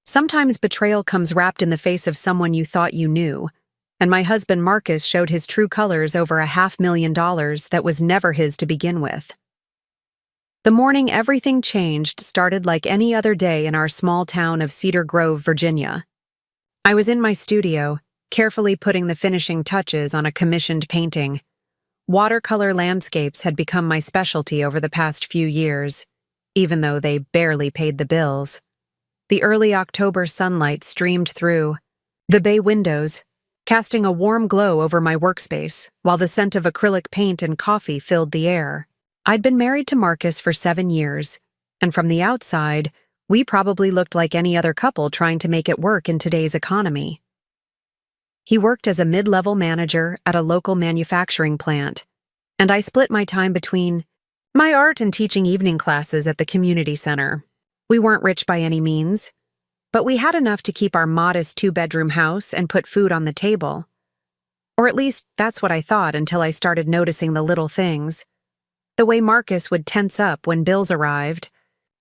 Sometimes betrayal comes wrapped in the face of someone you thought you knew, and my husband Marcus showed his true colors over $500,000 that was never his to begin with. The morning everything changed started like any other day in our small town of Cedar Grove, Virginia. I was in my studio, carefully putting the finishing touches on a commissioned painting. Watercolor landscapes had become my specialty over the past few years, even though they barely paid the bills. The early October sunlight streamed through the bay windows, casting a warm glow over my workspace, while the scent of acrylic paint and coffee filled the air. I'd been married to Marcus for 7 years, and from the outside, we probably looked like any other couple trying to make it work in today's economy. He worked as a mid-level manager at a local manufacturing plant, and I split my time between my art and teaching evening classes at the community center. We weren't rich by any means, but we had enough to keep our modest 2-bedroom house and put food on the table. Or at least that's what I thought until I started noticing the little things. The way Marcus would tense up when bills arrived,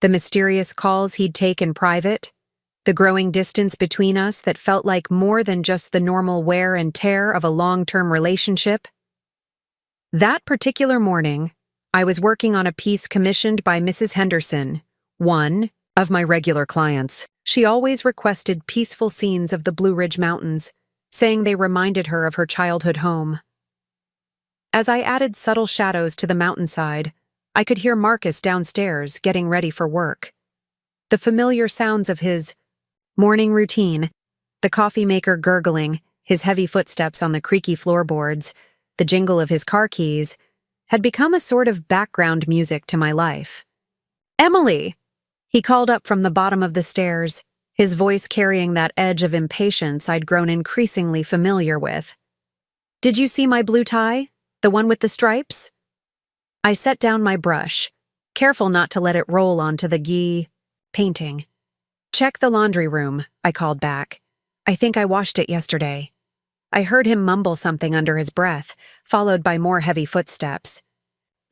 the mysterious calls he'd take in private, the growing distance between us that felt like more than just the normal wear and tear of a long-term relationship. That particular morning, I was working on a piece commissioned by Mrs. Henderson, one of my regular clients. She always requested peaceful scenes of the Blue Ridge Mountains, saying they reminded her of her childhood home. As I added subtle shadows to the mountainside, I could hear Marcus downstairs getting ready for work. The familiar sounds of his morning routine, the coffee maker gurgling, his heavy footsteps on the creaky floorboards, the jingle of his car keys, had become a sort of background music to my life. "Emily!" He called up from the bottom of the stairs, his voice carrying that edge of impatience I'd grown increasingly familiar with. "Did you see my blue tie? The one with the stripes?" I set down my brush, careful not to let it roll onto the painting. "Check the laundry room," I called back. "I think I washed it yesterday." I heard him mumble something under his breath, followed by more heavy footsteps.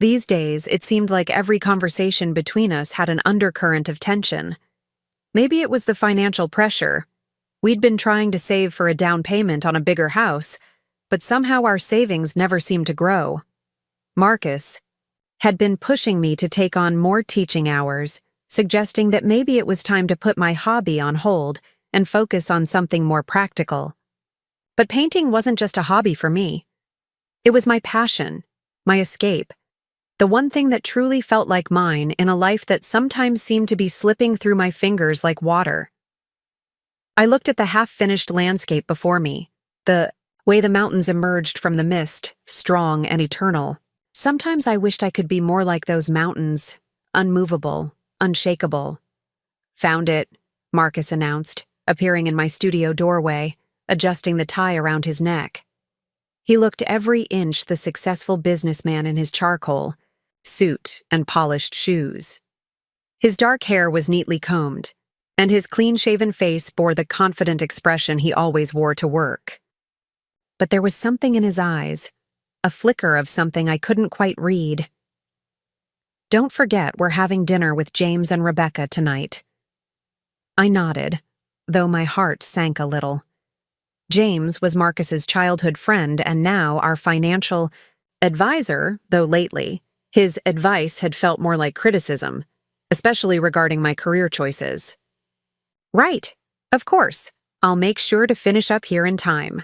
These days, it seemed like every conversation between us had an undercurrent of tension. Maybe it was the financial pressure. We'd been trying to save for a down payment on a bigger house, but somehow our savings never seemed to grow. Marcus had been pushing me to take on more teaching hours, suggesting that maybe it was time to put my hobby on hold and focus on something more practical. But painting wasn't just a hobby for me. It was my passion, my escape, the one thing that truly felt like mine in a life that sometimes seemed to be slipping through my fingers like water. I looked at the half-finished landscape before me, the way the mountains emerged from the mist, strong and eternal. Sometimes I wished I could be more like those mountains, unmovable, unshakable. "Found it," Marcus announced, appearing in my studio doorway, adjusting the tie around his neck. He looked every inch the successful businessman in his charcoal suit and polished shoes. His dark hair was neatly combed, and his clean-shaven face bore the confident expression he always wore to work. But there was something in his eyes, a flicker of something I couldn't quite read. "Don't forget we're having dinner with James and Rebecca tonight." I nodded, though my heart sank a little. James was Marcus's childhood friend and now our financial advisor, though lately, his advice had felt more like criticism, especially regarding my career choices. "Right, of course. I'll make sure to finish up here in time."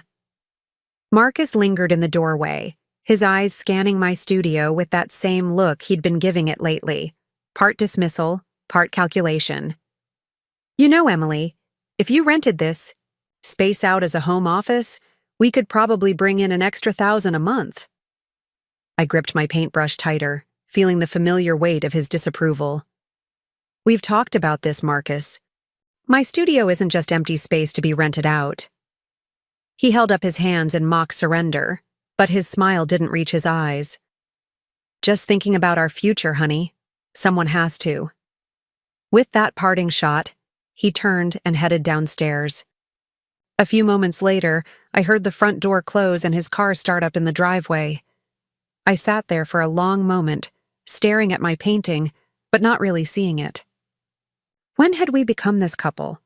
Marcus lingered in the doorway, his eyes scanning my studio with that same look he'd been giving it lately, part dismissal, part calculation. "You know, Emily, if you rented this space out as a home office, we could probably bring in an extra $1,000 a month." I gripped my paintbrush tighter, feeling the familiar weight of his disapproval. "We've talked about this, Marcus. My studio isn't just empty space to be rented out." He held up his hands in mock surrender, but his smile didn't reach his eyes. "Just thinking about our future, honey. Someone has to." With that parting shot, he turned and headed downstairs. A few moments later, I heard the front door close and his car start up in the driveway. I sat there for a long moment, staring at my painting, but not really seeing it. When had we become this couple?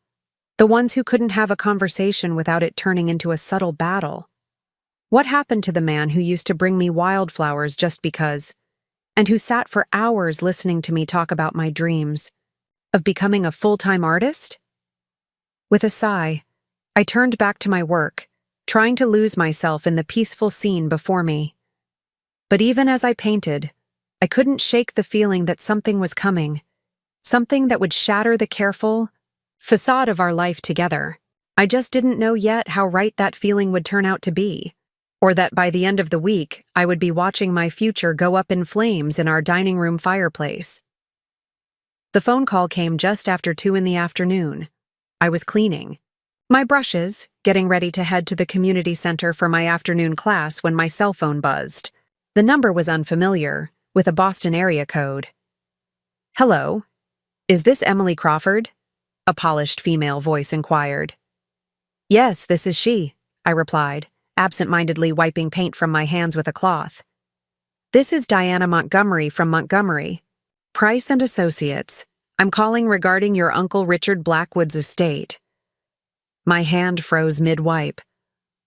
The ones who couldn't have a conversation without it turning into a subtle battle. What happened to the man who used to bring me wildflowers just because, and who sat for hours listening to me talk about my dreams of becoming a full-time artist? With a sigh, I turned back to my work, trying to lose myself in the peaceful scene before me. But even as I painted, I couldn't shake the feeling that something was coming, something that would shatter the careful facade of our life together. I just didn't know yet how right that feeling would turn out to be, or that by the end of the week, I would be watching my future go up in flames in our dining room fireplace. The phone call came just after 2 in the afternoon. I was cleaning my brushes, getting ready to head to the community center for my afternoon class when my cell phone buzzed. The number was unfamiliar, with a Boston area code. "Hello, is this Emily Crawford?" a polished female voice inquired. "Yes, this is she," I replied, absent-mindedly wiping paint from my hands with a cloth. "This is Diana Montgomery from Montgomery, Price and Associates. I'm calling regarding your Uncle Richard Blackwood's estate." My hand froze mid-wipe.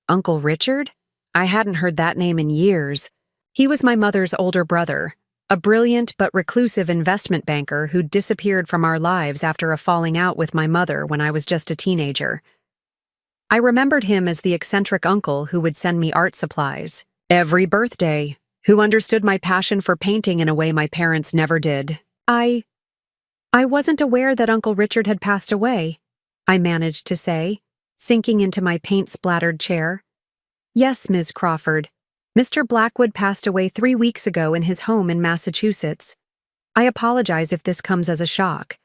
Uncle Richard? I hadn't heard that name in years. He was my mother's older brother, a brilliant but reclusive investment banker who disappeared from our lives after a falling out with my mother when I was just a teenager. I remembered him as the eccentric uncle who would send me art supplies every birthday, who understood my passion for painting in a way my parents never did. I wasn't aware that Uncle Richard had passed away, I managed to say, sinking into my paint-splattered chair. "Yes, Ms. Crawford. Mr. Blackwood passed away 3 weeks ago in his home in Massachusetts. I apologize if this comes as a shock.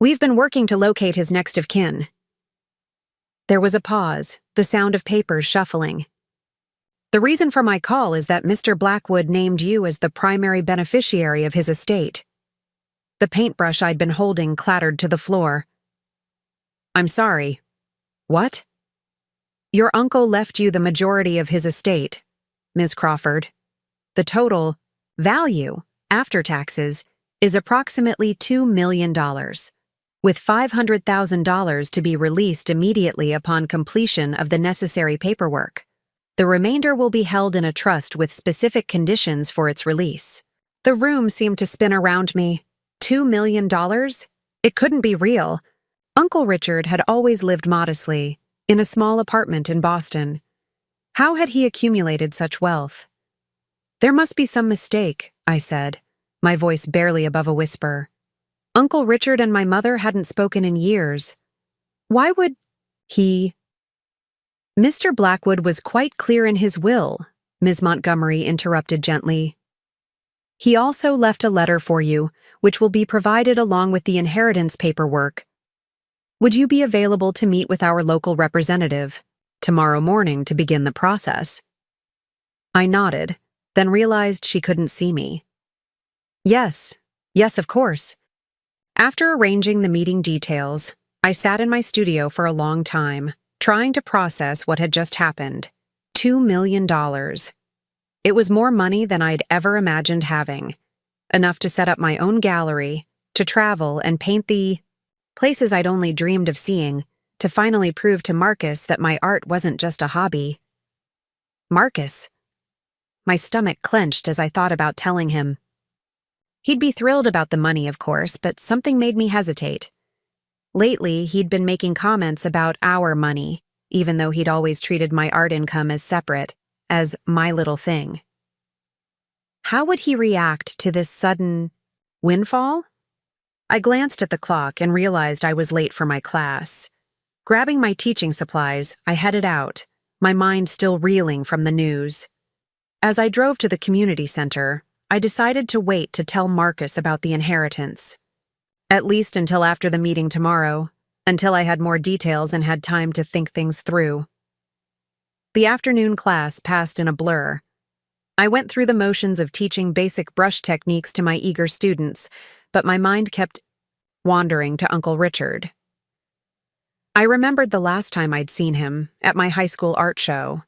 We've been working to locate his next of kin." There was a pause, the sound of papers shuffling. "The reason for my call is that Mr. Blackwood named you as the primary beneficiary of his estate." The paintbrush I'd been holding clattered to the floor. "I'm sorry. What?" "Your uncle left you the majority of his estate, Ms. Crawford. The total value, after taxes, is approximately $2 million, with $500,000 to be released immediately upon completion of the necessary paperwork. The remainder will be held in a trust with specific conditions for its release." The room seemed to spin around me. $2 million? It couldn't be real. Uncle Richard had always lived modestly, in a small apartment in Boston. How had he accumulated such wealth? "There must be some mistake," I said, my voice barely above a whisper. Uncle Richard and my mother hadn't spoken in years. Why would he? "Mr. Blackwood was quite clear in his will," Ms. Montgomery interrupted gently. "He also left a letter for you, which will be provided along with the inheritance paperwork. Would you be available to meet with our local representative tomorrow morning to begin the process?" I nodded, then realized she couldn't see me. Yes, of course." After arranging the meeting details, I sat in my studio for a long time, trying to process what had just happened. $2 million. It was more money than I'd ever imagined having. Enough to set up my own gallery, to travel and paint the places I'd only dreamed of seeing, to finally prove to Marcus that my art wasn't just a hobby. Marcus. My stomach clenched as I thought about telling him. He'd be thrilled about the money, of course, but something made me hesitate. Lately, he'd been making comments about our money, even though he'd always treated my art income as separate, as my little thing. How would he react to this sudden windfall? I glanced at the clock and realized I was late for my class. Grabbing my teaching supplies, I headed out, my mind still reeling from the news. As I drove to the community center, I decided to wait to tell Marcus about the inheritance. At least until after the meeting tomorrow, until I had more details and had time to think things through. The afternoon class passed in a blur. I went through the motions of teaching basic brush techniques to my eager students, but my mind kept wandering to Uncle Richard. I remembered the last time I'd seen him, at my high school art show.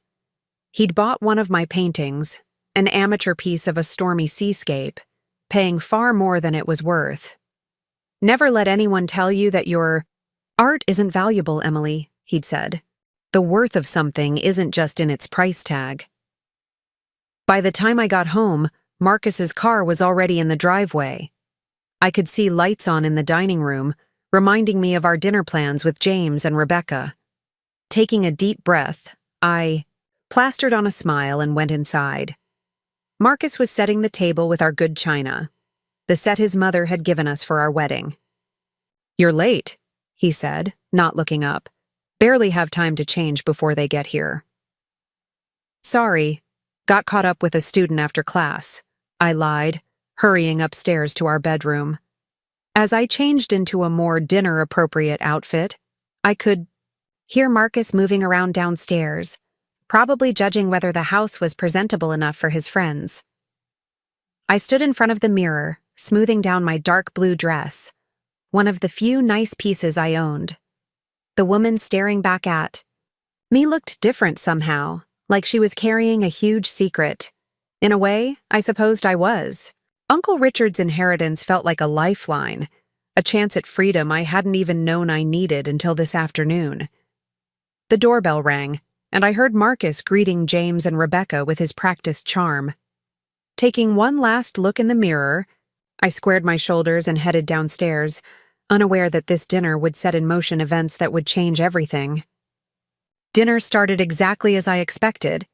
He'd bought one of my paintings, an amateur piece of a stormy seascape, paying far more than it was worth. Never let anyone tell you that your Art isn't valuable, Emily, he'd said. The worth of something isn't just in its price tag. By the time I got home, Marcus's car was already in the driveway. I could see lights on in the dining room, reminding me of our dinner plans with James and Rebecca. Taking a deep breath, I plastered on a smile and went inside. Marcus was setting the table with our good china, the set his mother had given us for our wedding. "You're late," he said, not looking up. "Barely have time to change before they get here." "Sorry, got caught up with a student after class," I lied, hurrying upstairs to our bedroom. As I changed into a more dinner-appropriate outfit, I could hear Marcus moving around downstairs, probably judging whether the house was presentable enough for his friends. I stood in front of the mirror, smoothing down my dark blue dress, one of the few nice pieces I owned. The woman staring back at me looked different somehow, like she was carrying a huge secret. In a way, I supposed I was. Uncle Richard's inheritance felt like a lifeline, a chance at freedom I hadn't even known I needed until this afternoon. The doorbell rang, and I heard Marcus greeting James and Rebecca with his practiced charm. Taking one last look in the mirror, I squared my shoulders and headed downstairs, unaware that this dinner would set in motion events that would change everything. Dinner started exactly as I expected,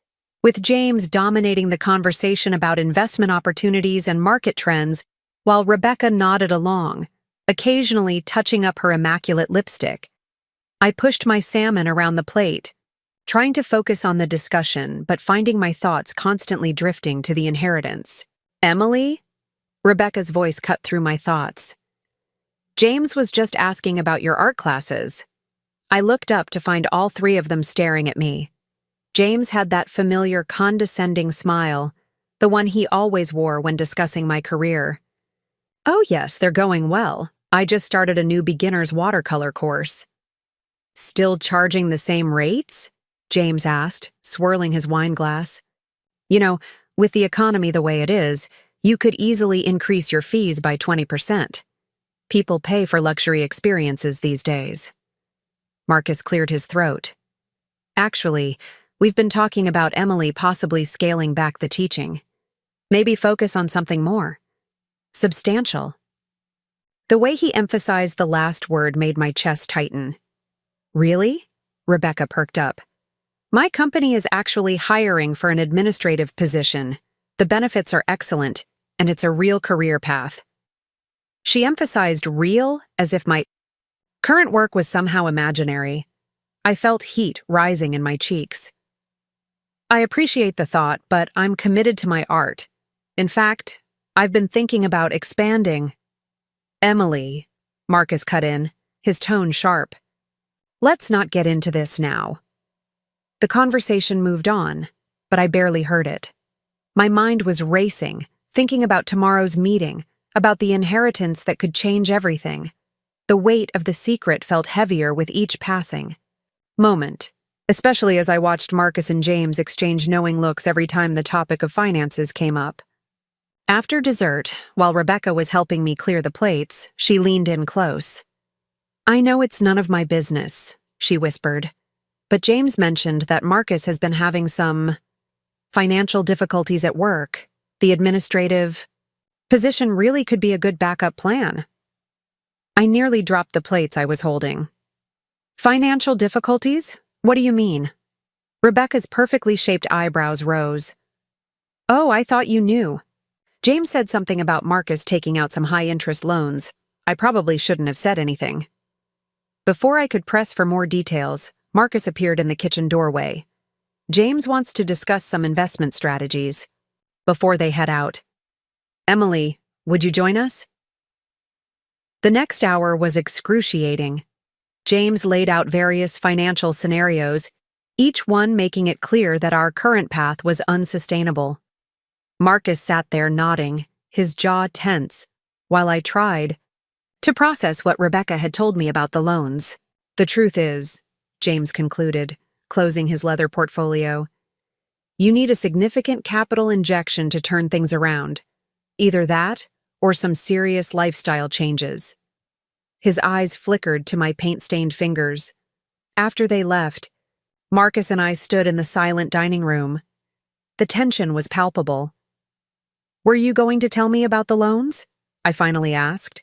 with James dominating the conversation about investment opportunities and market trends, while Rebecca nodded along, occasionally touching up her immaculate lipstick. I pushed my salmon around the plate, trying to focus on the discussion, but finding my thoughts constantly drifting to the inheritance. "Emily?" Rebecca's voice cut through my thoughts. "James was just asking about your art classes." I looked up to find all three of them staring at me. James had that familiar condescending smile, the one he always wore when discussing my career. "Oh yes, they're going well. I just started a new beginner's watercolor course." "Still charging the same rates?" James asked, swirling his wine glass. "You know, with the economy the way it is, you could easily increase your fees by 20%. People pay for luxury experiences these days." Marcus cleared his throat. "Actually, we've been talking about Emily possibly scaling back the teaching. Maybe focus on something more substantial." The way he emphasized the last word made my chest tighten. "Really?" Rebecca perked up. "My company is actually hiring for an administrative position. The benefits are excellent, and it's a real career path." She emphasized real as if my current work was somehow imaginary. I felt heat rising in my cheeks. "I appreciate the thought, but I'm committed to my art. In fact, I've been thinking about expanding." "Emily," Marcus cut in, his tone sharp. "Let's not get into this now." The conversation moved on, but I barely heard it. My mind was racing, thinking about tomorrow's meeting, about the inheritance that could change everything. The weight of the secret felt heavier with each passing moment, especially as I watched Marcus and James exchange knowing looks every time the topic of finances came up. After dessert, while Rebecca was helping me clear the plates, she leaned in close. "I know it's none of my business," she whispered, "but James mentioned that Marcus has been having some financial difficulties at work. The administrative position really could be a good backup plan." I nearly dropped the plates I was holding. "Financial difficulties? What do you mean?" Rebecca's perfectly shaped eyebrows rose. "Oh, I thought you knew. James said something about Marcus taking out some high-interest loans. I probably shouldn't have said anything." Before I could press for more details, Marcus appeared in the kitchen doorway. "James wants to discuss some investment strategies." Before they head out, "Emily, would you join us?" The next hour was excruciating. James laid out various financial scenarios, each one making it clear that our current path was unsustainable. Marcus sat there nodding, his jaw tense, while I tried to process what Rebecca had told me about the loans. "The truth is," James concluded, closing his leather portfolio, "you need a significant capital injection to turn things around. Either that, or some serious lifestyle changes." His eyes flickered to my paint-stained fingers. After they left, Marcus and I stood in the silent dining room. The tension was palpable. "Were you going to tell me about the loans?" I finally asked.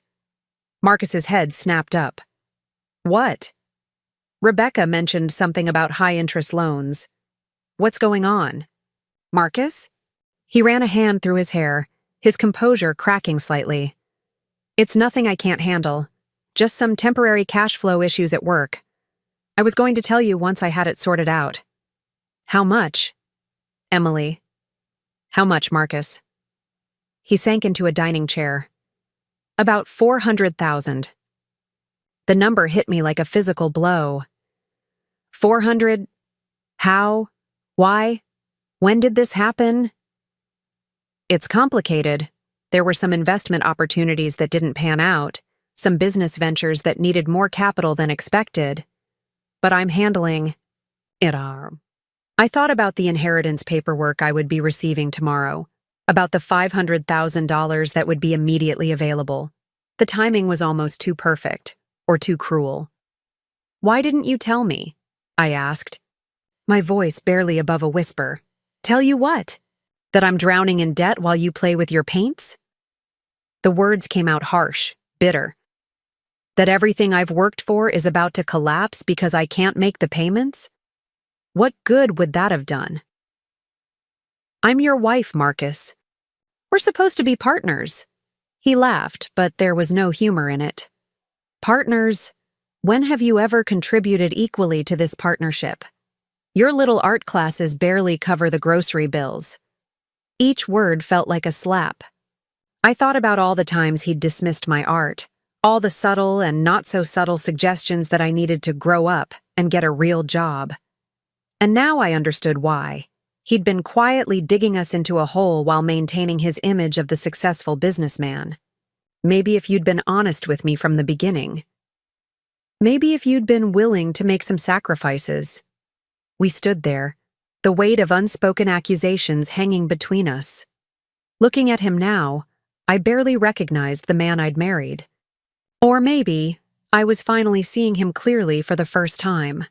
Marcus's head snapped up. "What?" "Rebecca mentioned something about high-interest loans. What's going on?" "Marcus?" He ran a hand through his hair, his composure cracking slightly. "It's nothing I can't handle. Just some temporary cash flow issues at work. I was going to tell you once I had it sorted out." "How much?" "Emily." "How much, Marcus?" He sank into a dining chair. "About 400,000. The number hit me like a physical blow. 400? How? Why? When did this happen? It's complicated. There were some investment opportunities that didn't pan out, some business ventures that needed more capital than expected. But I'm handling it. I thought about the inheritance paperwork I would be receiving tomorrow, about the $500,000 that would be immediately available. The timing was almost too perfect, or too cruel. "Why didn't you tell me?" I asked, my voice barely above a whisper. "Tell you what? That I'm drowning in debt while you play with your paints?" The words came out harsh, bitter. "That everything I've worked for is about to collapse because I can't make the payments? What good would that have done?" "I'm your wife, Marcus. We're supposed to be partners." He laughed, but there was no humor in it. "Partners? When have you ever contributed equally to this partnership? Your little art classes barely cover the grocery bills." Each word felt like a slap. I thought about all the times he'd dismissed my art, all the subtle and not-so-subtle suggestions that I needed to grow up and get a real job. And now I understood why. He'd been quietly digging us into a hole while maintaining his image of the successful businessman. Maybe if you'd been honest with me from the beginning. Maybe if you'd been willing to make some sacrifices. We stood there, the weight of unspoken accusations hanging between us. Looking at him now, I barely recognized the man I'd married. Or maybe I was finally seeing him clearly for the first time.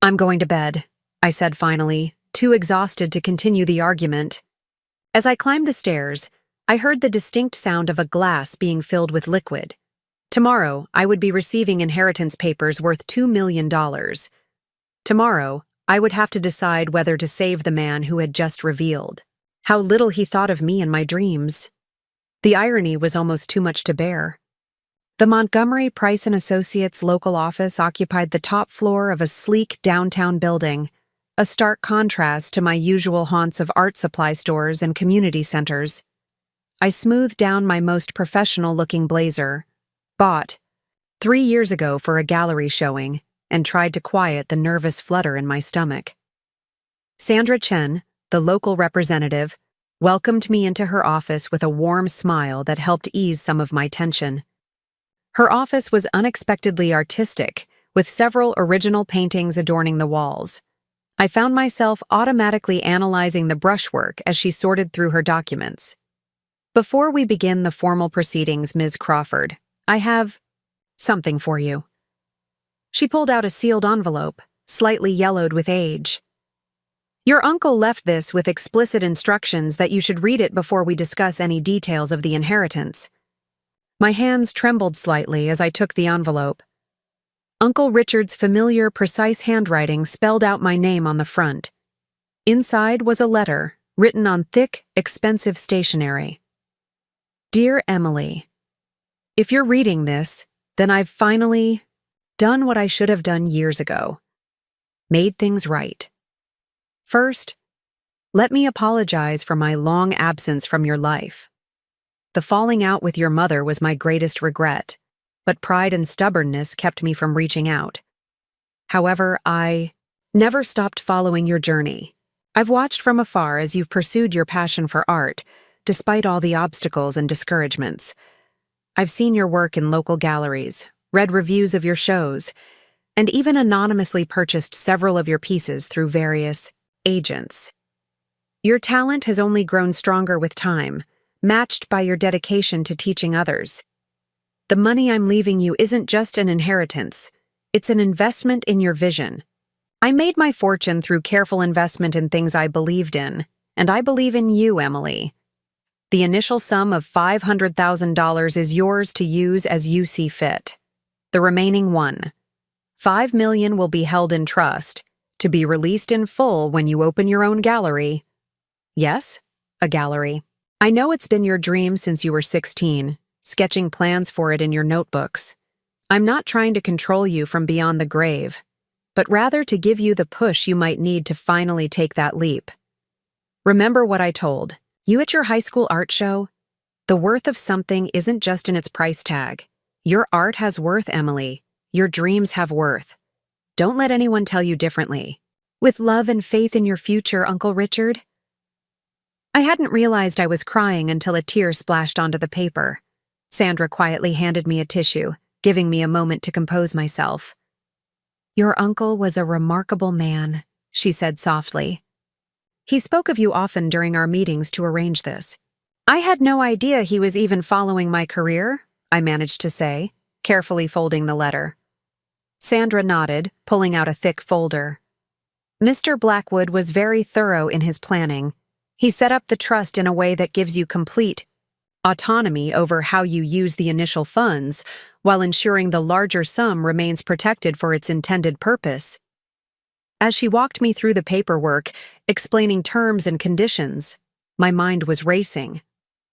"I'm going to bed," I said finally, too exhausted to continue the argument. As I climbed the stairs, I heard the distinct sound of a glass being filled with liquid. Tomorrow, I would be receiving inheritance papers worth $2 million. Tomorrow, I would have to decide whether to save the man who had just revealed how little he thought of me in my dreams. The irony was almost too much to bear. The Montgomery Price & Associates local office occupied the top floor of a sleek downtown building, a stark contrast to my usual haunts of art supply stores and community centers. I smoothed down my most professional-looking blazer, bought 3 years ago for a gallery showing, and tried to quiet the nervous flutter in my stomach. Sandra Chen, the local representative, welcomed me into her office with a warm smile that helped ease some of my tension. Her office was unexpectedly artistic, with several original paintings adorning the walls. I found myself automatically analyzing the brushwork as she sorted through her documents. "Before we begin the formal proceedings, Ms. Crawford, I have something for you." She pulled out a sealed envelope, slightly yellowed with age. "Your uncle left this with explicit instructions that you should read it before we discuss any details of the inheritance." My hands trembled slightly as I took the envelope. Uncle Richard's familiar, precise handwriting spelled out my name on the front. Inside was a letter, written on thick, expensive stationery. "Dear Emily, if you're reading this, then I've finally done what I should have done years ago. Made things right. First, let me apologize for my long absence from your life. The falling out with your mother was my greatest regret, but pride and stubbornness kept me from reaching out. However, I never stopped following your journey. I've watched from afar as you've pursued your passion for art, despite all the obstacles and discouragements. I've seen your work in local galleries, read reviews of your shows, and even anonymously purchased several of your pieces through various agents. Your talent has only grown stronger with time, matched by your dedication to teaching others. The money I'm leaving you isn't just an inheritance. It's an investment in your vision. I made my fortune through careful investment in things I believed in, and I believe in you, Emily. The initial sum of $500,000 is yours to use as you see fit. The remaining $5 million will be held in trust, to be released in full when you open your own gallery. Yes, a gallery. I know it's been your dream since you were 16, sketching plans for it in your notebooks. I'm not trying to control you from beyond the grave, but rather to give you the push you might need to finally take that leap. Remember what I told you at your high school art show? The worth of something isn't just in its price tag. Your art has worth, Emily. Your dreams have worth. Don't let anyone tell you differently. With love and faith in your future, Uncle Richard. I hadn't realized I was crying until a tear splashed onto the paper. Sandra quietly handed me a tissue, giving me a moment to compose myself. Your uncle was a remarkable man, she said softly. He spoke of you often during our meetings to arrange this. I had no idea he was even following my career, I managed to say, carefully folding the letter. Sandra nodded, pulling out a thick folder. Mr. Blackwood was very thorough in his planning. He set up the trust in a way that gives you complete autonomy over how you use the initial funds, while ensuring the larger sum remains protected for its intended purpose. As she walked me through the paperwork, explaining terms and conditions, my mind was racing.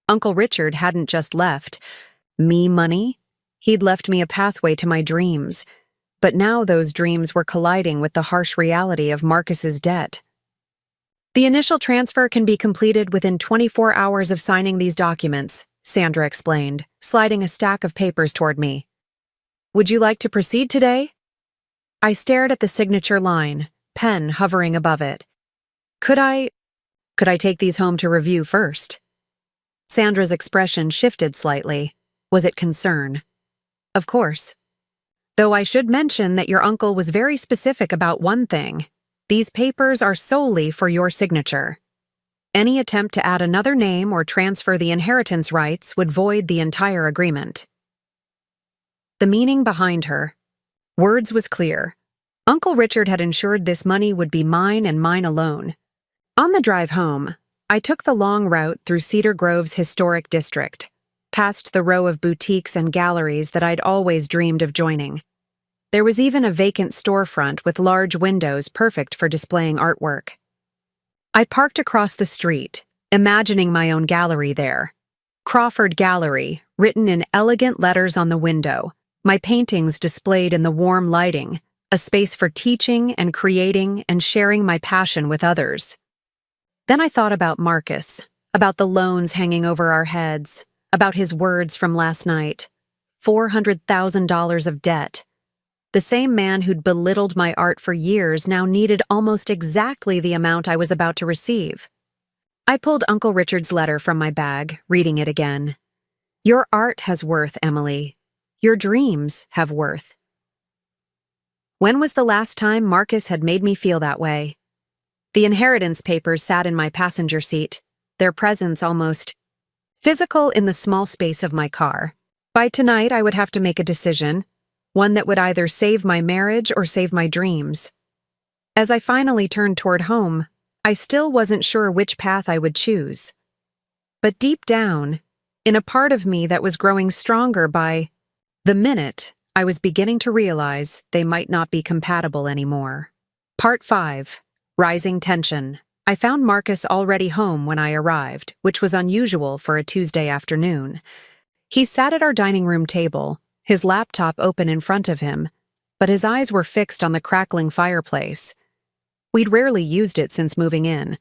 Uncle Richard hadn't just left me money. He'd left me a pathway to my dreams. But now those dreams were colliding with the harsh reality of Marcus's debt. The initial transfer can be completed within 24 hours of signing these documents, Sandra explained, sliding a stack of papers toward me. Would you like to proceed today? I stared at the signature line, pen hovering above it. Could I take these home to review first? Sandra's expression shifted slightly. Was it concern? Of course. Though I should mention that your uncle was very specific about one thing. These papers are solely for your signature. Any attempt to add another name or transfer the inheritance rights would void the entire agreement. The meaning behind her words was clear. Uncle Richard had ensured this money would be mine and mine alone. On the drive home, I took the long route through Cedar Grove's historic district, past the row of boutiques and galleries that I'd always dreamed of joining. There was even a vacant storefront with large windows perfect for displaying artwork. I parked across the street, imagining my own gallery there. Crawford Gallery, written in elegant letters on the window, my paintings displayed in the warm lighting, a space for teaching and creating and sharing my passion with others. Then I thought about Marcus, about the loans hanging over our heads, about his words from last night. $400,000 of debt. The same man who'd belittled my art for years now needed almost exactly the amount I was about to receive. I pulled Uncle Richard's letter from my bag, reading it again. Your art has worth, Emily. Your dreams have worth. When was the last time Marcus had made me feel that way? The inheritance papers sat in my passenger seat, their presence almost physical in the small space of my car. By tonight, I would have to make a decision, one that would either save my marriage or save my dreams. As I finally turned toward home, I still wasn't sure which path I would choose. But deep down, in a part of me that was growing stronger by the minute, I was beginning to realize they might not be compatible anymore. Part 5. Rising Tension. I found Marcus already home when I arrived, which was unusual for a Tuesday afternoon. He sat at our dining room table, his laptop open in front of him, but his eyes were fixed on the crackling fireplace. We'd rarely used it since moving in,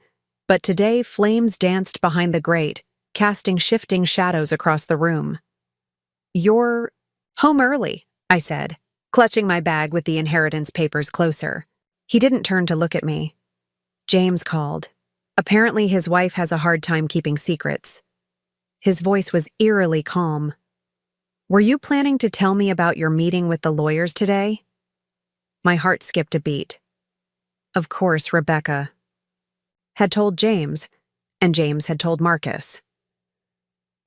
but today flames danced behind the grate, casting shifting shadows across the room. You're home early, I said, clutching my bag with the inheritance papers closer. He didn't turn to look at me. James called. Apparently his wife has a hard time keeping secrets. His voice was eerily calm. Were you planning to tell me about your meeting with the lawyers today? My heart skipped a beat. Of course, Rebecca had told James, and James had told Marcus.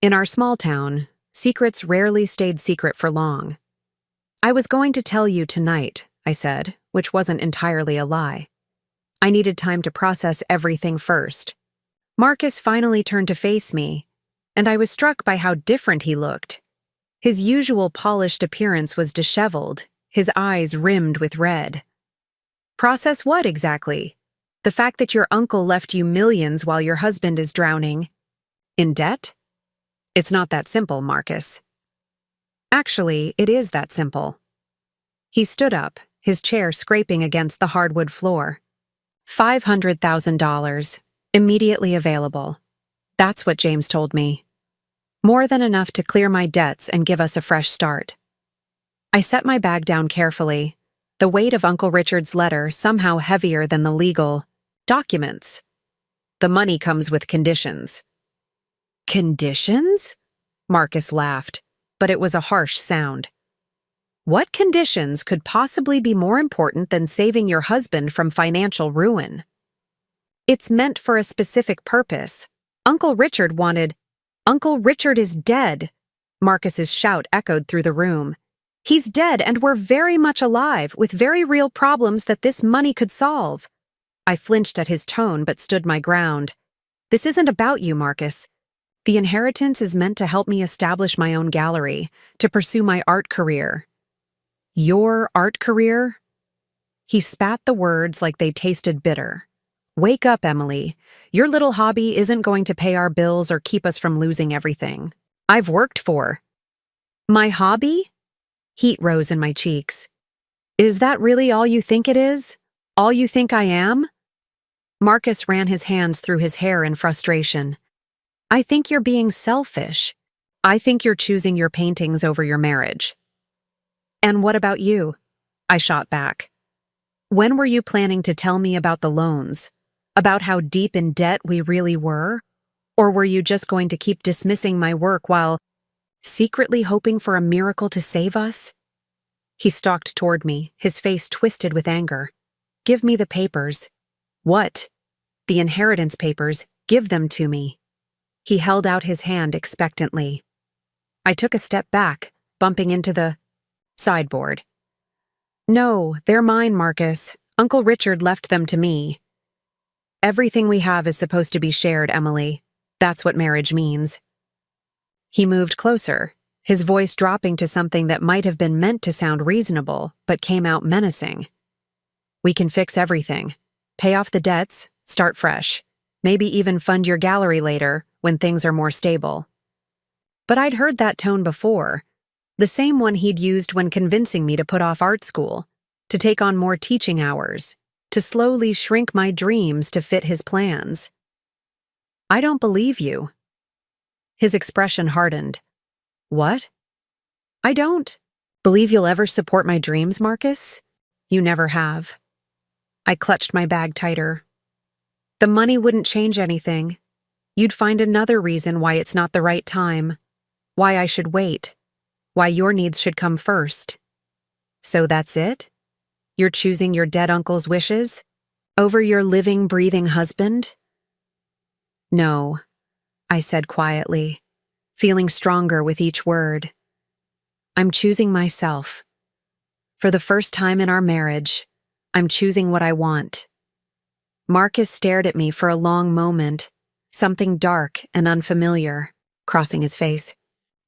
In our small town, Secrets rarely stayed secret for long. I was going to tell you tonight, I said, which wasn't entirely a lie. I needed time to process everything first. Marcus finally turned to face me, and I was struck by how different he looked. His usual polished appearance was disheveled, his eyes rimmed with red. Process what exactly? The fact that your uncle left you millions while your husband is drowning. In debt? It's not that simple, Marcus. Actually, it is that simple. He stood up, his chair scraping against the hardwood floor. $500,000, immediately available. That's what James told me. More than enough to clear my debts and give us a fresh start. I set my bag down carefully, the weight of Uncle Richard's letter somehow heavier than the legal documents. The money comes with conditions. Conditions? Marcus laughed, but it was a harsh sound. What conditions could possibly be more important than saving your husband from financial ruin? It's meant for a specific purpose. Uncle Richard wanted— Uncle Richard is dead. Marcus's shout echoed through the room. He's dead and we're very much alive, with very real problems that this money could solve. I flinched at his tone but stood my ground. This isn't about you, Marcus. The inheritance is meant to help me establish my own gallery, to pursue my art career. Your art career? He spat the words like they tasted bitter. Wake up, Emily. Your little hobby isn't going to pay our bills or keep us from losing everything I've worked for. My hobby? Heat rose in my cheeks. Is that really all you think it is? All you think I am? Marcus ran his hands through his hair in frustration. I think you're being selfish. I think you're choosing your paintings over your marriage. And what about you? I shot back. When were you planning to tell me about the loans? About how deep in debt we really were? Or were you just going to keep dismissing my work while secretly hoping for a miracle to save us? He stalked toward me, his face twisted with anger. Give me the papers. What? The inheritance papers. Give them to me. He held out his hand expectantly. I took a step back, bumping into the sideboard. No, they're mine, Marcus. Uncle Richard left them to me. Everything we have is supposed to be shared, Emily. That's what marriage means. He moved closer, his voice dropping to something that might have been meant to sound reasonable, but came out menacing. We can fix everything. Pay off the debts, start fresh. Maybe even fund your gallery later, when things are more stable. But I'd heard that tone before. The same one he'd used when convincing me to put off art school, to take on more teaching hours, to slowly shrink my dreams to fit his plans. I don't believe you. His expression hardened. What? I don't believe you'll ever support my dreams, Marcus? You never have. I clutched my bag tighter. The money wouldn't change anything. You'd find another reason why it's not the right time, why I should wait, why your needs should come first. So that's it? You're choosing your dead uncle's wishes over your living, breathing husband? No, I said quietly, feeling stronger with each word. I'm choosing myself. For the first time in our marriage, I'm choosing what I want. Marcus stared at me for a long moment, something dark and unfamiliar crossing his face.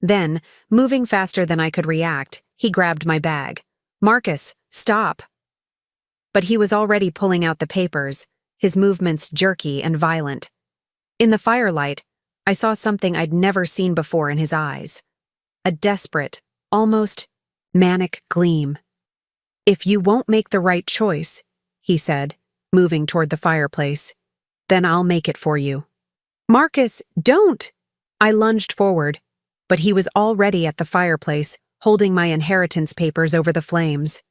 Then, moving faster than I could react, he grabbed my bag. Marcus, stop! But he was already pulling out the papers, his movements jerky and violent. In the firelight, I saw something I'd never seen before in his eyes. A desperate, almost manic gleam. If you won't make the right choice, he said, moving toward the fireplace, then I'll make it for you. Marcus, don't! I lunged forward, but he was already at the fireplace, holding my inheritance papers over the flames.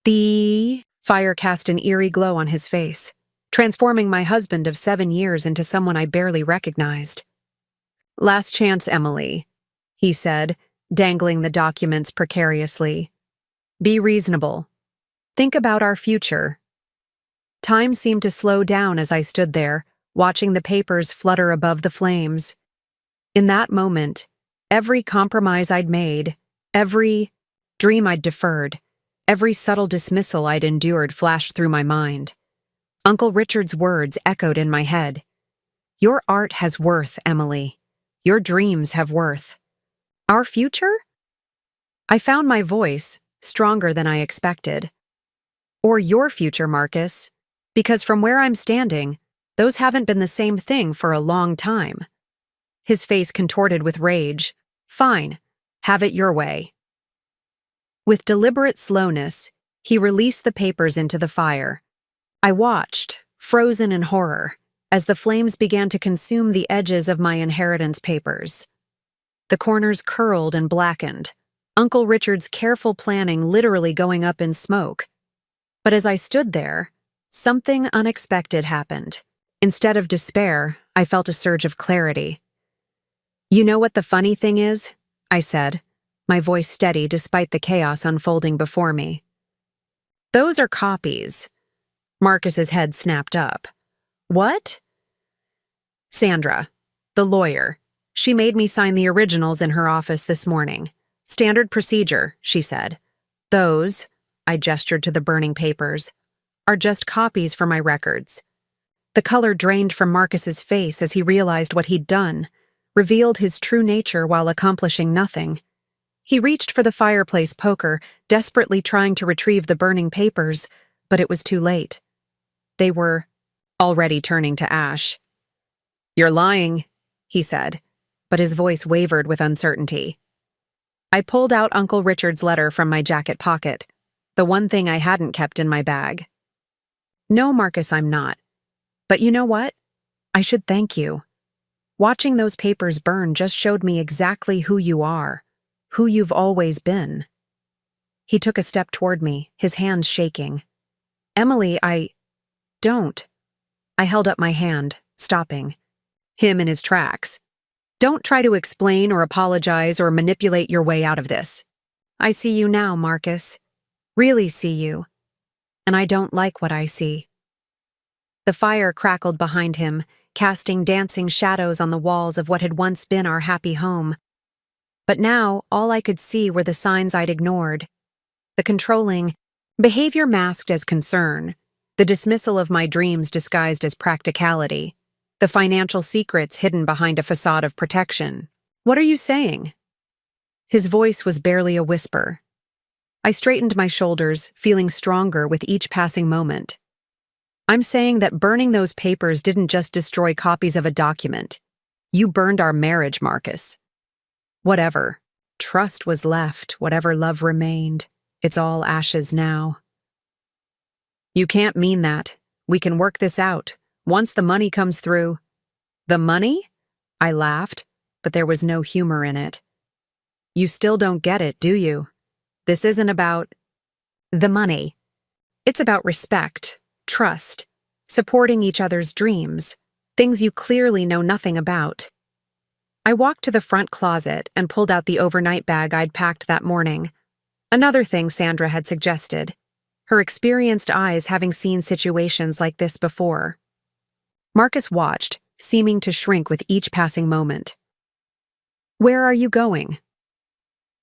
The fire cast an eerie glow on his face, transforming my husband of 7 years into someone I barely recognized. Last chance, Emily, he said, dangling the documents precariously. Be reasonable. Think about our future. Time seemed to slow down as I stood there, watching the papers flutter above the flames. In that moment, Every compromise I'd made, every dream I'd deferred, every subtle dismissal I'd endured flashed through my mind. Uncle Richard's words echoed in my head. Your art has worth, Emily. Your dreams have worth. Our future? I found my voice, stronger than I expected. Or your future, Marcus, because from where I'm standing, those haven't been the same thing for a long time. His face contorted with rage. Fine, have it your way. With deliberate slowness, he released the papers into the fire. I watched, frozen in horror, as the flames began to consume the edges of my inheritance papers. The corners curled and blackened, Uncle Richard's careful planning literally going up in smoke. But as I stood there, something unexpected happened. Instead of despair, I felt a surge of clarity. You know what the funny thing is? I said, my voice steady despite the chaos unfolding before me. Those are copies. Marcus's head snapped up. What? Sandra, the lawyer. She made me sign the originals in her office this morning. Standard procedure, she said. Those, I gestured to the burning papers, are just copies for my records. The color drained from Marcus's face as he realized what he'd done, revealed his true nature while accomplishing nothing. He reached for the fireplace poker, desperately trying to retrieve the burning papers, but it was too late. They were already turning to ash. You're lying, he said, but his voice wavered with uncertainty. I pulled out Uncle Richard's letter from my jacket pocket, the one thing I hadn't kept in my bag. No, Marcus, I'm not. But you know what? I should thank you. Watching those papers burn just showed me exactly who you are, who you've always been. He took a step toward me, his hands shaking. Emily, don't. I held up my hand, stopping him in his tracks. Don't try to explain or apologize or manipulate your way out of this. I see you now, Marcus. Really see you. And I don't like what I see. The fire crackled behind him, casting dancing shadows on the walls of what had once been our happy home. But now, all I could see were the signs I'd ignored. The controlling behavior masked as concern, the dismissal of my dreams disguised as practicality, the financial secrets hidden behind a facade of protection. What are you saying? His voice was barely a whisper. I straightened my shoulders, feeling stronger with each passing moment. I'm saying that burning those papers didn't just destroy copies of a document. You burned our marriage, Marcus. Whatever. Trust was left, whatever love remained. It's all ashes now. You can't mean that. We can work this out. Once the money comes through. The money? I laughed, but there was no humor in it. You still don't get it, do you? This isn't about the money. It's about respect, trust, supporting each other's dreams, things you clearly know nothing about. I walked to the front closet and pulled out the overnight bag I'd packed that morning. Another thing Sandra had suggested, her experienced eyes having seen situations like this before. Marcus watched, seeming to shrink with each passing moment. Where are you going?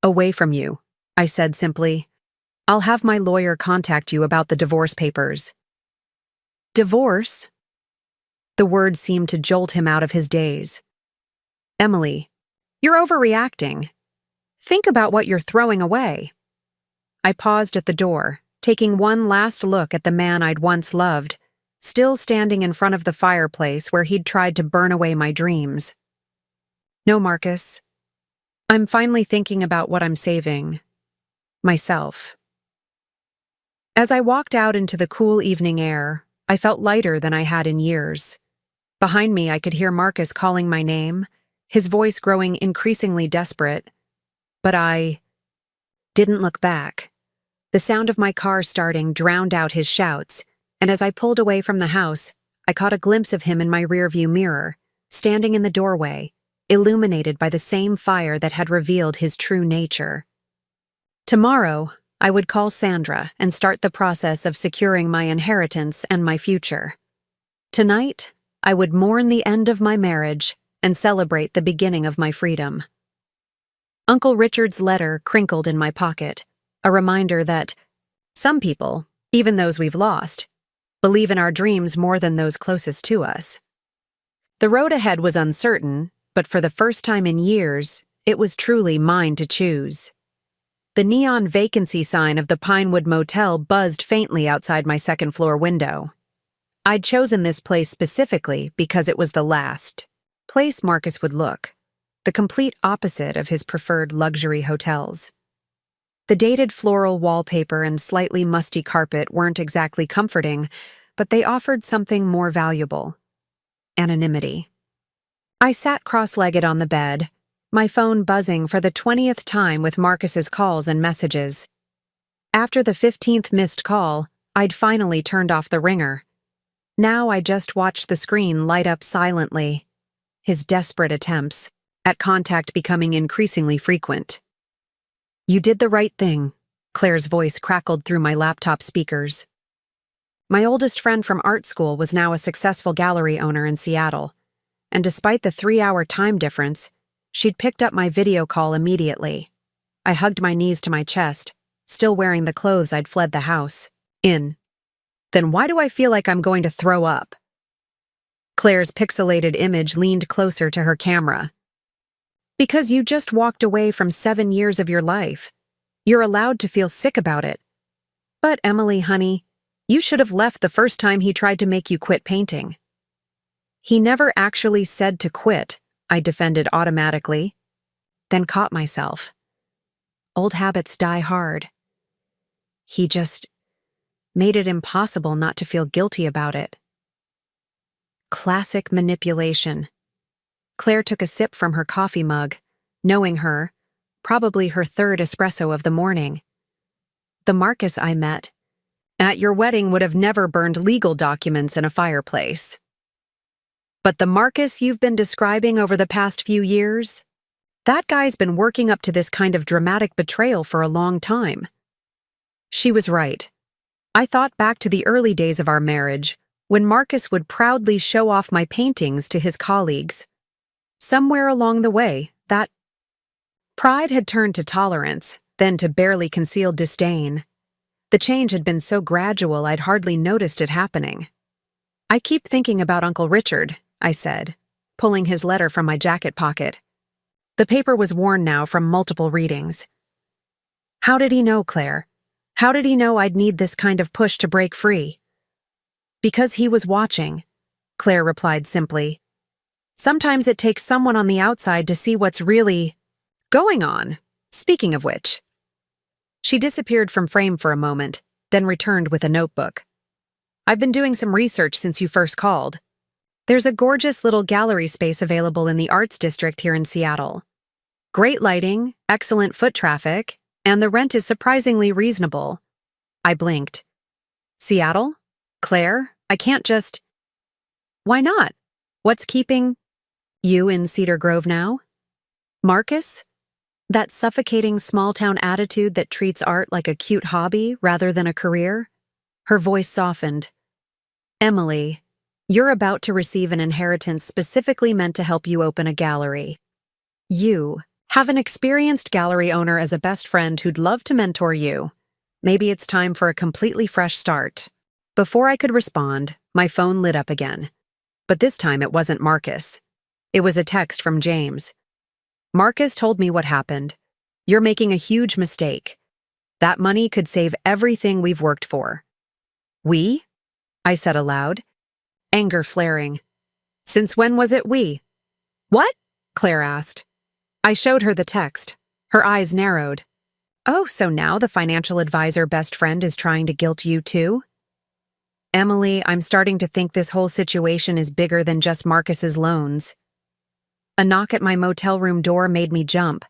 Away from you, I said simply. I'll have my lawyer contact you about the divorce papers. Divorce? The word seemed to jolt him out of his daze. Emily, you're overreacting. Think about what you're throwing away. I paused at the door, taking one last look at the man I'd once loved, still standing in front of the fireplace where he'd tried to burn away my dreams. No, Marcus. I'm finally thinking about what I'm saving. Myself. As I walked out into the cool evening air, I felt lighter than I had in years. Behind me, I could hear Marcus calling my name, his voice growing increasingly desperate. But I didn't look back. The sound of my car starting drowned out his shouts, and as I pulled away from the house, I caught a glimpse of him in my rearview mirror, standing in the doorway, illuminated by the same fire that had revealed his true nature. Tomorrow, I would call Sandra and start the process of securing my inheritance and my future. Tonight, I would mourn the end of my marriage and celebrate the beginning of my freedom. Uncle Richard's letter crinkled in my pocket, a reminder that some people, even those we've lost, believe in our dreams more than those closest to us. The road ahead was uncertain, but for the first time in years, it was truly mine to choose. The neon vacancy sign of the Pinewood Motel buzzed faintly outside my second-floor window. I'd chosen this place specifically because it was the last place Marcus would look, the complete opposite of his preferred luxury hotels. The dated floral wallpaper and slightly musty carpet weren't exactly comforting, but they offered something more valuable: anonymity. I sat cross-legged on the bed, my phone buzzing for the 20th time with Marcus's calls and messages. After the 15th missed call, I'd finally turned off the ringer. Now I just watched the screen light up silently, his desperate attempts at contact becoming increasingly frequent. "You did the right thing," Claire's voice crackled through my laptop speakers. My oldest friend from art school was now a successful gallery owner in Seattle, and despite the 3-hour time difference, she'd picked up my video call immediately. I hugged my knees to my chest, still wearing the clothes I'd fled the house in. Then why do I feel like I'm going to throw up? Claire's pixelated image leaned closer to her camera. "Because you just walked away from 7 years of your life. You're allowed to feel sick about it. But Emily, honey, you should have left the first time he tried to make you quit painting." "He never actually said to quit," I defended automatically, then caught myself. Old habits die hard. He just made it impossible not to feel guilty about it. Classic manipulation. Claire took a sip from her coffee mug, knowing her, probably her third espresso of the morning. "The Marcus I met at your wedding would have never burned legal documents in a fireplace. But the Marcus you've been describing over the past few years? That guy's been working up to this kind of dramatic betrayal for a long time." She was right. I thought back to the early days of our marriage, when Marcus would proudly show off my paintings to his colleagues. Somewhere along the way, that pride had turned to tolerance, then to barely concealed disdain. The change had been so gradual I'd hardly noticed it happening. "I keep thinking about Uncle Richard," I said, pulling his letter from my jacket pocket. The paper was worn now from multiple readings. "How did he know, Claire? How did he know I'd need this kind of push to break free?" "Because he was watching," Claire replied simply. "Sometimes it takes someone on the outside to see what's really going on. Speaking of which." She disappeared from frame for a moment, then returned with a notebook. "I've been doing some research since you first called. There's a gorgeous little gallery space available in the Arts District here in Seattle. Great lighting, excellent foot traffic, and the rent is surprisingly reasonable." I blinked. "Seattle? Claire, I can't just—" "Why not? What's keeping you in Cedar Grove now?" "Marcus? That suffocating small-town attitude that treats art like a cute hobby rather than a career?" Her voice softened. "Emily, you're about to receive an inheritance specifically meant to help you open a gallery. You have an experienced gallery owner as a best friend who'd love to mentor you. Maybe it's time for a completely fresh start." Before I could respond, my phone lit up again. But this time it wasn't Marcus. It was a text from James. "Marcus told me what happened. You're making a huge mistake. That money could save everything we've worked for." "We?" I said aloud, anger flaring. "Since when was it we?" "What?" Claire asked. I showed her the text. Her eyes narrowed. "Oh, so now the financial advisor best friend is trying to guilt you too?" "Emily, I'm starting to think this whole situation is bigger than just Marcus's loans." A knock at my motel room door made me jump.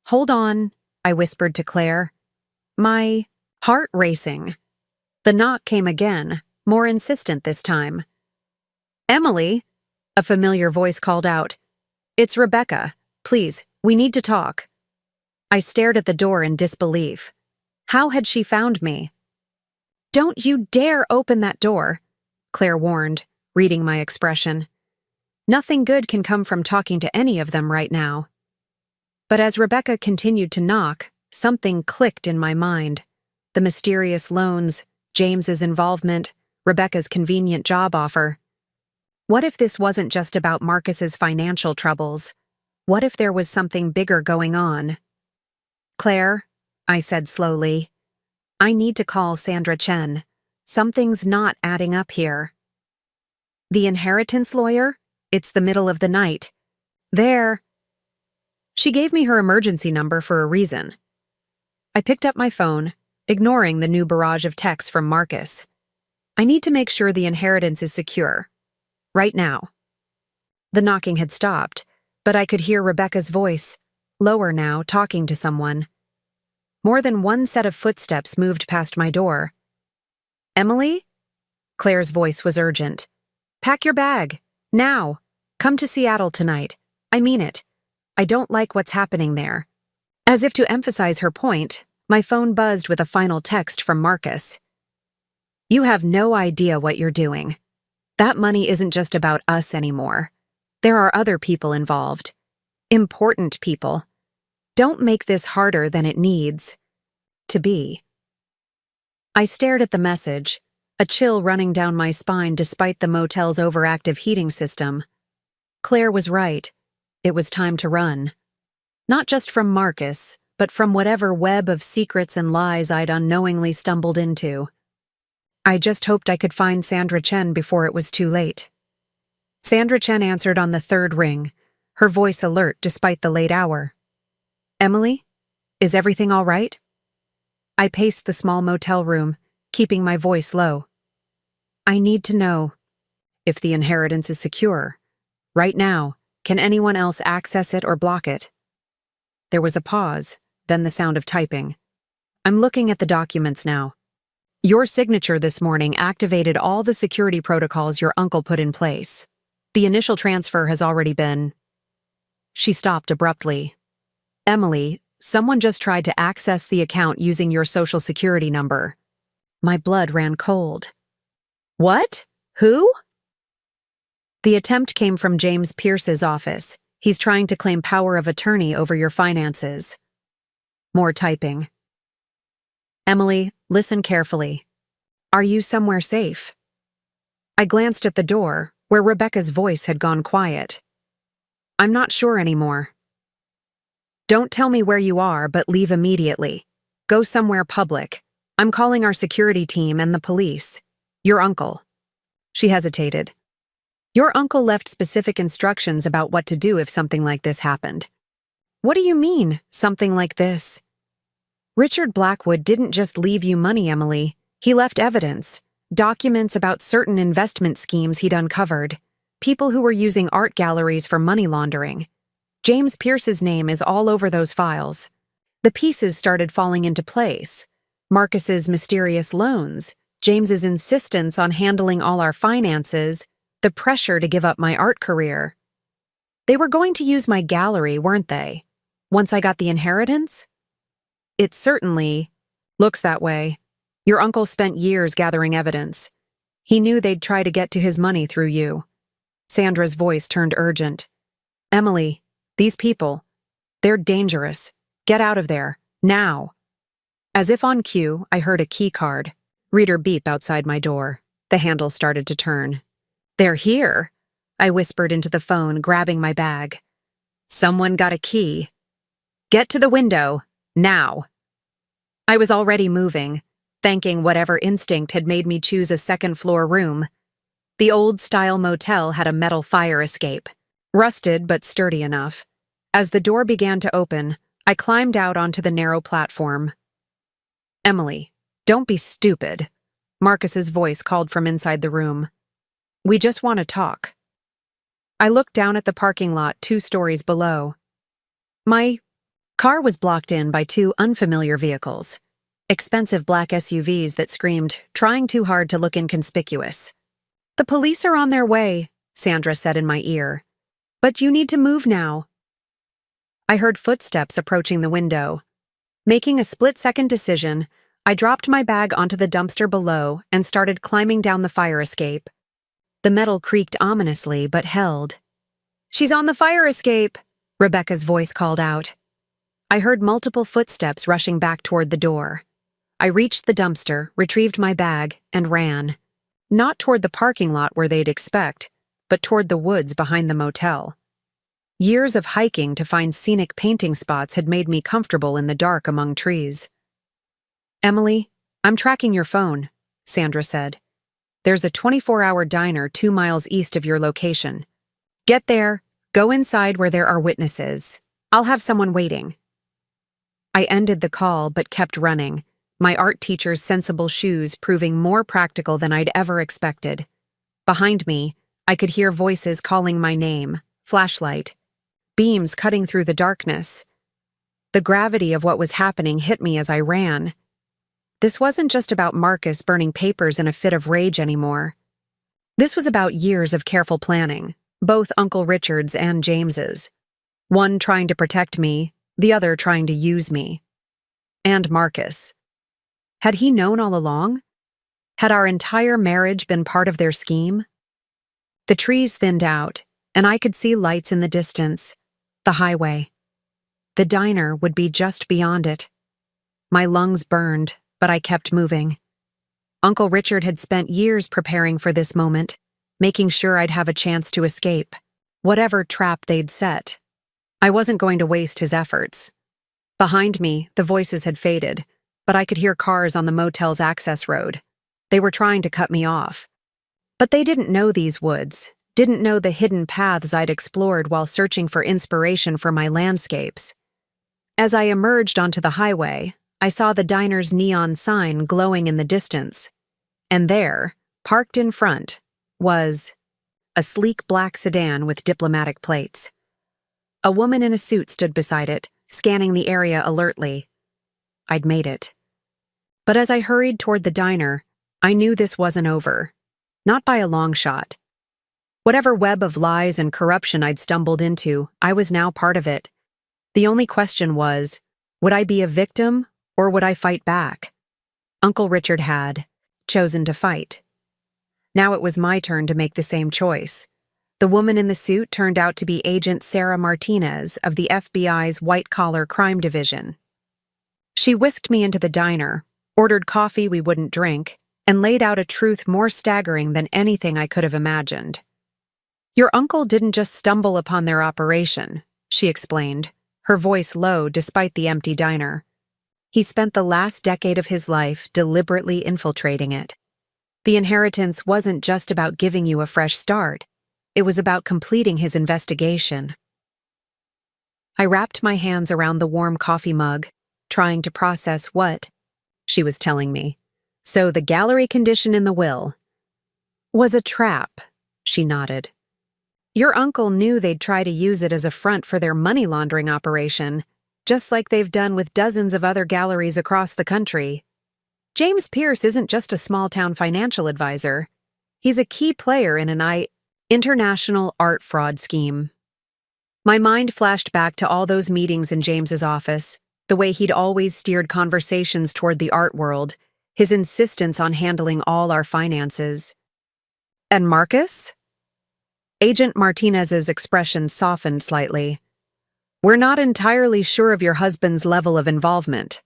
"Hold on," I whispered to Claire, my heart racing. The knock came again, more insistent this time. "Emily," a familiar voice called out. "It's Rebecca. Please, we need to talk." I stared at the door in disbelief. How had she found me? "Don't you dare open that door," Claire warned, reading my expression. Nothing good can come from talking to any of them right now. But as Rebecca continued to knock, something clicked in my mind. The mysterious loans, James's involvement, Rebecca's convenient job offer. What if this wasn't just about Marcus's financial troubles? What if there was something bigger going on? "Claire," I said slowly, "I need to call Sandra Chen. Something's not adding up here." "The inheritance lawyer? It's the middle of the night." "There." She gave me her emergency number for a reason. I picked up my phone, ignoring the new barrage of texts from Marcus. I need to make sure the inheritance is secure. Right now. The knocking had stopped, but I could hear Rebecca's voice, lower now, talking to someone. More than one set of footsteps moved past my door. "Emily?" Claire's voice was urgent. "Pack your bag. Now. Come to Seattle tonight. I mean it. I don't like what's happening there." As if to emphasize her point, my phone buzzed with a final text from Marcus. "You have no idea what you're doing. That money isn't just about us anymore. There are other people involved. Important people. Don't make this harder than it needs to be." I stared at the message, a chill running down my spine despite the motel's overactive heating system. Claire was right. It was time to run. Not just from Marcus, but from whatever web of secrets and lies I'd unknowingly stumbled into. I just hoped I could find Sandra Chen before it was too late. Sandra Chen answered on the third ring, her voice alert despite the late hour. "Emily? Is everything all right?" I paced the small motel room, keeping my voice low. "I need to know if the inheritance is secure. Right now, can anyone else access it or block it?" There was a pause, then the sound of typing. "I'm looking at the documents now. Your signature this morning activated all the security protocols your uncle put in place. The initial transfer has already been—" She stopped abruptly. "Emily, someone just tried to access the account using your social security number." My blood ran cold. "What? Who?" "The attempt came from James Pierce's office. He's trying to claim power of attorney over your finances." More typing. "Emily, listen carefully. Are you somewhere safe?" I glanced at the door, where Rebecca's voice had gone quiet. "I'm not sure anymore." "Don't tell me where you are, but leave immediately. Go somewhere public. I'm calling our security team and the police. Your uncle." She hesitated. "Your uncle left specific instructions about what to do if something like this happened." "What do you mean, something like this?" "Richard Blackwood didn't just leave you money, Emily. He left evidence, documents about certain investment schemes he'd uncovered, people who were using art galleries for money laundering. James Pierce's name is all over those files. The pieces started falling into place. Marcus's mysterious loans, James's insistence on handling all our finances, the pressure to give up my art career. They were going to use my gallery, weren't they? Once I got the inheritance? It certainly looks that way. Your uncle spent years gathering evidence. He knew they'd try to get to his money through you." Sandra's voice turned urgent. "Emily, these people, they're dangerous. Get out of there, now." As if on cue, I heard a key card. Reader beep outside my door. The handle started to turn. "They're here," I whispered into the phone, grabbing my bag. "Someone got a key. Get to the window, now." I was already moving, thanking whatever instinct had made me choose a second-floor room. The old-style motel had a metal fire escape, rusted but sturdy enough. As the door began to open, I climbed out onto the narrow platform. "Emily, don't be stupid," Marcus's voice called from inside the room. "We just want to talk." I looked down at the parking lot 2 stories below. My car was blocked in by 2 unfamiliar vehicles. Expensive black SUVs that screamed, trying too hard to look inconspicuous. "The police are on their way," Sandra said in my ear. "But you need to move now." I heard footsteps approaching the window. Making a split-second decision, I dropped my bag onto the dumpster below and started climbing down the fire escape. The metal creaked ominously but held. "She's on the fire escape," Rebecca's voice called out. I heard multiple footsteps rushing back toward the door. I reached the dumpster, retrieved my bag, and ran. Not toward the parking lot where they'd expect, but toward the woods behind the motel. Years of hiking to find scenic painting spots had made me comfortable in the dark among trees. "Emily, I'm tracking your phone," Sandra said. "There's a 24-hour diner 2 miles east of your location. Get there, go inside where there are witnesses. I'll have someone waiting." I ended the call but kept running, my art teacher's sensible shoes proving more practical than I'd ever expected. Behind me, I could hear voices calling my name, flashlight, beams cutting through the darkness. The gravity of what was happening hit me as I ran. This wasn't just about Marcus burning papers in a fit of rage anymore. This was about years of careful planning, both Uncle Richard's and James's. One trying to protect me, the other trying to use me. And Marcus. Had he known all along? Had our entire marriage been part of their scheme? The trees thinned out, and I could see lights in the distance. The highway. The diner would be just beyond it. My lungs burned, but I kept moving. Uncle Richard had spent years preparing for this moment, making sure I'd have a chance to escape, whatever trap they'd set. I wasn't going to waste his efforts. Behind me, the voices had faded, but I could hear cars on the motel's access road. They were trying to cut me off. But they didn't know these woods, didn't know the hidden paths I'd explored while searching for inspiration for my landscapes. As I emerged onto the highway, I saw the diner's neon sign glowing in the distance. And there, parked in front, was a sleek black sedan with diplomatic plates. A woman in a suit stood beside it, scanning the area alertly. I'd made it. But as I hurried toward the diner, I knew this wasn't over. Not by a long shot. Whatever web of lies and corruption I'd stumbled into, I was now part of it. The only question was, would I be a victim or would I fight back? Uncle Richard had chosen to fight. Now it was my turn to make the same choice. The woman in the suit turned out to be Agent Sarah Martinez of the FBI's White-Collar Crime Division. She whisked me into the diner, ordered coffee we wouldn't drink, and laid out a truth more staggering than anything I could have imagined. "Your uncle didn't just stumble upon their operation," she explained, her voice low despite the empty diner. "He spent the last decade of his life deliberately infiltrating it. The inheritance wasn't just about giving you a fresh start. It was about completing his investigation." I wrapped my hands around the warm coffee mug, trying to process what she was telling me. "So the gallery condition in the will was a trap," she nodded. "Your uncle knew they'd try to use it as a front for their money laundering operation, just like they've done with dozens of other galleries across the country. James Pierce isn't just a small-town financial advisor. He's a key player in an international art fraud scheme." My mind flashed back to all those meetings in James's office, the way he'd always steered conversations toward the art world, his insistence on handling all our finances. "And Marcus?" Agent Martinez's expression softened slightly. "We're not entirely sure of your husband's level of involvement.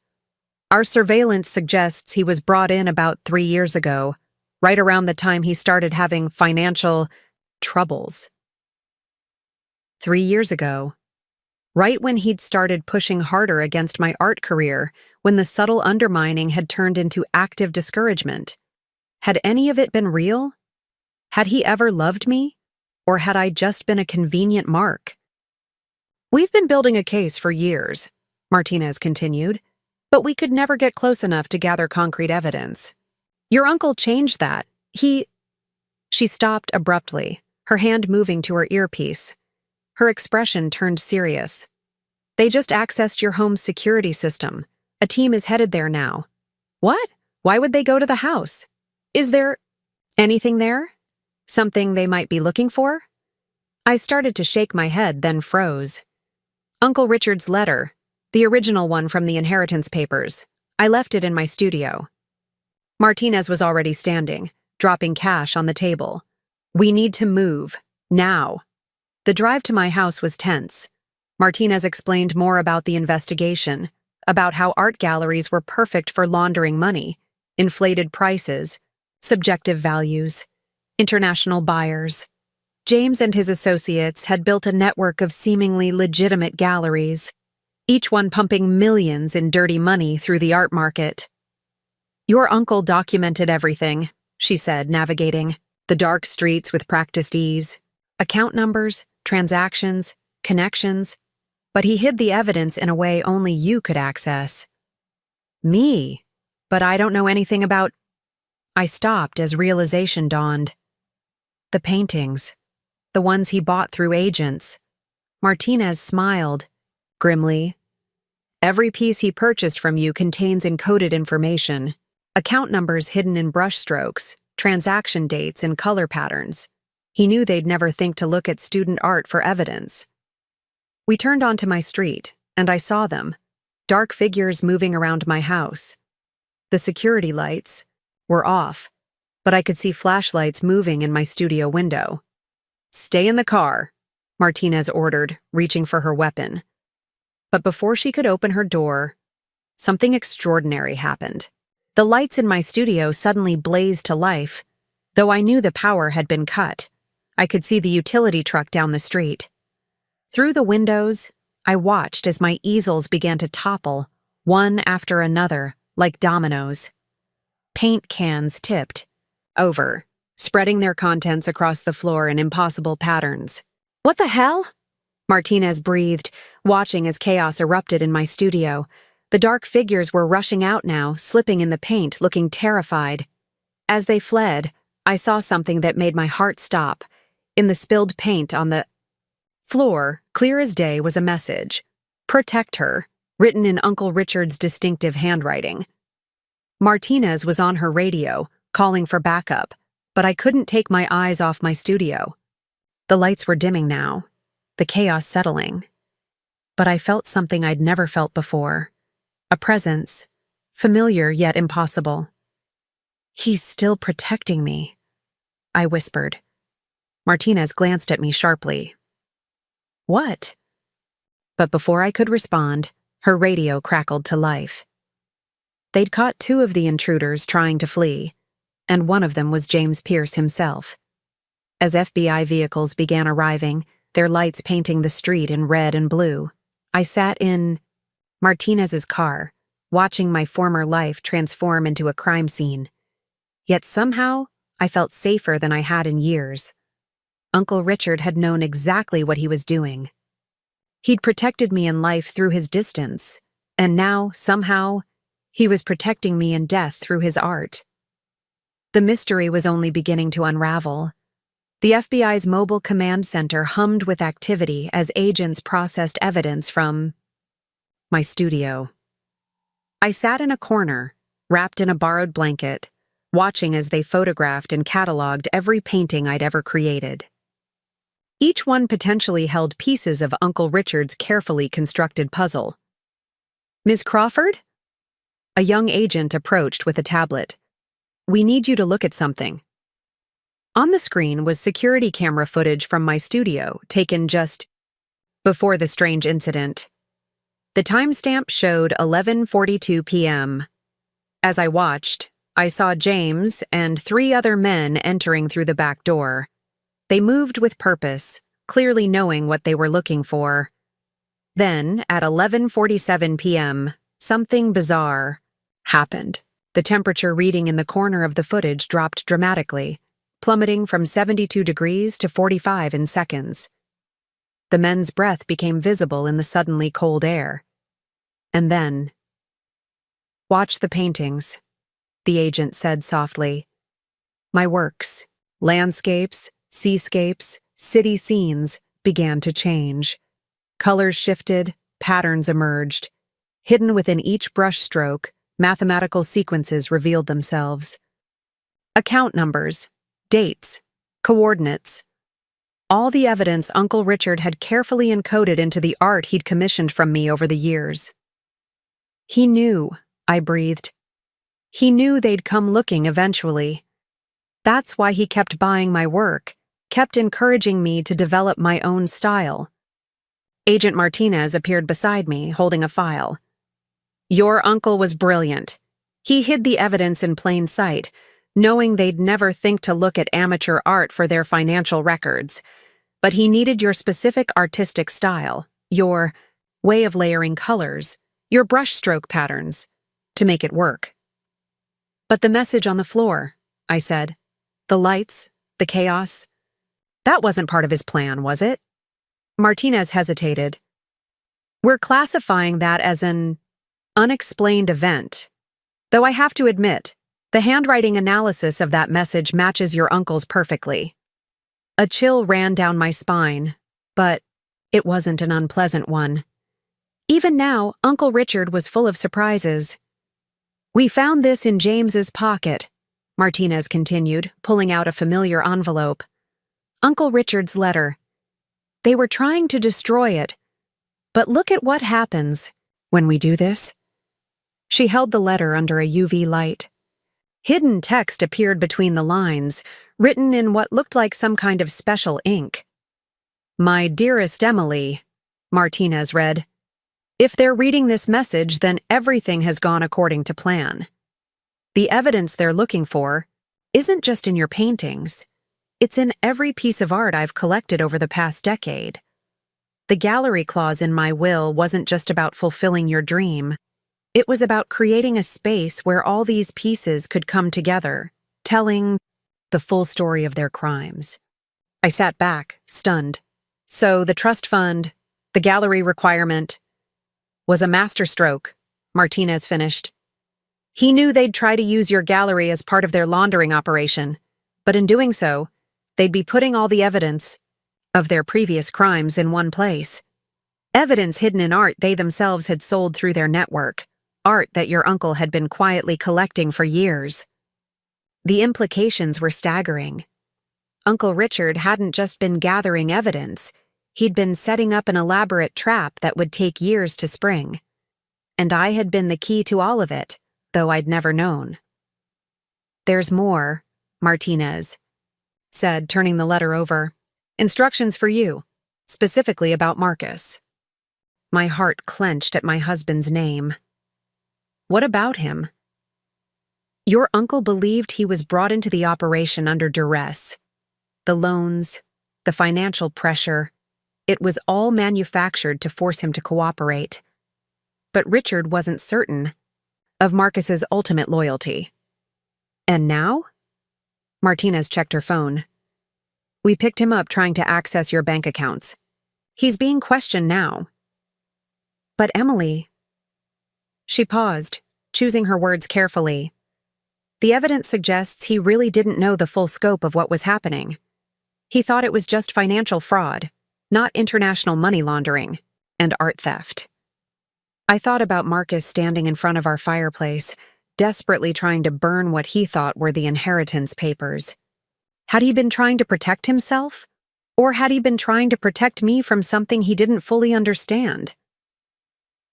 Our surveillance suggests he was brought in about 3 years ago, right around the time he started having financial troubles." 3 years ago. Right when he'd started pushing harder against my art career, when the subtle undermining had turned into active discouragement. Had any of it been real? Had he ever loved me? Or had I just been a convenient mark? "We've been building a case for years," Martinez continued, "but we could never get close enough to gather concrete evidence. Your uncle changed that. She stopped abruptly, her hand moving to her earpiece. Her expression turned serious. "They just accessed your home's security system. A team is headed there now." "What? Why would they go to the house? Is there anything there? Something they might be looking for?" I started to shake my head, then froze. "Uncle Richard's letter, the original one from the inheritance papers. I left it in my studio." Martinez was already standing, dropping cash on the table. "We need to move, now." The drive to my house was tense. Martinez explained more about the investigation, about how art galleries were perfect for laundering money, inflated prices, subjective values, international buyers. James and his associates had built a network of seemingly legitimate galleries, each one pumping millions in dirty money through the art market. "Your uncle documented everything," she said, navigating the dark streets with practiced ease. "Account numbers, transactions, connections, but he hid the evidence in a way only you could access." "Me? But I don't know anything about—" I stopped as realization dawned. "The paintings. The ones he bought through agents." Martinez smiled grimly. "Every piece he purchased from you contains encoded information, account numbers hidden in brushstrokes, transaction dates, and color patterns. He knew they'd never think to look at student art for evidence." We turned onto my street, and I saw them, dark figures moving around my house. The security lights were off, but I could see flashlights moving in my studio window. "Stay in the car," Martinez ordered, reaching for her weapon. But before she could open her door, something extraordinary happened. The lights in my studio suddenly blazed to life. Though I knew the power had been cut, I could see the utility truck down the street. Through the windows, I watched as my easels began to topple, one after another, like dominoes. Paint cans tipped over, spreading their contents across the floor in impossible patterns. "What the hell?" Martinez breathed, watching as chaos erupted in my studio. The dark figures were rushing out now, slipping in the paint, looking terrified. As they fled, I saw something that made my heart stop. In the spilled paint on the floor, clear as day, was a message. "Protect her," written in Uncle Richard's distinctive handwriting. Martinez was on her radio, calling for backup, but I couldn't take my eyes off my studio. The lights were dimming now, the chaos settling. But I felt something I'd never felt before. A presence, familiar yet impossible. "He's still protecting me," I whispered. Martinez glanced at me sharply. "What?" But before I could respond, her radio crackled to life. They'd caught 2 of the intruders trying to flee, and one of them was James Pierce himself. As FBI vehicles began arriving, their lights painting the street in red and blue, I sat in Martinez's car, watching my former life transform into a crime scene. Yet somehow, I felt safer than I had in years. Uncle Richard had known exactly what he was doing. He'd protected me in life through his distance, and now, somehow, he was protecting me in death through his art. The mystery was only beginning to unravel. The FBI's mobile command center hummed with activity as agents processed evidence from my studio. I sat in a corner, wrapped in a borrowed blanket, watching as they photographed and cataloged every painting I'd ever created. Each one potentially held pieces of Uncle Richard's carefully constructed puzzle. "Ms. Crawford?" A young agent approached with a tablet. "We need you to look at something." On the screen was security camera footage from my studio, taken just before the strange incident. The timestamp showed 11:42 p.m. As I watched, I saw James and 3 other men entering through the back door. They moved with purpose, clearly knowing what they were looking for. Then, at 11:47 p.m., something bizarre happened. The temperature reading in the corner of the footage dropped dramatically, plummeting from 72 degrees to 45 in seconds. The men's breath became visible in the suddenly cold air. And then, "Watch the paintings," the agent said softly. My works, landscapes, seascapes, city scenes, began to change. Colors shifted, patterns emerged. Hidden within each brushstroke, mathematical sequences revealed themselves. Account numbers, dates, coordinates. All the evidence Uncle Richard had carefully encoded into the art he'd commissioned from me over the years. He knew, I breathed. He knew they'd come looking eventually. That's why he kept buying my work, kept encouraging me to develop my own style. Agent Martinez appeared beside me, holding a file. Your uncle was brilliant. He hid the evidence in plain sight, knowing they'd never think to look at amateur art for their financial records. But he needed your specific artistic style, your way of layering colors, your brushstroke patterns, to make it work. But the message on the floor, I said. The lights, the chaos. That wasn't part of his plan, was it? Martinez hesitated. We're classifying that as an unexplained event. Though I have to admit, the handwriting analysis of that message matches your uncle's perfectly. A chill ran down my spine, but it wasn't an unpleasant one. Even now, Uncle Richard was full of surprises. We found this in James's pocket, Martinez continued, pulling out a familiar envelope. Uncle Richard's letter. They were trying to destroy it. But look at what happens when we do this. She held the letter under a UV light. Hidden text appeared between the lines, written in what looked like some kind of special ink. My dearest Emily, Martinez read. If they're reading this message, then everything has gone according to plan. The evidence they're looking for isn't just in your paintings. It's in every piece of art I've collected over the past decade. The gallery clause in my will wasn't just about fulfilling your dream. It was about creating a space where all these pieces could come together, telling the full story of their crimes. I sat back, stunned. So the trust fund, the gallery requirement, was a masterstroke, Martinez finished. He knew they'd try to use your gallery as part of their laundering operation, but in doing so, they'd be putting all the evidence of their previous crimes in one place. Evidence hidden in art they themselves had sold through their network, art that your uncle had been quietly collecting for years. The implications were staggering. Uncle Richard hadn't just been gathering evidence, he'd been setting up an elaborate trap that would take years to spring. And I had been the key to all of it, though I'd never known. There's more, Martinez said, turning the letter over. Instructions for you, specifically about Marcus. My heart clenched at my husband's name. What about him? Your uncle believed he was brought into the operation under duress. The loans, the financial pressure, it was all manufactured to force him to cooperate. But Richard wasn't certain of Marcus's ultimate loyalty. And now? Martinez checked her phone. We picked him up trying to access your bank accounts. He's being questioned now. But Emily... She paused, choosing her words carefully. The evidence suggests he really didn't know the full scope of what was happening. He thought it was just financial fraud, not international money laundering, and art theft. I thought about Marcus standing in front of our fireplace, desperately trying to burn what he thought were the inheritance papers. Had he been trying to protect himself? Or had he been trying to protect me from something he didn't fully understand?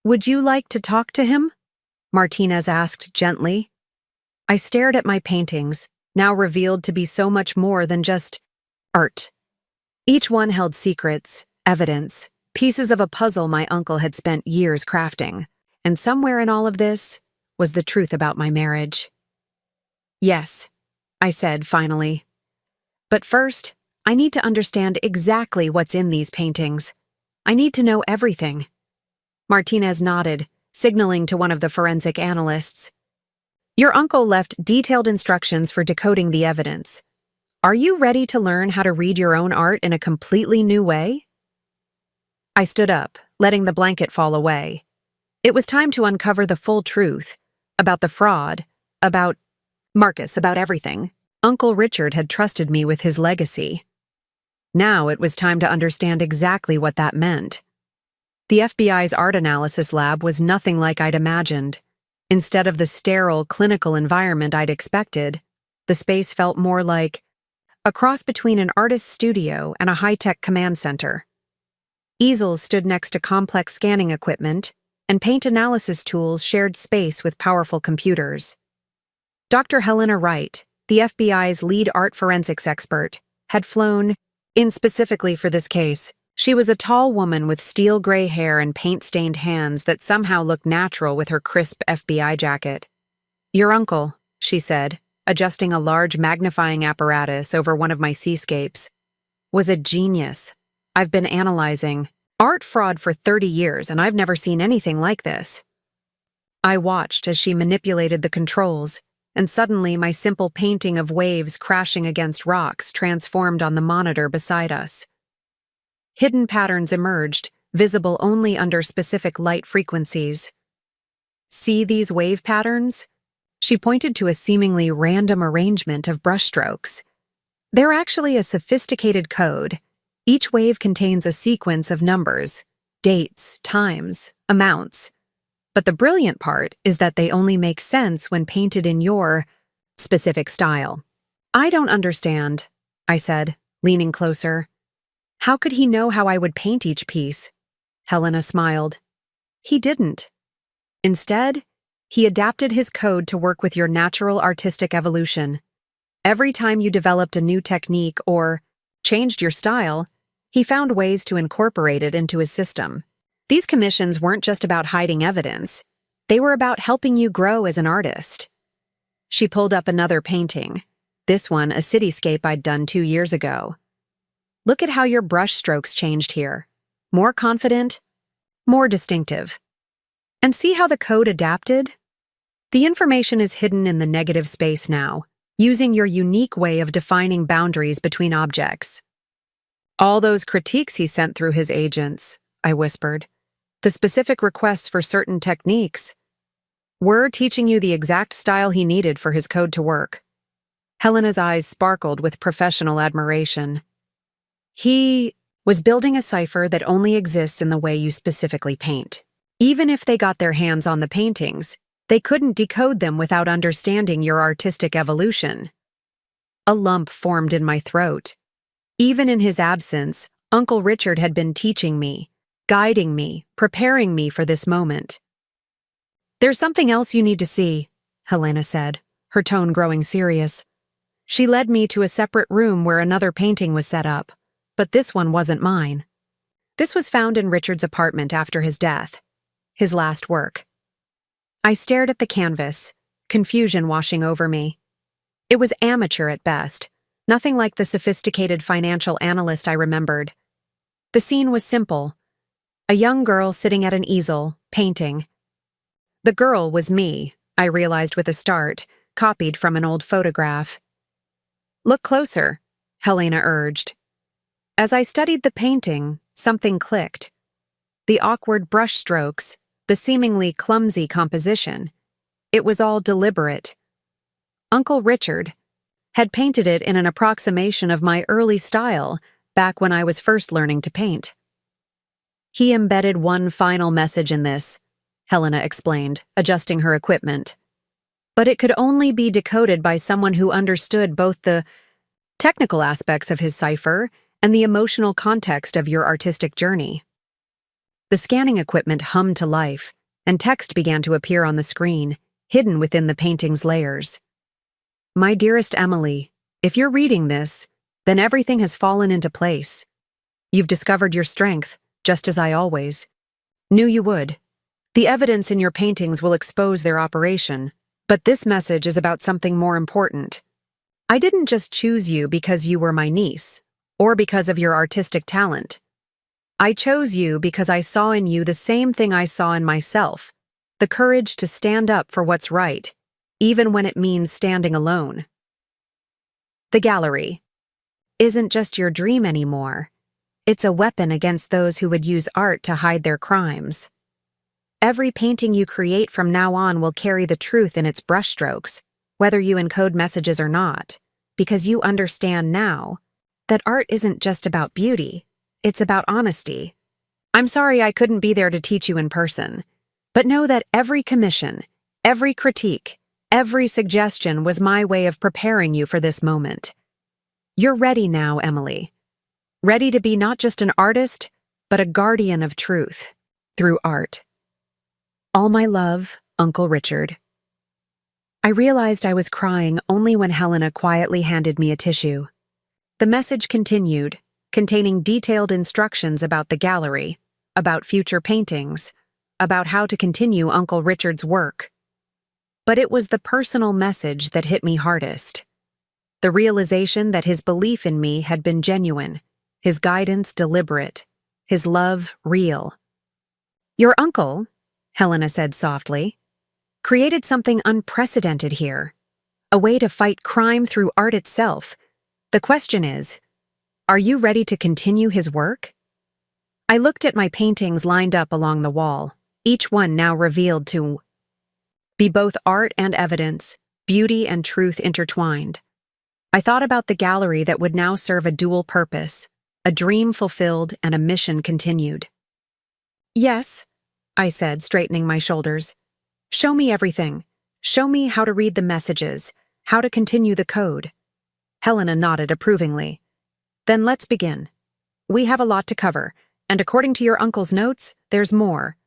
Would you like to talk to him? Martinez asked gently. I stared at my paintings, now revealed to be so much more than just art. Each one held secrets, evidence, pieces of a puzzle my uncle had spent years crafting, and somewhere in all of this was the truth about my marriage. Yes, I said finally. But first, I need to understand exactly what's in these paintings. I need to know everything. Martinez nodded, signaling to one of the forensic analysts. Your uncle left detailed instructions for decoding the evidence. Are you ready to learn how to read your own art in a completely new way? I stood up, letting the blanket fall away. It was time to uncover the full truth about the fraud, about Marcus, about everything. Uncle Richard had trusted me with his legacy. Now it was time to understand exactly what that meant. The FBI's art analysis lab was nothing like I'd imagined. Instead of the sterile, clinical environment I'd expected, the space felt more like a cross between an artist's studio and a high-tech command center. Easels stood next to complex scanning equipment, and paint analysis tools shared space with powerful computers. Dr. Helena Wright, the FBI's lead art forensics expert, had flown in specifically for this case She was a tall woman with steel gray hair and paint-stained hands that somehow looked natural with her crisp FBI jacket. "Your uncle," she said, adjusting a large magnifying apparatus over one of my seascapes, "was a genius. I've been analyzing art fraud for 30 years, and I've never seen anything like this." I watched as she manipulated the controls, and suddenly my simple painting of waves crashing against rocks transformed on the monitor beside us. Hidden patterns emerged, visible only under specific light frequencies. "See these wave patterns?" She pointed to a seemingly random arrangement of brushstrokes. "They're actually a sophisticated code. Each wave contains a sequence of numbers, dates, times, amounts. But the brilliant part is that they only make sense when painted in your specific style." "I don't understand," I said, leaning closer. "How could he know how I would paint each piece?" Helena smiled. "He didn't. Instead, he adapted his code to work with your natural artistic evolution. Every time you developed a new technique or changed your style, he found ways to incorporate it into his system. These commissions weren't just about hiding evidence. They were about helping you grow as an artist." She pulled up another painting, this one a cityscape I'd done 2 years ago. "Look at how your brush strokes changed here. More confident, more distinctive. And see how the code adapted? The information is hidden in the negative space now, using your unique way of defining boundaries between objects." "All those critiques he sent through his agents," I whispered. "The specific requests for certain techniques. We're teaching you the exact style he needed for his code to work." Helena's eyes sparkled with professional admiration. "He was building a cipher that only exists in the way you specifically paint. Even if they got their hands on the paintings, they couldn't decode them without understanding your artistic evolution." A lump formed in my throat. Even in his absence, Uncle Richard had been teaching me, guiding me, preparing me for this moment. "There's something else you need to see," Helena said, her tone growing serious. She led me to a separate room where another painting was set up, but this one wasn't mine. This was found in Richard's apartment after his death, his last work. I stared at the canvas, confusion washing over me. It was amateur at best, nothing like the sophisticated financial analyst I remembered. The scene was simple. A young girl sitting at an easel, painting. The girl was me, I realized with a start, copied from an old photograph. "Look closer," Helena urged. As I studied the painting, something clicked. The awkward brush strokes, the seemingly clumsy composition. It was all deliberate. Uncle Richard had painted it in an approximation of my early style back when I was first learning to paint. "He embedded one final message in this," Helena explained, adjusting her equipment. "But it could only be decoded by someone who understood both the technical aspects of his cipher and the emotional context of your artistic journey." The scanning equipment hummed to life, and text began to appear on the screen, hidden within the painting's layers. "My dearest Emily, if you're reading this, then everything has fallen into place. You've discovered your strength, just as I always knew you would. The evidence in your paintings will expose their operation, but this message is about something more important. I didn't just choose you because you were my niece, or because of your artistic talent. I chose you because I saw in you the same thing I saw in myself, the courage to stand up for what's right, even when it means standing alone. The gallery isn't just your dream anymore. It's a weapon against those who would use art to hide their crimes. Every painting you create from now on will carry the truth in its brushstrokes, whether you encode messages or not, because you understand now that art isn't just about beauty, it's about honesty. I'm sorry I couldn't be there to teach you in person, but know that every commission, every critique, every suggestion was my way of preparing you for this moment. You're ready now, Emily. Ready to be not just an artist, but a guardian of truth through art. All my love, Uncle Richard. I realized I was crying only when Helena quietly handed me a tissue. The message continued, containing detailed instructions about the gallery, about future paintings, about how to continue Uncle Richard's work. But it was the personal message that hit me hardest. The realization that his belief in me had been genuine, his guidance deliberate, his love real. "Your uncle," Helena said softly, "created something unprecedented here, a way to fight crime through art itself. The question is, are you ready to continue his work?" I looked at my paintings lined up along the wall, each one now revealed to be both art and evidence, beauty and truth intertwined. I thought about the gallery that would now serve a dual purpose, a dream fulfilled and a mission continued. "Yes," I said, straightening my shoulders. "Show me everything. Show me how to read the messages, how to continue the code." Helena nodded approvingly. "Then let's begin. We have a lot to cover, and according to your uncle's notes, there's more.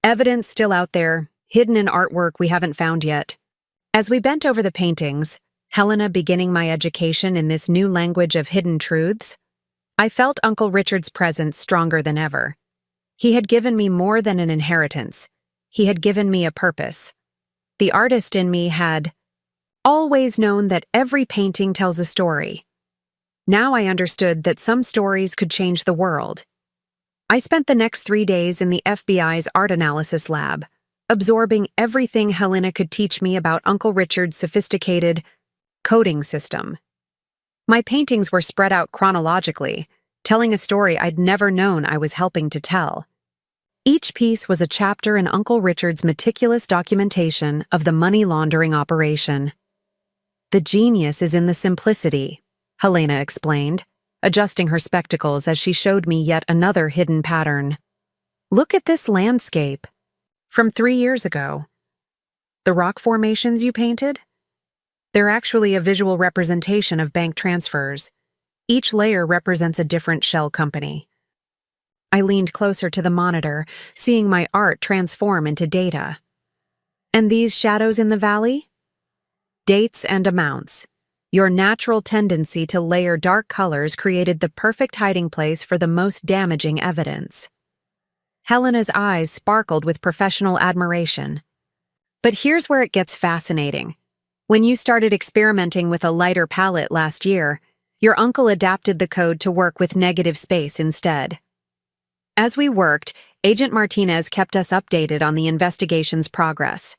Evidence still out there, hidden in artwork we haven't found yet." As we bent over the paintings, Helena beginning my education in this new language of hidden truths, I felt Uncle Richard's presence stronger than ever. He had given me more than an inheritance. He had given me a purpose. The artist in me had always known that every painting tells a story. Now I understood that some stories could change the world. I spent the next 3 days in the FBI's art analysis lab, absorbing everything Helena could teach me about Uncle Richard's sophisticated coding system. My paintings were spread out chronologically, telling a story I'd never known I was helping to tell. Each piece was a chapter in Uncle Richard's meticulous documentation of the money laundering operation. "The genius is in the simplicity," Helena explained, adjusting her spectacles as she showed me yet another hidden pattern. "Look at this landscape. From 3 years ago. The rock formations you painted? They're actually a visual representation of bank transfers. Each layer represents a different shell company." I leaned closer to the monitor, seeing my art transform into data. "And these shadows in the valley? Dates and amounts. Your natural tendency to layer dark colors created the perfect hiding place for the most damaging evidence." Helena's eyes sparkled with professional admiration. "But here's where it gets fascinating. When you started experimenting with a lighter palette last year, your uncle adapted the code to work with negative space instead. As we worked, Agent Martinez kept us updated on the investigation's progress.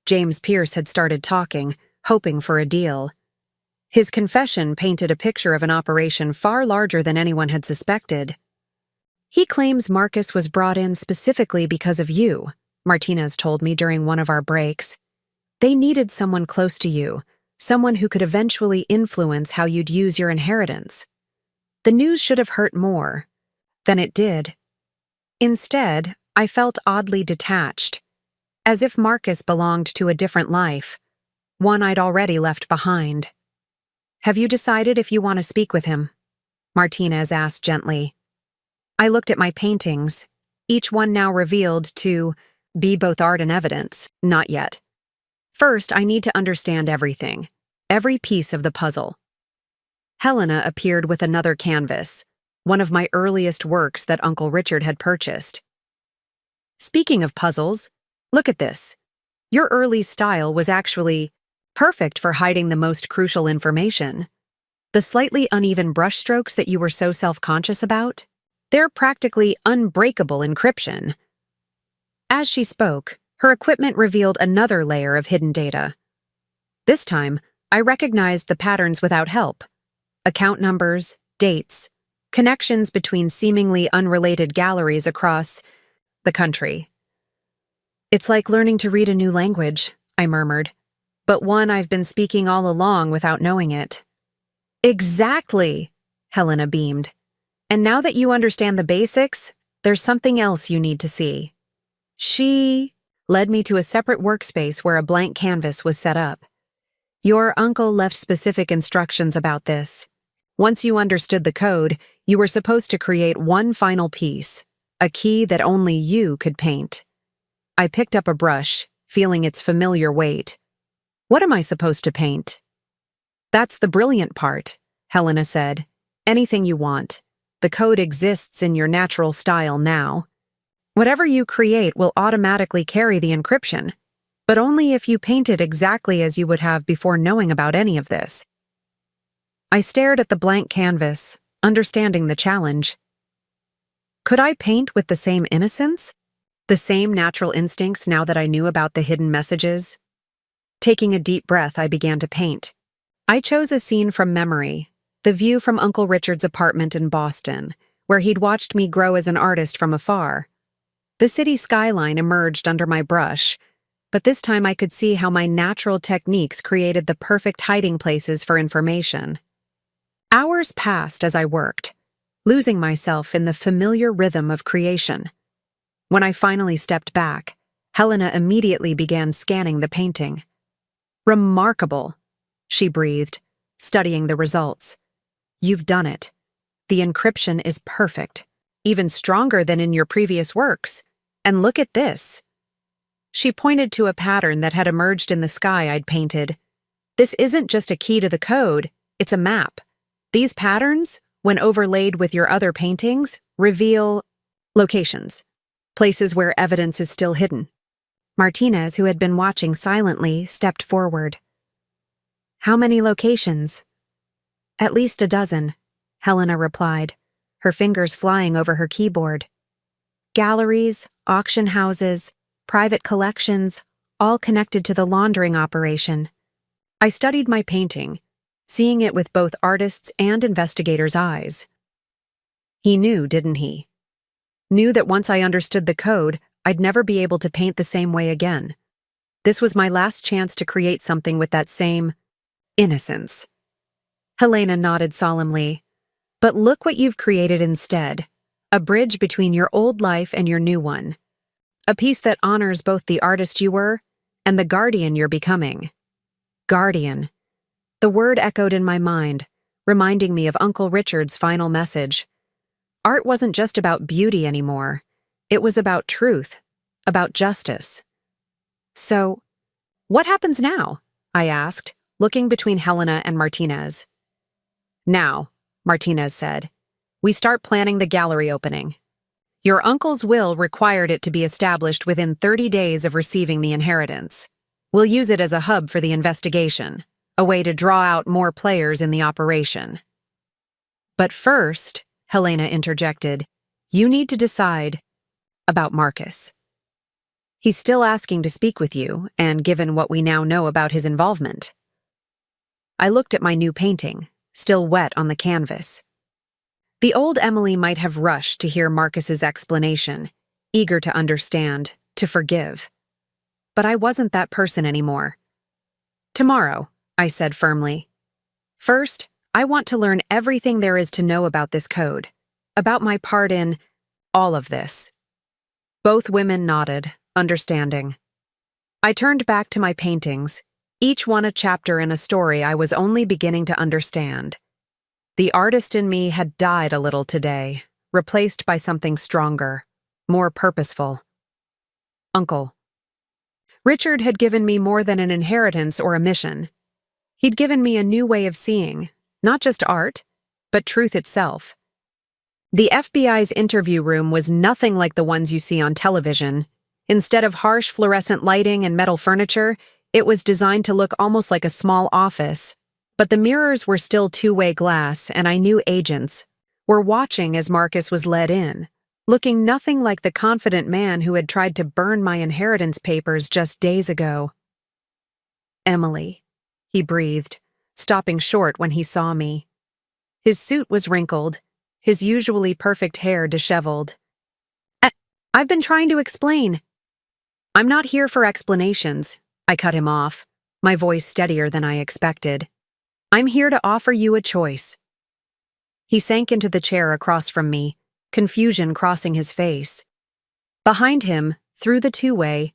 James Pierce had started talking, hoping for a deal. His confession painted a picture of an operation far larger than anyone had suspected. "He claims Marcus was brought in specifically because of you," Martinez told me during one of our breaks. "They needed someone close to you, someone who could eventually influence how you'd use your inheritance. The news should have hurt more than it did. Instead, I felt oddly detached, as if Marcus belonged to a different life, one I'd already left behind." "Have you decided if you want to speak with him?" Martinez asked gently. I looked at my paintings, each one now revealed to be both art and evidence. "Not yet. First, I need to understand everything, every piece of the puzzle." Helena appeared with another canvas, one of my earliest works that Uncle Richard had purchased. "Speaking of puzzles, look at this. Your early style was actually perfect for hiding the most crucial information. The slightly uneven brushstrokes that you were so self-conscious about, they're practically unbreakable encryption." As she spoke, her equipment revealed another layer of hidden data. This time, I recognized the patterns without help. Account numbers, dates, connections between seemingly unrelated galleries across the country. "It's like learning to read a new language," I murmured, "but one I've been speaking all along without knowing it." "Exactly," Helena beamed. "And now that you understand the basics, there's something else you need to see." She led me to a separate workspace where a blank canvas was set up. "Your uncle left specific instructions about this. Once you understood the code, you were supposed to create one final piece, a key that only you could paint." I picked up a brush, feeling its familiar weight. "What am I supposed to paint?" "That's the brilliant part," Helena said. "Anything you want. the code exists in your natural style now. Whatever you create will automatically carry the encryption, but only if you paint it exactly as you would have before knowing about any of this. I stared at the blank canvas, understanding the challenge. Could I paint with the same innocence? The same natural instincts now that I knew about the hidden messages? Taking a deep breath, I began to paint. I chose a scene from memory, the view from Uncle Richard's apartment in Boston, where he'd watched me grow as an artist from afar. The city skyline emerged under my brush, but this time I could see how my natural techniques created the perfect hiding places for information. Hours passed as I worked, losing myself in the familiar rhythm of creation. When I finally stepped back, Helena immediately began scanning the painting. "Remarkable," she breathed, studying the results. "You've done it. The encryption is perfect, even stronger than in your previous works. And look at this." She pointed to a pattern that had emerged in the sky I'd painted. "This isn't just a key to the code, it's a map. These patterns, when overlaid with your other paintings, reveal locations, places where evidence is still hidden." Martinez, who had been watching silently, stepped forward. "How many locations?" "At least a dozen," Helena replied, her fingers flying over her keyboard. "Galleries, auction houses, private collections, all connected to the laundering operation." I studied my painting, seeing it with both artists' and investigators' eyes. He knew, didn't he? Knew that once I understood the code, I'd never be able to paint the same way again. This was my last chance to create something with that same innocence. Helena nodded solemnly. "But look what you've created instead. A bridge between your old life and your new one. A piece that honors both the artist you were and the guardian you're becoming." Guardian. The word echoed in my mind, reminding me of Uncle Richard's final message. Art wasn't just about beauty anymore. It was about truth, about justice. "So, what happens now?" I asked, looking between Helena and Martinez. "Now," Martinez said, "we start planning the gallery opening. Your uncle's will required it to be established within 30 days of receiving the inheritance. We'll use it as a hub for the investigation, a way to draw out more players in the operation." "But first," Helena interjected, "you need to decide about Marcus. He's still asking to speak with you, and given what we now know about his involvement." I looked at my new painting, still wet on the canvas. The old Emily might have rushed to hear Marcus's explanation, eager to understand, to forgive. But I wasn't that person anymore. "Tomorrow," I said firmly. "First, I want to learn everything there is to know about this code, about my part in all of this." Both women nodded, understanding. I turned back to my paintings, each one a chapter in a story I was only beginning to understand. The artist in me had died a little today, replaced by something stronger, more purposeful. Uncle. Richard had given me more than an inheritance or a mission. He'd given me a new way of seeing, not just art, but truth itself. The FBI's interview room was nothing like the ones you see on television. Instead of harsh fluorescent lighting and metal furniture, it was designed to look almost like a small office. But the mirrors were still two-way glass, and I knew agents were watching as Marcus was led in, looking nothing like the confident man who had tried to burn my inheritance papers just days ago. "Emily," he breathed, stopping short when he saw me. His suit was wrinkled, his usually perfect hair disheveled. "I've been trying to explain." "I'm not here for explanations," I cut him off, my voice steadier than I expected. "I'm here to offer you a choice." He sank into the chair across from me, confusion crossing his face. Behind him, through the two-way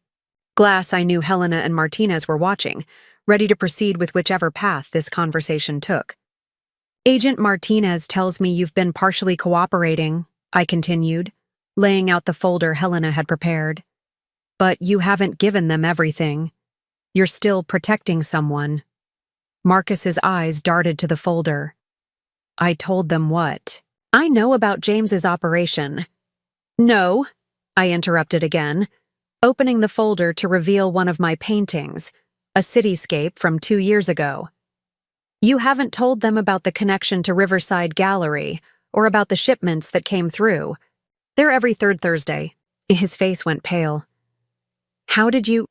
glass, I knew Helena and Martinez were watching, ready to proceed with whichever path this conversation took. "Agent Martinez tells me you've been partially cooperating," I continued, laying out the folder Helena had prepared. "But you haven't given them everything. You're still protecting someone." Marcus's eyes darted to the folder. "I told them what?" I know about James's operation. No, I interrupted again, opening the folder to reveal one of my paintings, a cityscape from 2 years ago. You haven't told them about the connection to Riverside Gallery or about the shipments that came through. They're every third Thursday. His face went pale. How did you...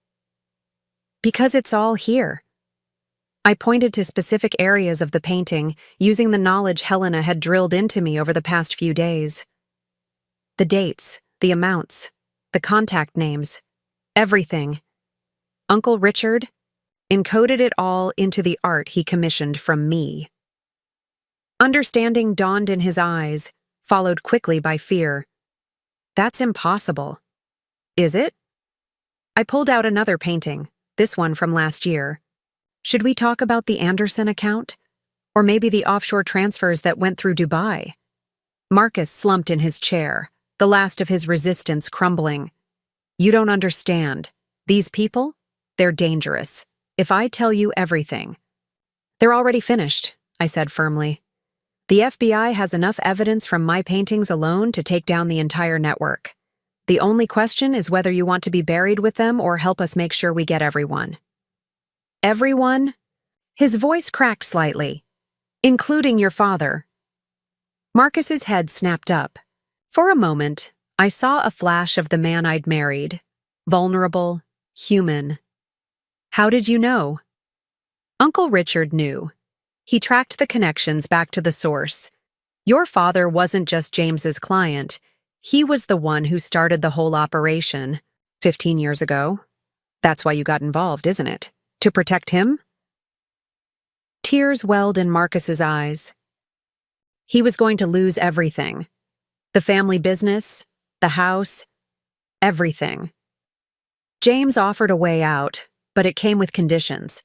Because it's all here. I pointed to specific areas of the painting, using the knowledge Helena had drilled into me over the past few days. The dates, the amounts, the contact names, everything. Uncle Richard encoded it all into the art he commissioned from me. Understanding dawned in his eyes, followed quickly by fear. That's impossible. Is it? I pulled out another painting, this one from last year. Should we talk about the Anderson account? Or maybe the offshore transfers that went through Dubai? Marcus slumped in his chair, the last of his resistance crumbling. You don't understand. These people? They're dangerous. If I tell you everything... They're already finished, I said firmly. The FBI has enough evidence from my paintings alone to take down the entire network. The only question is whether you want to be buried with them or help us make sure we get everyone. Everyone? His voice cracked slightly. Including your father. Marcus's head snapped up. For a moment, I saw a flash of the man I'd married. Vulnerable, human. How did you know? Uncle Richard knew. He tracked the connections back to the source. Your father wasn't just James's client. He was the one who started the whole operation 15 years ago. That's why you got involved, isn't it? To protect him? Tears welled in Marcus's eyes. He was going to lose everything. The family business, the house, everything. James offered a way out, but it came with conditions.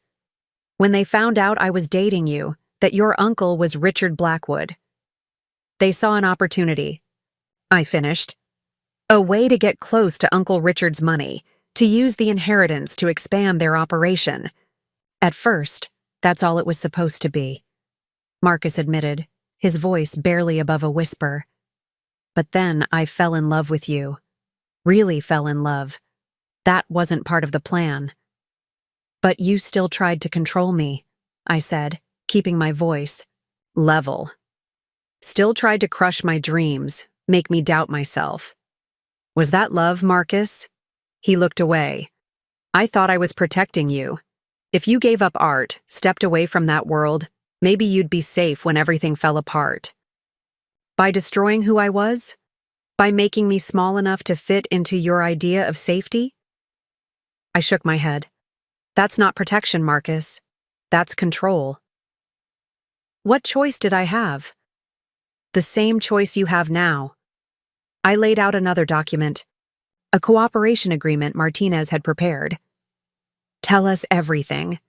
When they found out I was dating you, that your uncle was Richard Blackwood. They saw an opportunity. I finished. A way to get close to Uncle Richard's money, to use the inheritance to expand their operation. At first, that's all it was supposed to be. Marcus admitted, his voice barely above a whisper. But then I fell in love with you. Really fell in love. That wasn't part of the plan. But you still tried to control me, I said, keeping my voice level. Still tried to crush my dreams, make me doubt myself. Was that love, Marcus? He looked away. I thought I was protecting you. If you gave up art, stepped away from that world, maybe you'd be safe when everything fell apart. By destroying who I was? By making me small enough to fit into your idea of safety? I shook my head. That's not protection, Marcus. That's control. What choice did I have? The same choice you have now. I laid out another document, a cooperation agreement Martinez had prepared. Tell us everything.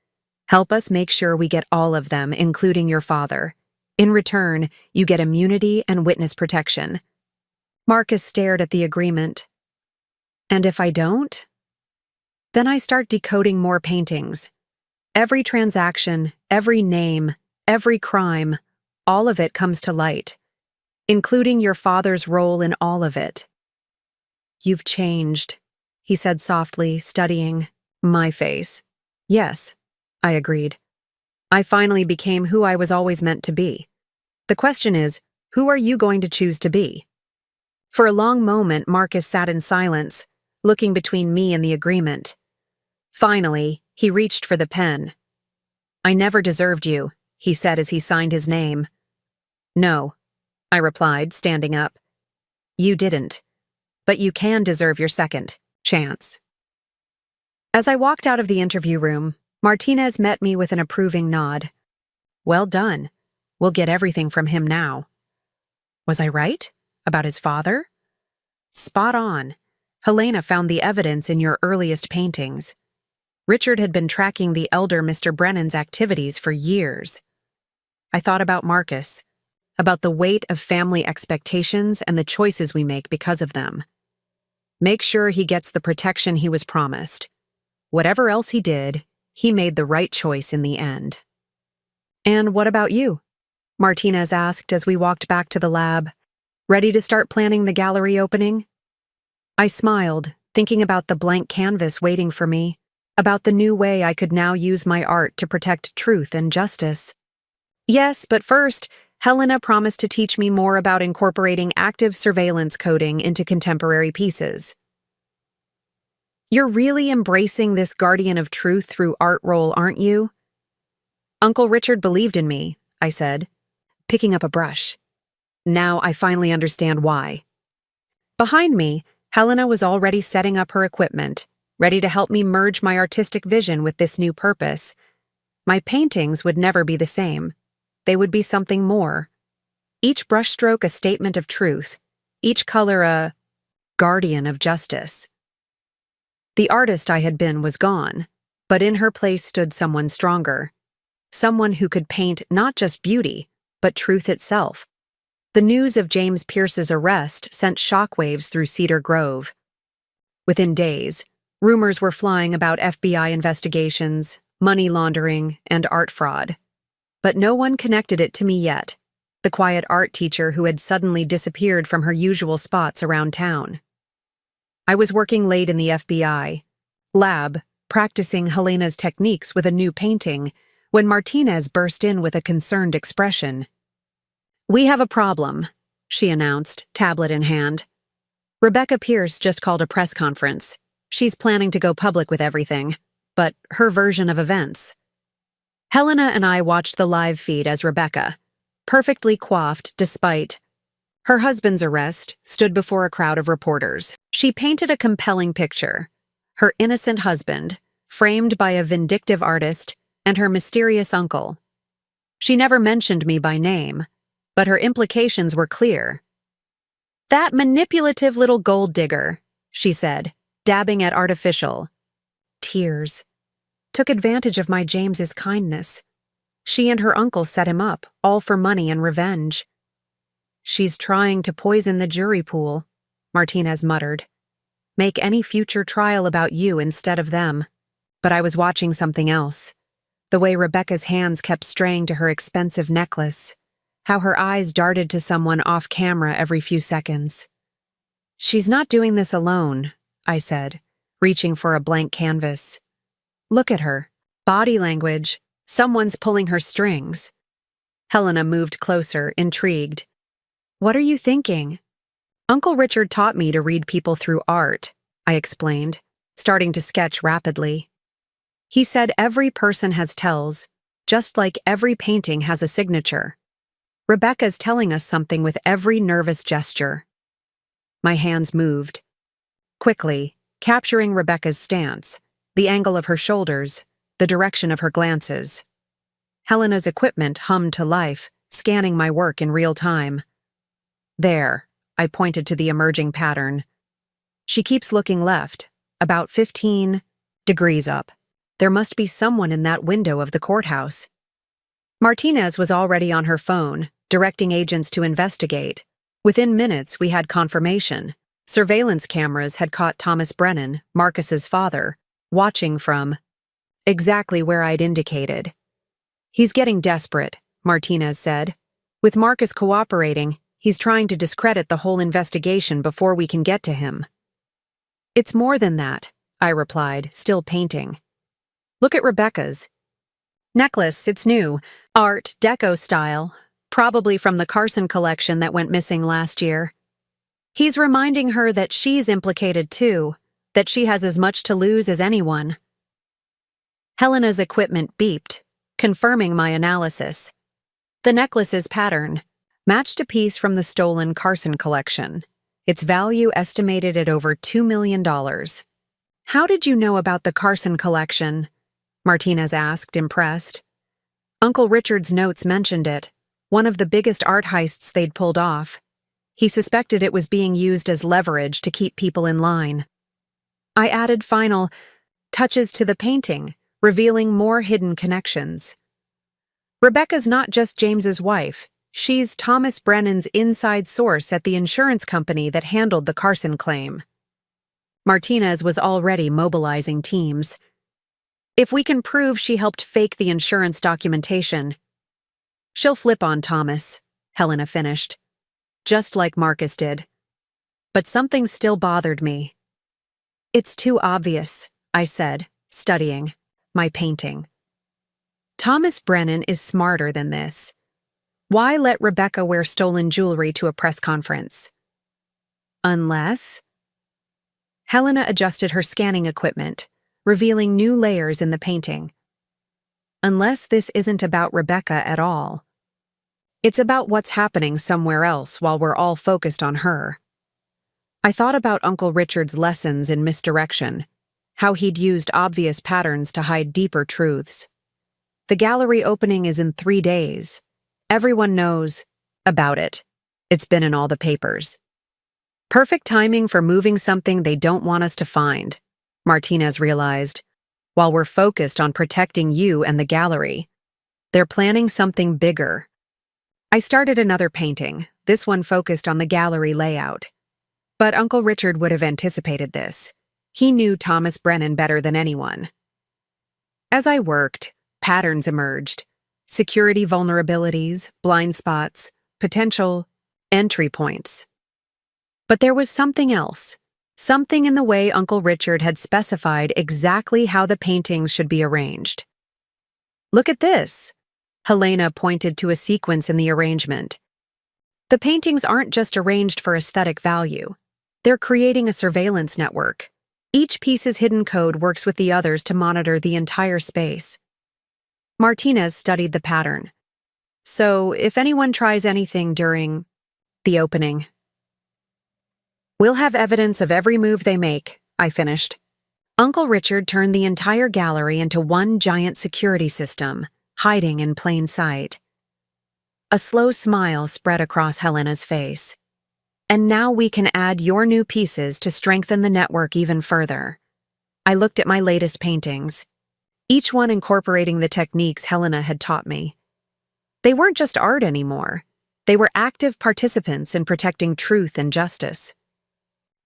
Help us make sure we get all of them, including your father. In return, you get immunity and witness protection. Marcus stared at the agreement. And if I don't? Then I start decoding more paintings. Every transaction, every name, every crime, all of it comes to light, including your father's role in all of it. You've changed, he said softly, studying my face. Yes, I agreed. I finally became who I was always meant to be. The question is, who are you going to choose to be? For a long moment, Marcus sat in silence, looking between me and the agreement. Finally, he reached for the pen. I never deserved you, he said as he signed his name. No, I replied, standing up. You didn't. But you can deserve your second chance. As I walked out of the interview room, Martinez met me with an approving nod. Well done. We'll get everything from him now. Was I right? About his father? Spot on. Helena found the evidence in your earliest paintings. Richard had been tracking the elder Mr. Brennan's activities for years. I thought about Marcus, about the weight of family expectations and the choices we make because of them. Make sure he gets the protection he was promised. Whatever else he did, he made the right choice in the end. And what about you? Martinez asked as we walked back to the lab. Ready to start planning the gallery opening? I smiled, thinking about the blank canvas waiting for me, about the new way I could now use my art to protect truth and justice. Yes, but first, Helena promised to teach me more about incorporating active surveillance coding into contemporary pieces. You're really embracing this guardian of truth through art role, aren't you? Uncle Richard believed in me, I said, picking up a brush. Now I finally understand why. Behind me, Helena was already setting up her equipment, ready to help me merge my artistic vision with this new purpose. My paintings would never be the same. They would be something more. Each brushstroke a statement of truth, each color a guardian of justice. The artist I had been was gone, but in her place stood someone stronger. Someone who could paint not just beauty, but truth itself. The news of James Pierce's arrest sent shockwaves through Cedar Grove. Within days, rumors were flying about FBI investigations, money laundering, and art fraud. But no one connected it to me yet, the quiet art teacher who had suddenly disappeared from her usual spots around town. I was working late in the FBI lab, practicing Helena's techniques with a new painting, when Martinez burst in with a concerned expression. "We have a problem," she announced, tablet in hand. "Rebecca Pierce just called a press conference. She's planning to go public with everything, but her version of events." Helena and I watched the live feed as Rebecca, perfectly coiffed despite her husband's arrest, stood before a crowd of reporters. She painted a compelling picture. Her innocent husband, framed by a vindictive artist, and her mysterious uncle. She never mentioned me by name, but her implications were clear. "That manipulative little gold digger," she said, dabbing at artificial. Tears. Took advantage of my James's kindness. She and her uncle set him up, all for money and revenge. "She's trying to poison the jury pool," Martinez muttered. "Make any future trial about you instead of them." But I was watching something else. The way Rebecca's hands kept straying to her expensive necklace. How her eyes darted to someone off camera every few seconds. "She's not doing this alone," I said, reaching for a blank canvas. "Look at her. Body language. Someone's pulling her strings." Helena moved closer, intrigued. "What are you thinking?" "Uncle Richard taught me to read people through art," I explained, starting to sketch rapidly. "He said every person has tells, just like every painting has a signature. Rebecca's telling us something with every nervous gesture." My hands moved. Quickly, capturing Rebecca's stance, the angle of her shoulders, the direction of her glances. Helena's equipment hummed to life, scanning my work in real time. "There," I pointed to the emerging pattern. "She keeps looking left, about 15 degrees up. There must be someone in that window of the courthouse." Martinez was already on her phone, directing agents to investigate. Within minutes, we had confirmation. Surveillance cameras had caught Thomas Brennan, Marcus's father, watching from exactly where I'd indicated. "He's getting desperate," Martinez said. "With Marcus cooperating, he's trying to discredit the whole investigation before we can get to him." "It's more than that," I replied, still painting. "Look at Rebecca's necklace. It's new, Art Deco style, probably from the Carson collection that went missing last year. He's reminding her that she's implicated too, that she has as much to lose as anyone." Helena's equipment beeped, confirming my analysis. The necklace's pattern matched a piece from the stolen Carson collection, its value estimated at over $2 million. "How did you know about the Carson collection?" Martinez asked, impressed. "Uncle Richard's notes mentioned it, one of the biggest art heists they'd pulled off. He suspected it was being used as leverage to keep people in line." I added final touches to the painting, revealing more hidden connections. "Rebecca's not just James's wife. She's Thomas Brennan's inside source at the insurance company that handled the Carson claim." Martinez was already mobilizing teams. "If we can prove she helped fake the insurance documentation." She'll flip on Thomas, Helena finished, just like Marcus did. But something still bothered me. It's too obvious, I said, studying my painting. Thomas Brennan is smarter than this. Why let Rebecca wear stolen jewelry to a press conference? Unless... Helena adjusted her scanning equipment, revealing new layers in the painting. Unless this isn't about Rebecca at all. It's about what's happening somewhere else while we're all focused on her. I thought about Uncle Richard's lessons in misdirection, how he'd used obvious patterns to hide deeper truths. The gallery opening is in 3 days. Everyone knows about it. It's been in all the papers. Perfect timing for moving something they don't want us to find, Martinez realized. While we're focused on protecting you and the gallery, they're planning something bigger. I started another painting, this one focused on the gallery layout. But Uncle Richard would have anticipated this. He knew Thomas Brennan better than anyone. As I worked, patterns emerged. Security vulnerabilities, blind spots, potential entry points. But there was something else. Something in the way Uncle Richard had specified exactly how the paintings should be arranged. Look at this. Helena pointed to a sequence in the arrangement. The paintings aren't just arranged for aesthetic value. They're creating a surveillance network. Each piece's hidden code works with the others to monitor the entire space. Martinez studied the pattern. So, if anyone tries anything during the opening, we'll have evidence of every move they make, I finished. Uncle Richard turned the entire gallery into one giant security system, hiding in plain sight. A slow smile spread across Helena's face. And now we can add your new pieces to strengthen the network even further. I looked at my latest paintings, each one incorporating the techniques Helena had taught me. They weren't just art anymore. They were active participants in protecting truth and justice.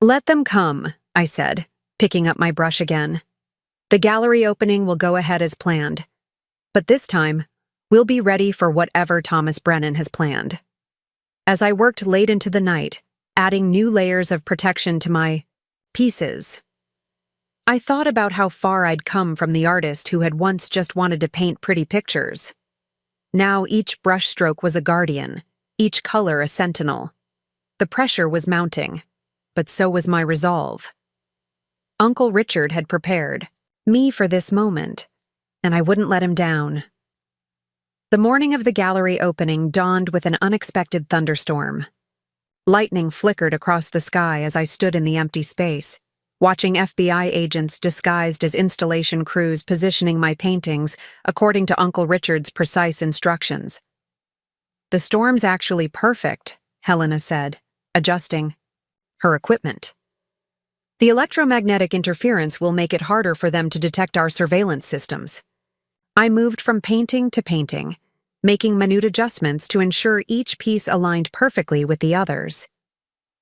Let them come, I said, picking up my brush again. The gallery opening will go ahead as planned. But this time, we'll be ready for whatever Thomas Brennan has planned. As I worked late into the night, adding new layers of protection to my pieces, I thought about how far I'd come from the artist who had once just wanted to paint pretty pictures. Now each brushstroke was a guardian, each color a sentinel. The pressure was mounting, but so was my resolve. Uncle Richard had prepared me for this moment, and I wouldn't let him down. The morning of the gallery opening dawned with an unexpected thunderstorm. Lightning flickered across the sky as I stood in the empty space, watching FBI agents disguised as installation crews positioning my paintings according to Uncle Richard's precise instructions. The storm's actually perfect, Helena said, adjusting her equipment. The electromagnetic interference will make it harder for them to detect our surveillance systems. I moved from painting to painting, making minute adjustments to ensure each piece aligned perfectly with the others.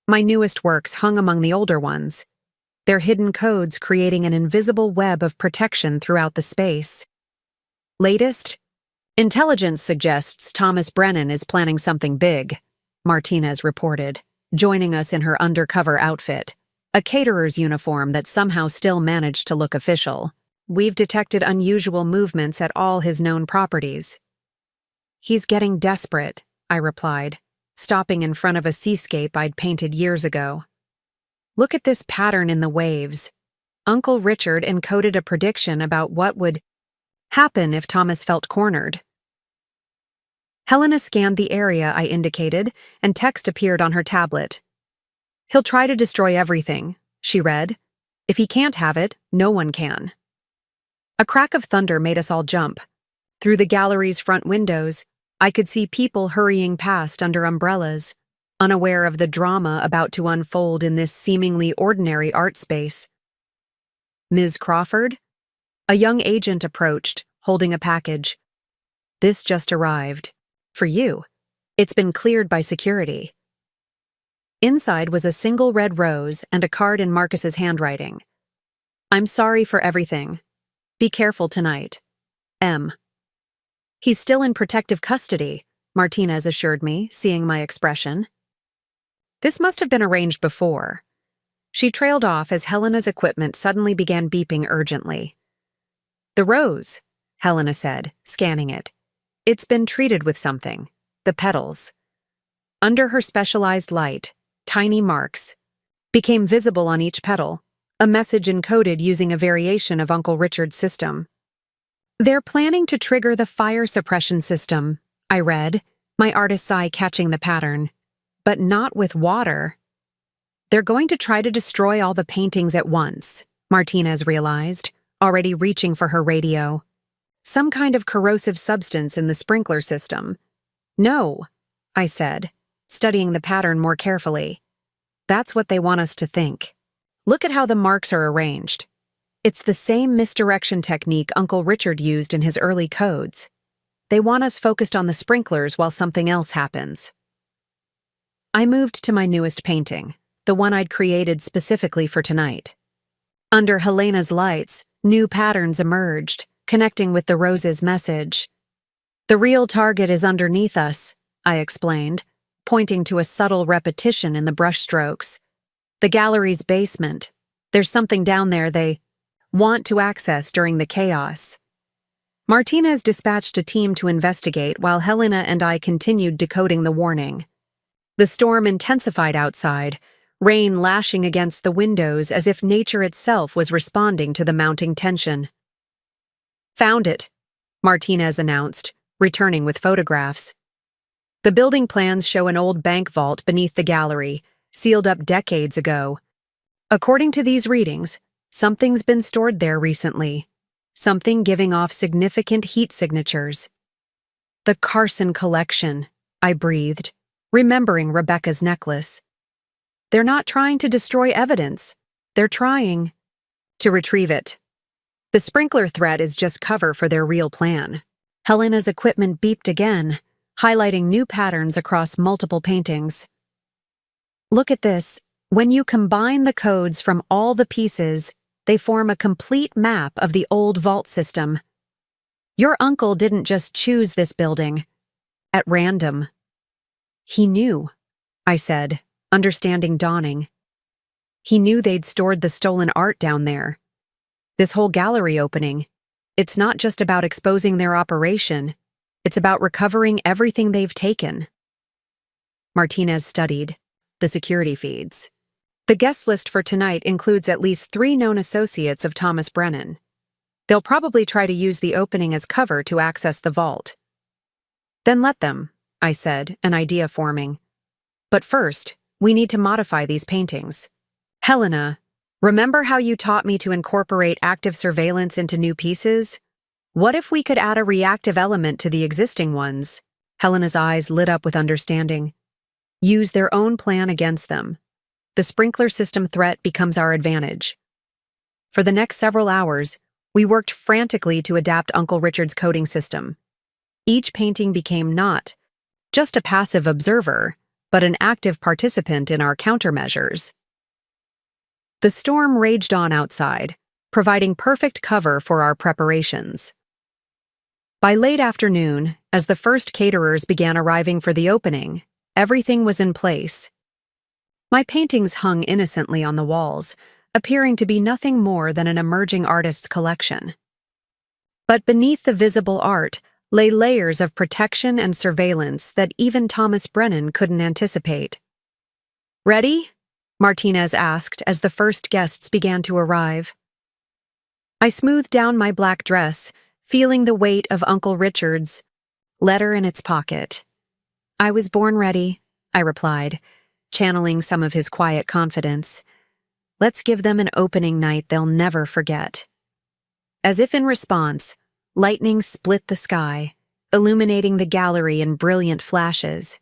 My newest works hung among the older ones, their hidden codes creating an invisible web of protection throughout the space. Latest? Intelligence suggests Thomas Brennan is planning something big, Martinez reported, joining us in her undercover outfit, a caterer's uniform that somehow still managed to look official. We've detected unusual movements at all his known properties. He's getting desperate, I replied, stopping in front of a seascape I'd painted years ago. Look at this pattern in the waves. Uncle Richard encoded a prediction about what would happen if Thomas felt cornered. Helena scanned the area I indicated, and text appeared on her tablet. He'll try to destroy everything, she read. If he can't have it, no one can. A crack of thunder made us all jump. Through the gallery's front windows, I could see people hurrying past under umbrellas, unaware of the drama about to unfold in this seemingly ordinary art space. Ms. Crawford? A young agent approached, holding a package. This just arrived. For you. It's been cleared by security. Inside was a single red rose and a card in Marcus's handwriting. I'm sorry for everything. Be careful tonight. M. He's still in protective custody, Martinez assured me, seeing my expression. This must have been arranged before. She trailed off as Helena's equipment suddenly began beeping urgently. The rose, Helena said, scanning it. It's been treated with something. The petals. Under her specialized light, tiny marks became visible on each petal, a message encoded using a variation of Uncle Richard's system. They're planning to trigger the fire suppression system, I read, my artist's eye catching the pattern. But not with water. They're going to try to destroy all the paintings at once, Martinez realized, already reaching for her radio. Some kind of corrosive substance in the sprinkler system. No, I said, studying the pattern more carefully. That's what they want us to think. Look at how the marks are arranged. It's the same misdirection technique Uncle Richard used in his early codes. They want us focused on the sprinklers while something else happens. I moved to my newest painting, the one I'd created specifically for tonight. Under Helena's lights, new patterns emerged, connecting with the rose's message. The real target is underneath us, I explained, pointing to a subtle repetition in the brushstrokes. The gallery's basement. There's something down there they want to access during the chaos. Martinez dispatched a team to investigate while Helena and I continued decoding the warning. The storm intensified outside, rain lashing against the windows as if nature itself was responding to the mounting tension. Found it, Martinez announced, returning with photographs. The building plans show an old bank vault beneath the gallery, sealed up decades ago. According to these readings, something's been stored there recently, something giving off significant heat signatures. The Carson collection, I breathed, remembering Rebecca's necklace. They're not trying to destroy evidence. They're trying to retrieve it. The sprinkler threat is just cover for their real plan. Helena's equipment beeped again, highlighting new patterns across multiple paintings. Look at this. When you combine the codes from all the pieces, they form a complete map of the old vault system. Your uncle didn't just choose this building at random. He knew, I said, understanding dawning. He knew they'd stored the stolen art down there. This whole gallery opening, it's not just about exposing their operation, it's about recovering everything they've taken. Martinez studied the security feeds. The guest list for tonight includes at least 3 known associates of Thomas Brennan. They'll probably try to use the opening as cover to access the vault. Then let them, I said, an idea forming. But first, we need to modify these paintings. Helena, remember how you taught me to incorporate active surveillance into new pieces? What if we could add a reactive element to the existing ones? Helena's eyes lit up with understanding. Use their own plan against them. The sprinkler system threat becomes our advantage. For the next several hours, we worked frantically to adapt Uncle Richard's coding system. Each painting became not just a passive observer, but an active participant in our countermeasures. The storm raged on outside, providing perfect cover for our preparations. By late afternoon, as the first caterers began arriving for the opening, everything was in place. My paintings hung innocently on the walls, appearing to be nothing more than an emerging artist's collection. But beneath the visible art lay layers of protection and surveillance that even Thomas Brennan couldn't anticipate. "Ready?" Martinez asked as the first guests began to arrive. I smoothed down my black dress, feeling the weight of Uncle Richard's letter in its pocket. "I was born ready," I replied, channeling some of his quiet confidence. "Let's give them an opening night they'll never forget." As if in response, lightning split the sky, illuminating the gallery in brilliant flashes.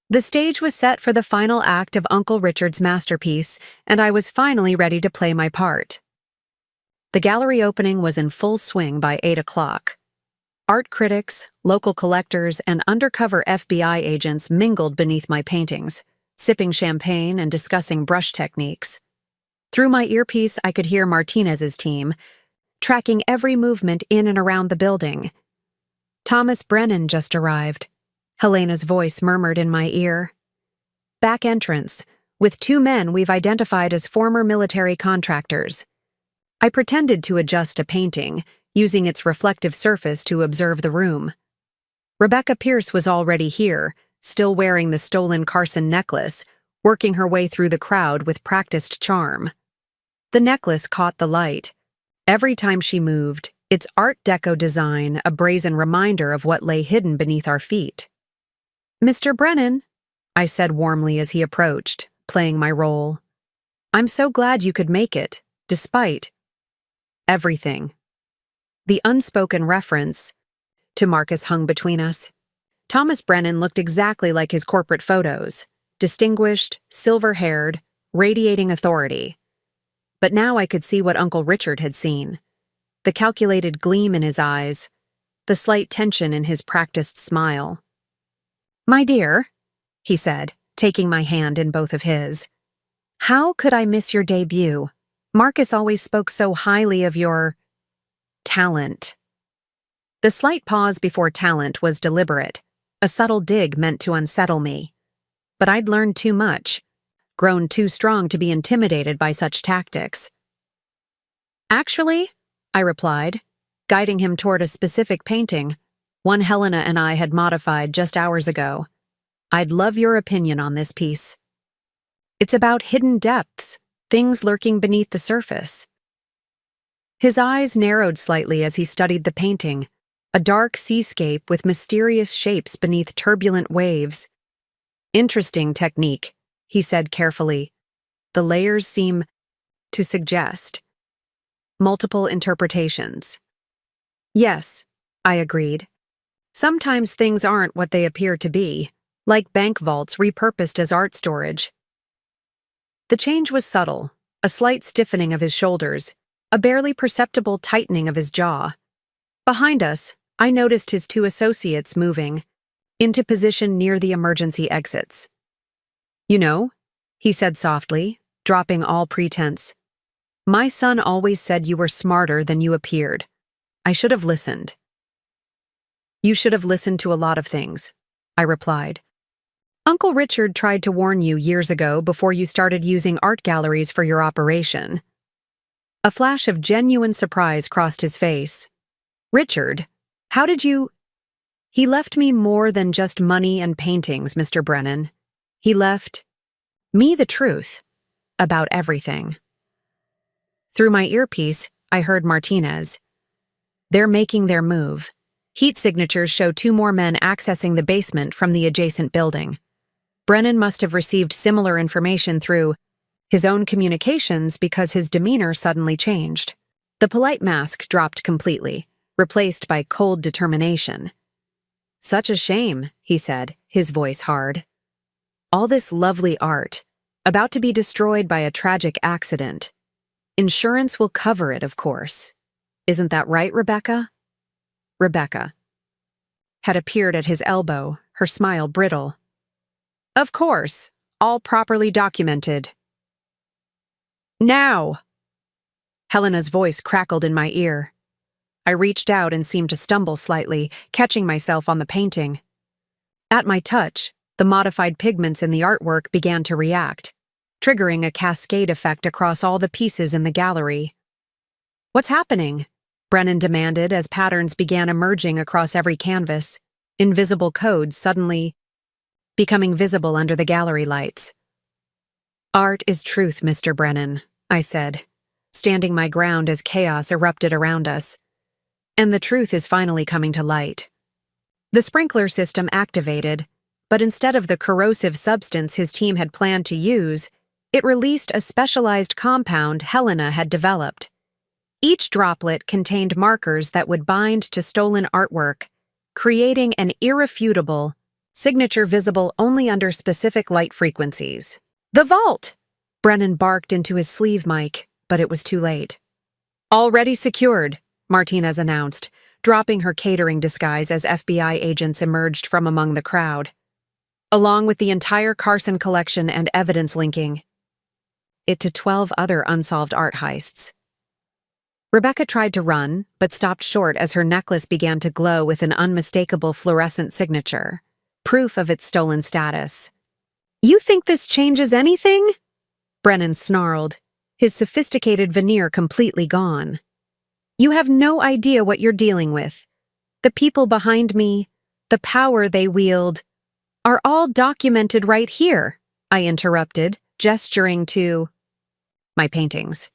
The stage was set for the final act of Uncle Richard's masterpiece, and I was finally ready to play my part. The gallery opening was in full swing by 8 o'clock. Art critics, local collectors, and undercover FBI agents mingled beneath my paintings, sipping champagne and discussing brush techniques. Through my earpiece, I could hear Martinez's team, tracking every movement in and around the building. Thomas Brennan just arrived. Helena's voice murmured in my ear. Back entrance, with 2 men we've identified as former military contractors. I pretended to adjust a painting, using its reflective surface to observe the room. Rebecca Pierce was already here, still wearing the stolen Carson necklace, working her way through the crowd with practiced charm. The necklace caught the light. Every time she moved, its Art Deco design a brazen reminder of what lay hidden beneath our feet. "Mr. Brennan," I said warmly as he approached, playing my role. "I'm so glad you could make it, despite everything." The unspoken reference to Marcus hung between us. Thomas Brennan looked exactly like his corporate photos, distinguished, silver-haired, radiating authority. But now I could see what Uncle Richard had seen. The calculated gleam in his eyes, the slight tension in his practiced smile. "My dear," he said, taking my hand in both of his, "how could I miss your debut? Marcus always spoke so highly of your talent." The slight pause before talent was deliberate, a subtle dig meant to unsettle me. But I'd learned too much, grown too strong to be intimidated by such tactics. "Actually," I replied, guiding him toward a specific painting, one Helena and I had modified just hours ago. "I'd love your opinion on this piece. It's about hidden depths, things lurking beneath the surface." His eyes narrowed slightly as he studied the painting, a dark seascape with mysterious shapes beneath turbulent waves. "Interesting technique," he said carefully. "The layers seem to suggest multiple interpretations." "Yes," I agreed. "Sometimes things aren't what they appear to be, like bank vaults repurposed as art storage." The change was subtle, a slight stiffening of his shoulders, a barely perceptible tightening of his jaw. Behind us, I noticed his 2 associates moving into position near the emergency exits. "You know," he said softly, dropping all pretense, "my son always said you were smarter than you appeared. I should have listened." "You should have listened to a lot of things," I replied. "Uncle Richard tried to warn you years ago before you started using art galleries for your operation." A flash of genuine surprise crossed his face. "Richard, how did you—" "He left me more than just money and paintings, Mr. Brennan. He left me the truth about everything." Through my earpiece, I heard Martinez. "They're making their move. Heat signatures show 2 more men accessing the basement from the adjacent building. Brennan must have received similar information through his own communications because his demeanor suddenly changed. The polite mask dropped completely, replaced by cold determination. "Such a shame," he said, his voice hard. "All this lovely art, about to be destroyed by a tragic accident. Insurance will cover it, of course. Isn't that right, Rebecca?" Rebecca had appeared at his elbow, her smile brittle. "Of course, all properly documented." "Now!" Helena's voice crackled in my ear. I reached out and seemed to stumble slightly, catching myself on the painting. At my touch, the modified pigments in the artwork began to react, triggering a cascade effect across all the pieces in the gallery. "What's happening?" Brennan demanded as patterns began emerging across every canvas, invisible codes suddenly becoming visible under the gallery lights. "Art is truth, Mr. Brennan," I said, standing my ground as chaos erupted around us. "And the truth is finally coming to light." The sprinkler system activated, but instead of the corrosive substance his team had planned to use, it released a specialized compound Helena had developed. Each droplet contained markers that would bind to stolen artwork, creating an irrefutable signature visible only under specific light frequencies. "The vault!" Brennan barked into his sleeve mic, but it was too late. "Already secured," Martinez announced, dropping her catering disguise as FBI agents emerged from among the crowd, along with the entire Carson collection and evidence linking it to 12 other unsolved art heists. Rebecca tried to run, but stopped short as her necklace began to glow with an unmistakable fluorescent signature. proof of its stolen status. "You think this changes anything?" Brennan snarled, his sophisticated veneer completely gone. "You have no idea what you're dealing with. The people behind me, the power they wield, are all documented right here," I interrupted, gesturing to my paintings.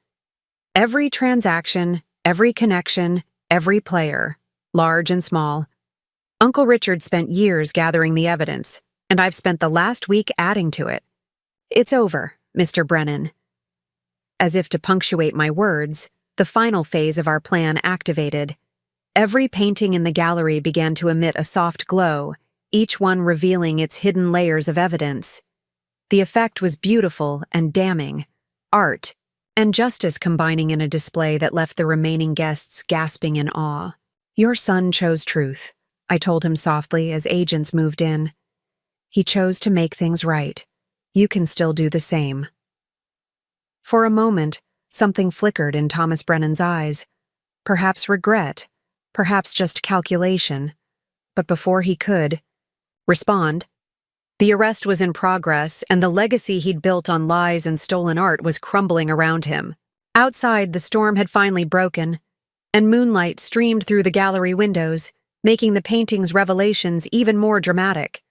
Every transaction, every connection, every player, large and small. Uncle Richard spent years gathering the evidence, and I've spent the last week adding to it. "It's over, Mr. Brennan." As if to punctuate my words, the final phase of our plan activated. Every painting in the gallery began to emit a soft glow, each one revealing its hidden layers of evidence. The effect was beautiful and damning, art and justice combining in a display that left the remaining guests gasping in awe. "Your son chose truth," I told him softly as agents moved in. "He chose to make things right. You can still do the same." For a moment, something flickered in Thomas Brennan's eyes. Perhaps regret, perhaps just calculation. But before he could respond, the arrest was in progress, and the legacy he'd built on lies and stolen art was crumbling around him. Outside, the storm had finally broken, and moonlight streamed through the gallery windows, making the painting's revelations even more dramatic.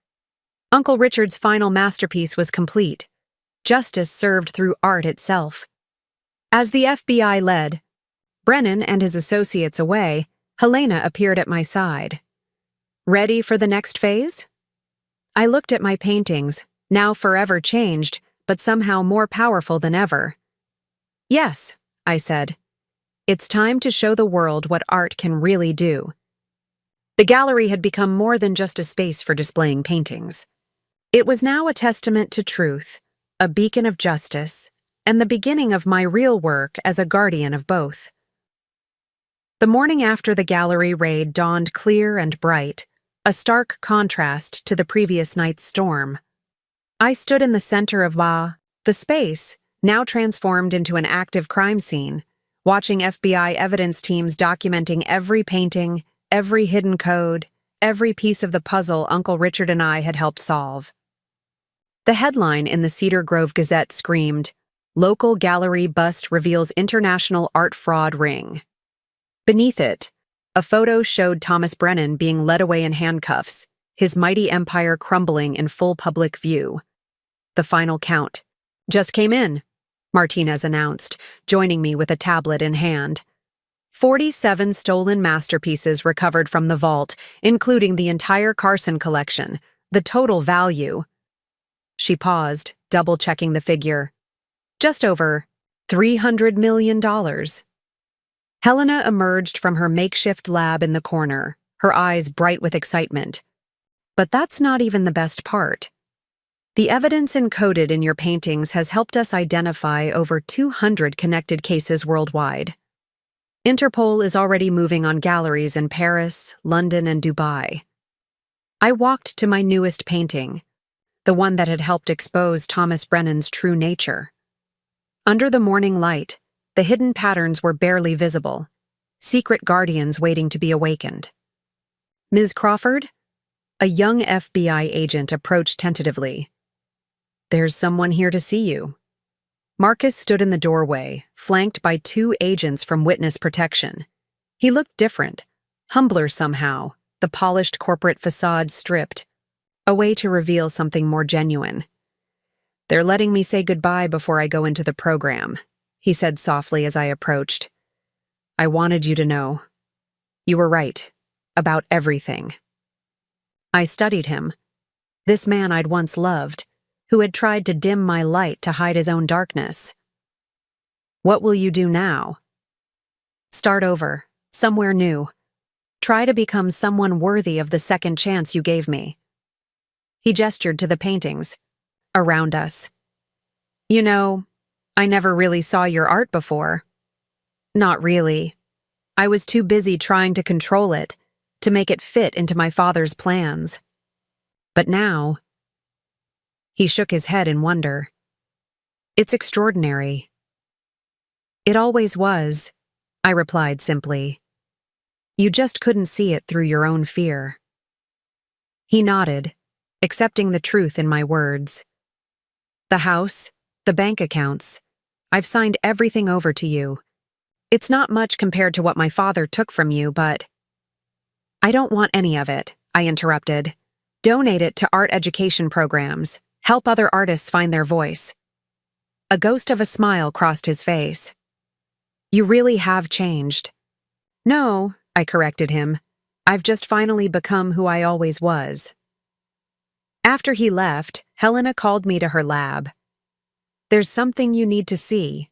Uncle Richard's final masterpiece was complete, justice served through art itself. As the FBI led Brennan and his associates away, Helena appeared at my side. "Ready for the next phase?" I looked at my paintings, now forever changed, but somehow more powerful than ever. "Yes," I said. "It's time to show the world what art can really do." The gallery had become more than just a space for displaying paintings. It was now a testament to truth, a beacon of justice, and the beginning of my real work as a guardian of both. The morning after the gallery raid dawned clear and bright, a stark contrast to the previous night's storm. I stood in the center of the space, now transformed into an active crime scene, watching FBI evidence teams documenting every painting, every hidden code, every piece of the puzzle Uncle Richard and I had helped solve. The headline in the Cedar Grove Gazette screamed, "Local Gallery Bust Reveals International Art Fraud Ring." Beneath it, a photo showed Thomas Brennan being led away in handcuffs, his mighty empire crumbling in full public view. The final count just came in, Martinez announced, joining me with a tablet in hand. 47 stolen masterpieces recovered from the vault, including the entire Carson collection. The total value. She paused, double-checking the figure. Just over $300 million. Helena emerged from her makeshift lab in the corner, her eyes bright with excitement. "But that's not even the best part. The evidence encoded in your paintings has helped us identify over 200 connected cases worldwide. Interpol is already moving on galleries in Paris, London, and Dubai." I walked to my newest painting, the one that had helped expose Thomas Brennan's true nature. Under the morning light, the hidden patterns were barely visible, secret guardians waiting to be awakened. "Ms. Crawford?" A young FBI agent approached tentatively. "There's someone here to see you." Marcus stood in the doorway, flanked by 2 agents from witness protection. He looked different, humbler somehow, the polished corporate facade stripped, a way to reveal something more genuine. "They're letting me say goodbye before I go into the program," he said softly as I approached. "I wanted you to know. You were right. About everything." I studied him. This man I'd once loved, who had tried to dim my light to hide his own darkness. "What will you do now?" "Start over, somewhere new. Try to become someone worthy of the second chance you gave me." He gestured to the paintings around us. "You know, I never really saw your art before." "Not really. I was too busy trying to control it, to make it fit into my father's plans. But now..." He shook his head in wonder. "It's extraordinary." "It always was," I replied simply. "You just couldn't see it through your own fear." He nodded, accepting the truth in my words. The house, the bank accounts. I've signed everything over to you. It's not much compared to what my father took from you, but— I don't want any of it, I interrupted. Donate it to art education programs. Help other artists find their voice. A ghost of a smile crossed his face. You really have changed. No, I corrected him. I've just finally become who I always was. After he left, Helena called me to her lab. There's something you need to see.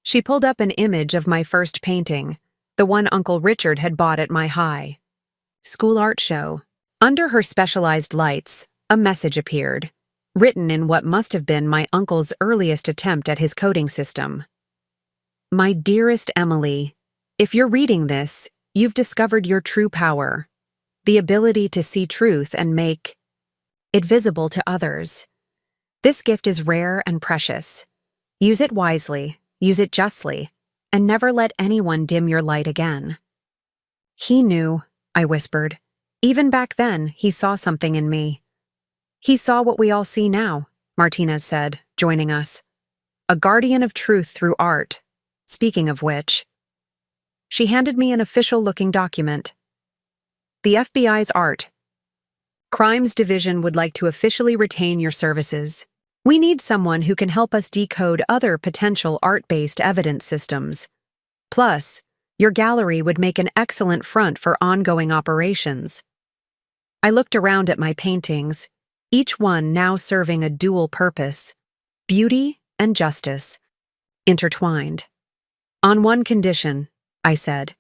She pulled up an image of my first painting, the one Uncle Richard had bought at my high school art show. Under her specialized lights, a message appeared, written in what must have been my uncle's earliest attempt at his coding system. My dearest Emily, if you're reading this, you've discovered your true power, the ability to see truth and make it visible to others. This gift is rare and precious. Use it wisely, use it justly, and never let anyone dim your light again. He knew, I whispered. Even back then, he saw something in me. He saw what we all see now, Martinez said, joining us. A guardian of truth through art. Speaking of which, she handed me an official-looking document. The FBI's Art Crimes Division would like to officially retain your services. We need someone who can help us decode other potential art-based evidence systems. Plus, your gallery would make an excellent front for ongoing operations. I looked around at my paintings, each one now serving a dual purpose: beauty and justice, intertwined. On one condition, I said.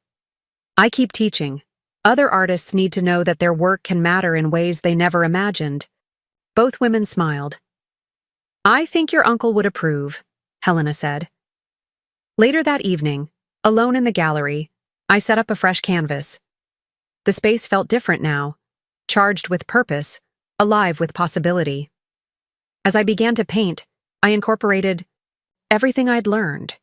I keep teaching. Other artists need to know that their work can matter in ways they never imagined. Both women smiled. I think your uncle would approve, Helena said. Later that evening, alone in the gallery, I set up a fresh canvas. The space felt different now, charged with purpose, alive with possibility. As I began to paint, I incorporated everything I'd learned.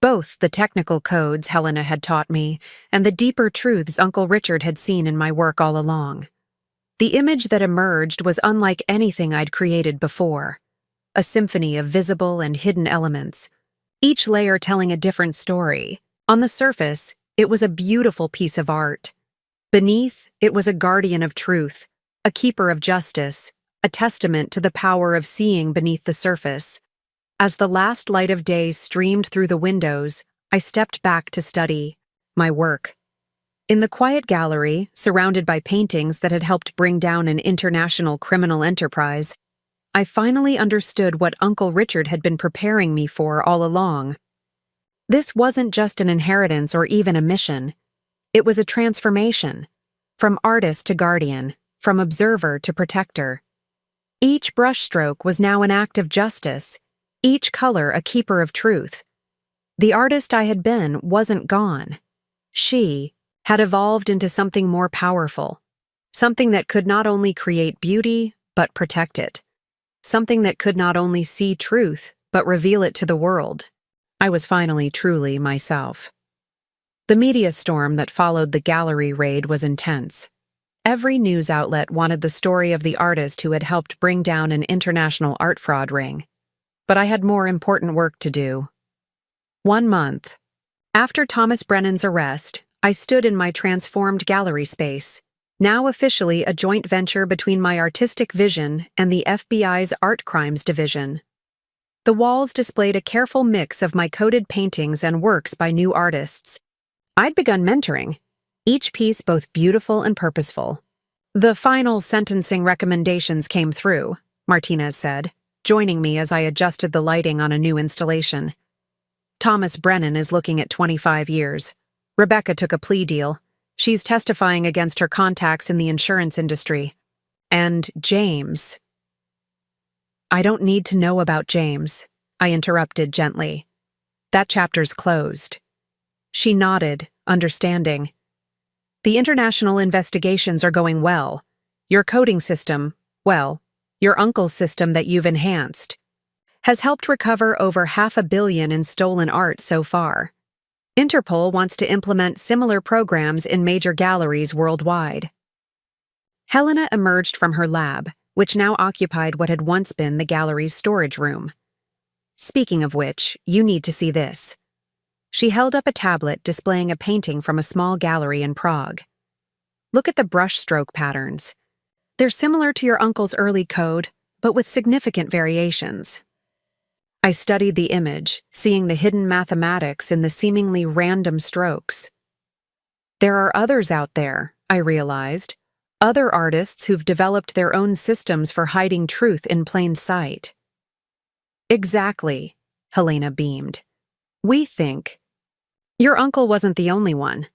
Both the technical codes Helena had taught me and the deeper truths Uncle Richard had seen in my work all along. The image that emerged was unlike anything I'd created before, a symphony of visible and hidden elements, each layer telling a different story. On the surface, it was a beautiful piece of art. Beneath, it was a guardian of truth, a keeper of justice, a testament to the power of seeing beneath the surface. As the last light of day streamed through the windows, I stepped back to study my work. In the quiet gallery, surrounded by paintings that had helped bring down an international criminal enterprise, I finally understood what Uncle Richard had been preparing me for all along. This wasn't just an inheritance or even a mission. It was a transformation, from artist to guardian, from observer to protector. Each brushstroke was now an act of justice, each color a keeper of truth. The artist I had been wasn't gone. She had evolved into something more powerful, something that could not only create beauty, but protect it, something that could not only see truth, but reveal it to the world. I was finally truly myself. The media storm that followed the gallery raid was intense. Every news outlet wanted the story of the artist who had helped bring down an international art fraud ring. But I had more important work to do. 1 month after Thomas Brennan's arrest, I stood in my transformed gallery space, now officially a joint venture between my artistic vision and the FBI's Art Crimes Division. The walls displayed a careful mix of my coded paintings and works by new artists. I'd begun mentoring, each piece both beautiful and purposeful. The final sentencing recommendations came through, Martinez said, joining me as I adjusted the lighting on a new installation. Thomas Brennan is looking at 25 years. Rebecca took a plea deal. She's testifying against her contacts in the insurance industry. And James. I don't need to know about James, I interrupted gently. That chapter's closed. She nodded, understanding. The international investigations are going well. Your coding system, well, your uncle's system that you've enhanced, has helped recover over $500 million in stolen art so far. Interpol wants to implement similar programs in major galleries worldwide. Helena emerged from her lab, which now occupied what had once been the gallery's storage room. Speaking of which, you need to see this. She held up a tablet displaying a painting from a small gallery in Prague. Look at the brushstroke patterns. They're similar to your uncle's early code, but with significant variations. I studied the image, seeing the hidden mathematics in the seemingly random strokes. There are others out there, I realized, other artists who've developed their own systems for hiding truth in plain sight. Exactly, Helena beamed. We think. Your uncle wasn't the only one.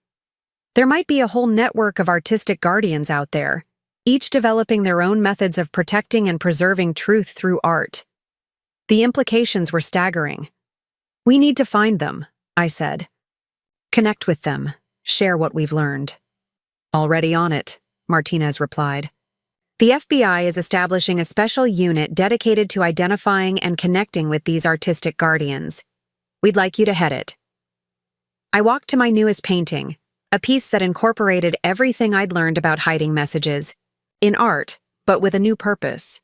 There might be a whole network of artistic guardians out there, each developing their own methods of protecting and preserving truth through art. The implications were staggering. We need to find them, I said. Connect with them, share what we've learned. Already on it, Martinez replied. The FBI is establishing a special unit dedicated to identifying and connecting with these artistic guardians. We'd like you to head it. I walked to my newest painting, a piece that incorporated everything I'd learned about hiding messages, in art, but with a new purpose.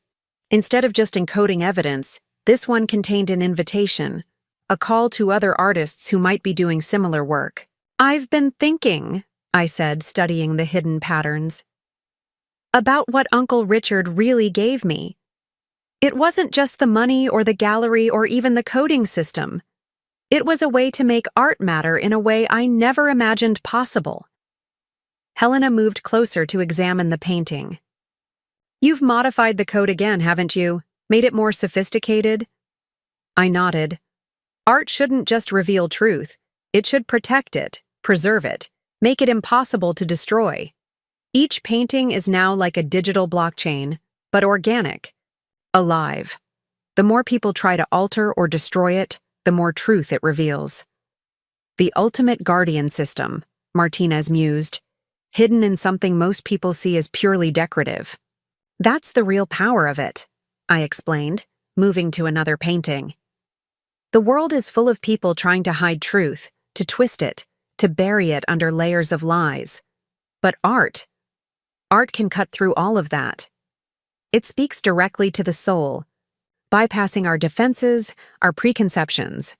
Instead of just encoding evidence, this one contained an invitation, a call to other artists who might be doing similar work. I've been thinking, I said, studying the hidden patterns, about what Uncle Richard really gave me. It wasn't just the money or the gallery or even the coding system. It was a way to make art matter in a way I never imagined possible. Helena moved closer to examine the painting. You've modified the code again, haven't you? Made it more sophisticated? I nodded. Art shouldn't just reveal truth. It should protect it, preserve it, make it impossible to destroy. Each painting is now like a digital blockchain, but organic, alive. The more people try to alter or destroy it, the more truth it reveals. The ultimate guardian system, Martinez mused, hidden in something most people see as purely decorative. That's the real power of it, I explained, moving to another painting. The world is full of people trying to hide truth, to twist it, to bury it under layers of lies. But art can cut through all of that. It speaks directly to the soul, bypassing our defenses, our preconceptions.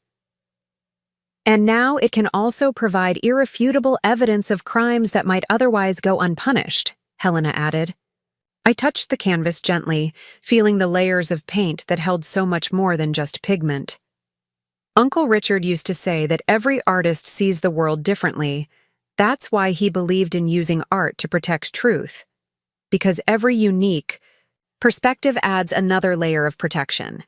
And now it can also provide irrefutable evidence of crimes that might otherwise go unpunished, Helena added. I touched the canvas gently, feeling the layers of paint that held so much more than just pigment. Uncle Richard used to say that every artist sees the world differently. That's why he believed in using art to protect truth. Because every unique perspective adds another layer of protection.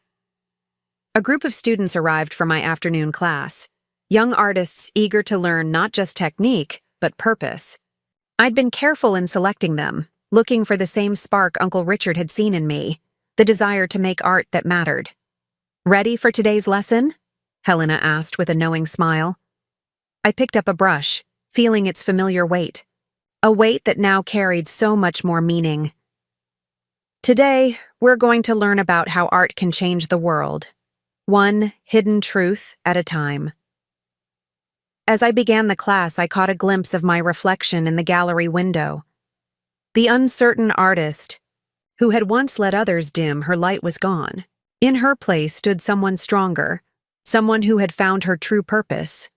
A group of students arrived for my afternoon class, young artists eager to learn not just technique, but purpose. I'd been careful in selecting them, looking for the same spark Uncle Richard had seen in me, the desire to make art that mattered. Ready for today's lesson? Helena asked with a knowing smile. I picked up a brush, feeling its familiar weight, a weight that now carried so much more meaning. Today, we're going to learn about how art can change the world, one hidden truth at a time. As I began the class, I caught a glimpse of my reflection in the gallery window. The uncertain artist, who had once let others dim her light, was gone. In her place stood someone stronger, someone who had found her true purpose.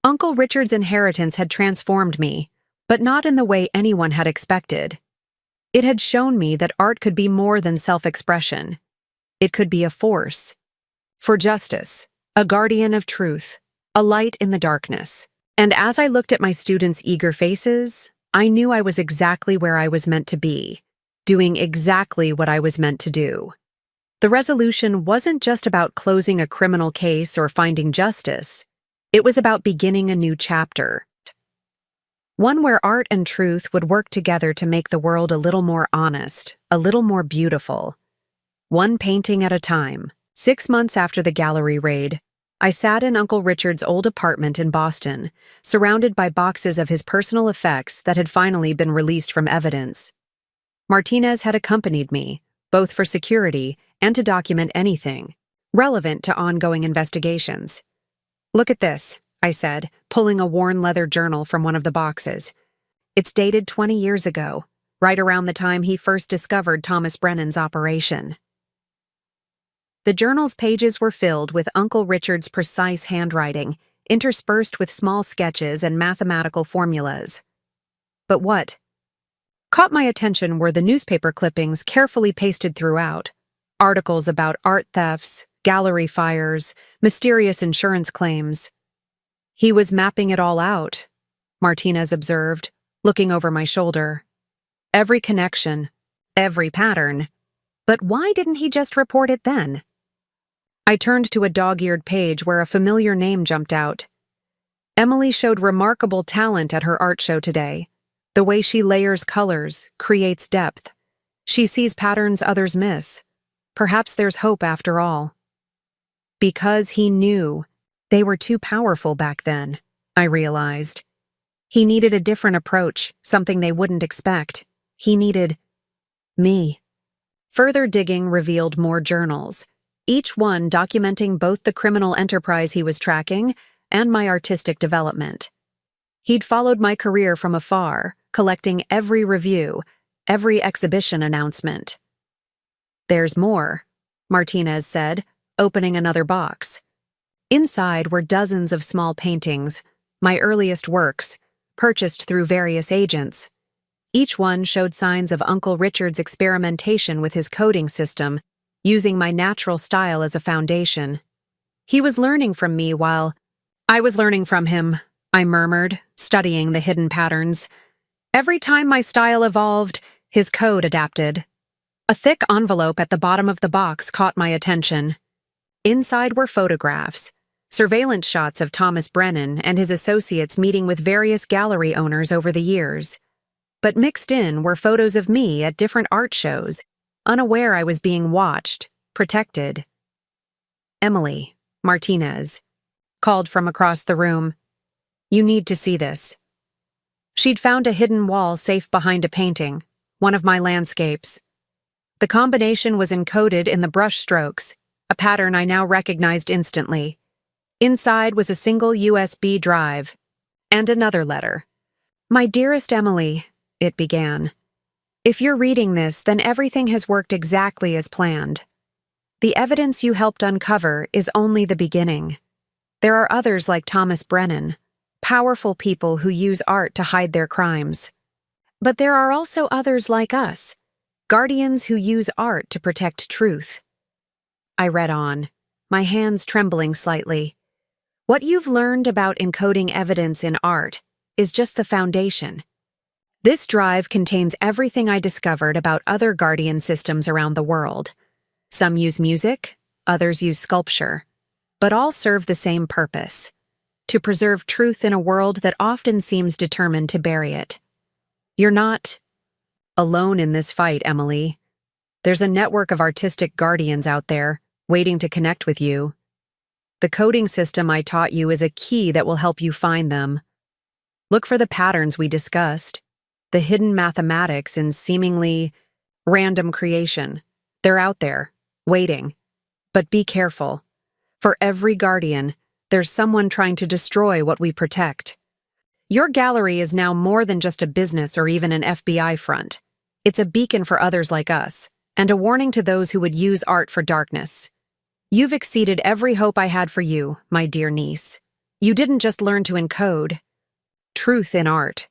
Uncle Richard's inheritance had transformed me, but not in the way anyone had expected. It had shown me that art could be more than self-expression. It could be a force for justice, a guardian of truth, a light in the darkness. And as I looked at my students' eager faces, I knew I was exactly where I was meant to be, doing exactly what I was meant to do. The resolution wasn't just about closing a criminal case or finding justice. It was about beginning a new chapter. One where art and truth would work together to make the world a little more honest, a little more beautiful. One painting at a time. 6 months after the gallery raid, I sat in Uncle Richard's old apartment in Boston, surrounded by boxes of his personal effects that had finally been released from evidence. Martinez had accompanied me, both for security and to document anything relevant to ongoing investigations. Look at this, I said, pulling a worn leather journal from one of the boxes. It's dated 20 years ago. right around the time he first discovered Thomas Brennan's operation. The journal's pages were filled with Uncle Richard's precise handwriting, interspersed with small sketches and mathematical formulas. But what caught my attention were the newspaper clippings carefully pasted throughout. Articles about art thefts, gallery fires, mysterious insurance claims. He was mapping it all out, Martinez observed, looking over my shoulder. Every connection, every pattern. But why didn't he just report it then? I turned to a dog-eared page where a familiar name jumped out. Emily showed remarkable talent at her art show today. The way she layers colors, creates depth. She sees patterns others miss. Perhaps there's hope after all. Because he knew they were too powerful back then, I realized. He needed a different approach, something they wouldn't expect. He needed me. Further digging revealed more journals, each one documenting both the criminal enterprise he was tracking and my artistic development. He'd followed my career from afar, collecting every review, every exhibition announcement. "There's more," Martinez said, opening another box. Inside were dozens of small paintings, my earliest works, purchased through various agents. Each one showed signs of Uncle Richard's experimentation with his coding system, using my natural style as a foundation. He was learning from me while I was learning from him, I murmured, studying the hidden patterns. Every time my style evolved, his code adapted. A thick envelope at the bottom of the box caught my attention. Inside were photographs, surveillance shots of Thomas Brennan and his associates meeting with various gallery owners over the years. But mixed in were photos of me at different art shows, unaware I was being watched, protected. "Emily," Martinez called from across the room. "You need to see this." She'd found a hidden wall safe behind a painting, one of my landscapes. The combination was encoded in the brush strokes, a pattern I now recognized instantly. Inside was a single USB drive, and another letter. "My dearest Emily," it began. "If you're reading this, then everything has worked exactly as planned. The evidence you helped uncover is only the beginning. There are others like Thomas Brennan, powerful people who use art to hide their crimes. But there are also others like us, guardians who use art to protect truth." I read on, my hands trembling slightly. "What you've learned about encoding evidence in art is just the foundation. This drive contains everything I discovered about other guardian systems around the world. Some use music, others use sculpture, but all serve the same purpose: to preserve truth in a world that often seems determined to bury it. You're not alone in this fight, Emily. There's a network of artistic guardians out there, waiting to connect with you. The coding system I taught you is a key that will help you find them. Look for the patterns we discussed, the hidden mathematics in seemingly random creation. They're out there, waiting. But be careful. For every guardian, there's someone trying to destroy what we protect. Your gallery is now more than just a business or even an FBI front. It's a beacon for others like us, and a warning to those who would use art for darkness. You've exceeded every hope I had for you, my dear niece. You didn't just learn to encode truth in art.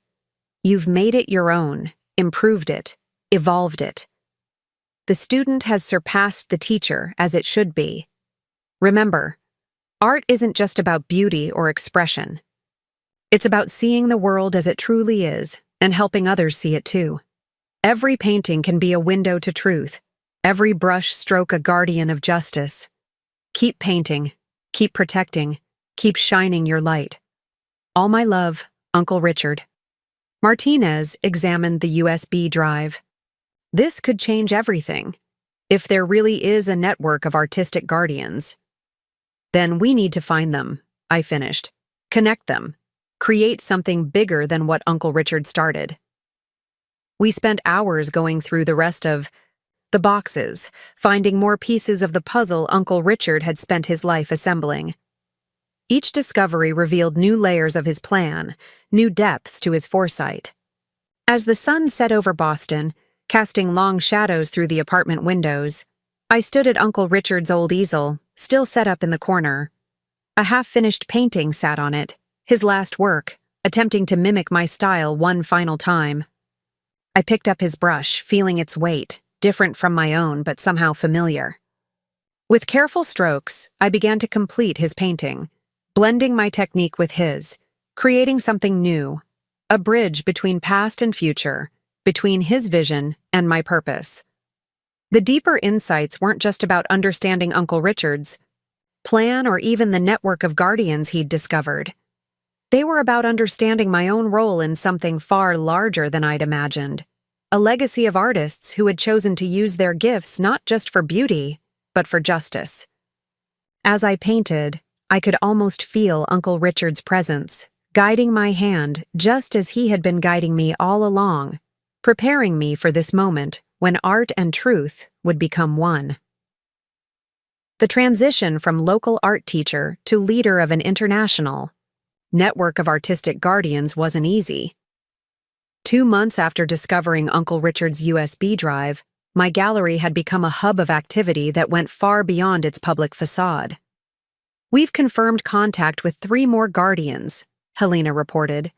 You've made it your own, improved it, evolved it. The student has surpassed the teacher, as it should be. Remember, art isn't just about beauty or expression. It's about seeing the world as it truly is and helping others see it too. Every painting can be a window to truth, every brush stroke a guardian of justice. Keep painting, keep protecting, keep shining your light. All my love, Uncle Richard. Martinez examined the USB drive. This could change everything. If there really is a network of artistic guardians, then we need to find them, I finished. Connect them. Create something bigger than what Uncle Richard started. We spent hours going through the rest of the boxes, finding more pieces of the puzzle Uncle Richard had spent his life assembling. Each discovery revealed new layers of his plan, new depths to his foresight. As the sun set over Boston, casting long shadows through the apartment windows, I stood at Uncle Richard's old easel, still set up in the corner. A half-finished painting sat on it, his last work, attempting to mimic my style one final time. I picked up his brush, feeling its weight, different from my own but somehow familiar. With careful strokes, I began to complete his painting, blending my technique with his, creating something new, a bridge between past and future, between his vision and my purpose. The deeper insights weren't just about understanding Uncle Richard's plan or even the network of guardians he'd discovered. They were about understanding my own role in something far larger than I'd imagined, a legacy of artists who had chosen to use their gifts not just for beauty, but for justice. As I painted, I could almost feel Uncle Richard's presence, guiding my hand just as he had been guiding me all along, preparing me for this moment when art and truth would become one. The transition from local art teacher to leader of an international network of artistic guardians wasn't easy. 2 months after discovering Uncle Richard's USB drive, my gallery had become a hub of activity that went far beyond its public facade. "We've confirmed contact with 3 more guardians," Helena reported,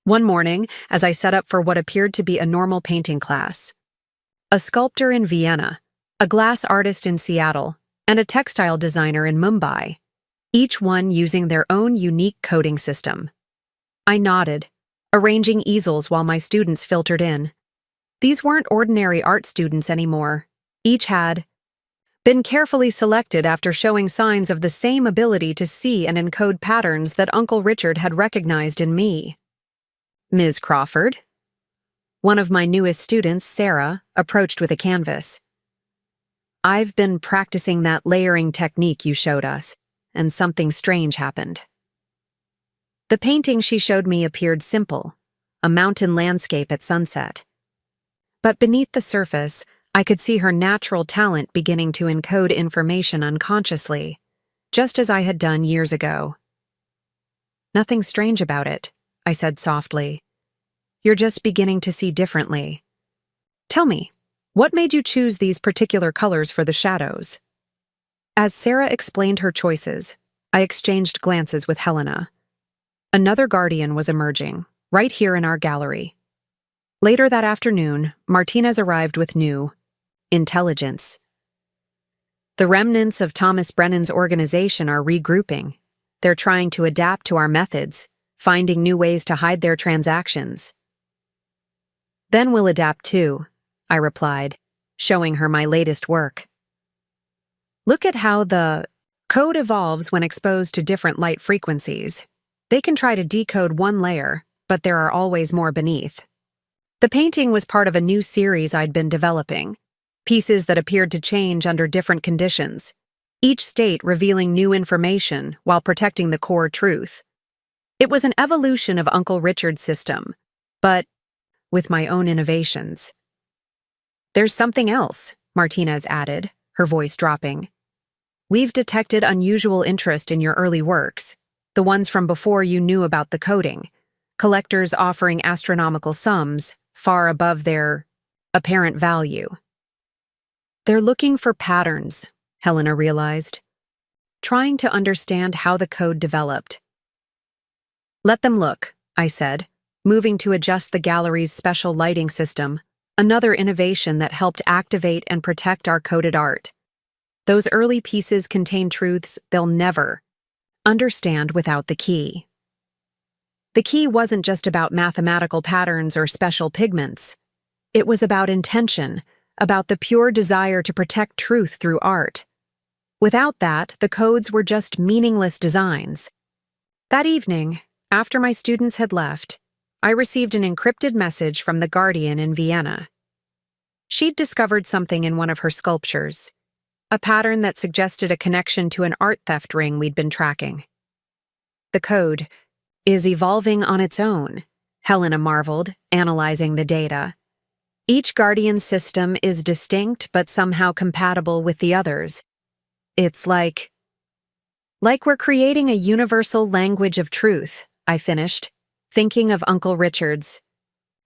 one morning as I set up for what appeared to be a normal painting class. A sculptor in Vienna, a glass artist in Seattle, and a textile designer in Mumbai, each one using their own unique coding system. I nodded, arranging easels while my students filtered in. These weren't ordinary art students anymore. Each had been carefully selected after showing signs of the same ability to see and encode patterns that Uncle Richard had recognized in me. "Ms. Crawford?" One of my newest students, Sarah, approached with a canvas. "I've been practicing that layering technique you showed us, and something strange happened." The painting she showed me appeared simple, a mountain landscape at sunset. But beneath the surface, I could see her natural talent beginning to encode information unconsciously, just as I had done years ago. "Nothing strange about it," I said softly. "You're just beginning to see differently. Tell me, what made you choose these particular colors for the shadows?" As Sarah explained her choices, I exchanged glances with Helena. Another guardian was emerging, right here in our gallery. Later that afternoon, Martinez arrived with new intelligence. "The remnants of Thomas Brennan's organization are regrouping. They're trying to adapt to our methods, finding new ways to hide their transactions." "Then we'll adapt too," I replied, showing her my latest work. "Look at how the code evolves when exposed to different light frequencies. They can try to decode one layer, but there are always more beneath." The painting was part of a new series I'd been developing, pieces that appeared to change under different conditions, each state revealing new information while protecting the core truth. It was an evolution of Uncle Richard's system, but with my own innovations. "There's something else," Martinez added, her voice dropping. "We've detected unusual interest in your early works, the ones from before you knew about the coding, collectors offering astronomical sums far above their apparent value." "They're looking for patterns," Helena realized, trying to understand how the code developed. "Let them look," I said, moving to adjust the gallery's special lighting system, another innovation that helped activate and protect our coded art. Those early pieces contain truths they'll never understand without the key. The key wasn't just about mathematical patterns or special pigments. It was about intention, about the pure desire to protect truth through art. Without that, the codes were just meaningless designs. That evening, after my students had left, I received an encrypted message from the Guardian in Vienna. She'd discovered something in one of her sculptures, a pattern that suggested a connection to an art theft ring we'd been tracking. "The code is evolving on its own," Helena marveled, analyzing the data. "Each Guardian system is distinct but somehow compatible with the others. It's like we're creating a universal language of truth," I finished, thinking of Uncle Richard's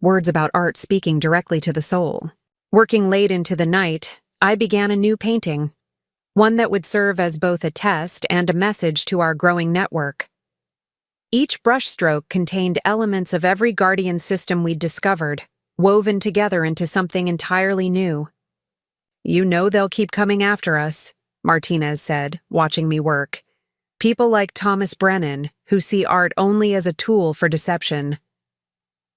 words about art speaking directly to the soul. Working late into the night, I began a new painting, one that would serve as both a test and a message to our growing network. Each brushstroke contained elements of every guardian system we'd discovered, woven together into something entirely new. "You know they'll keep coming after us," Martinez said, watching me work. "People like Thomas Brennan, who see art only as a tool for deception."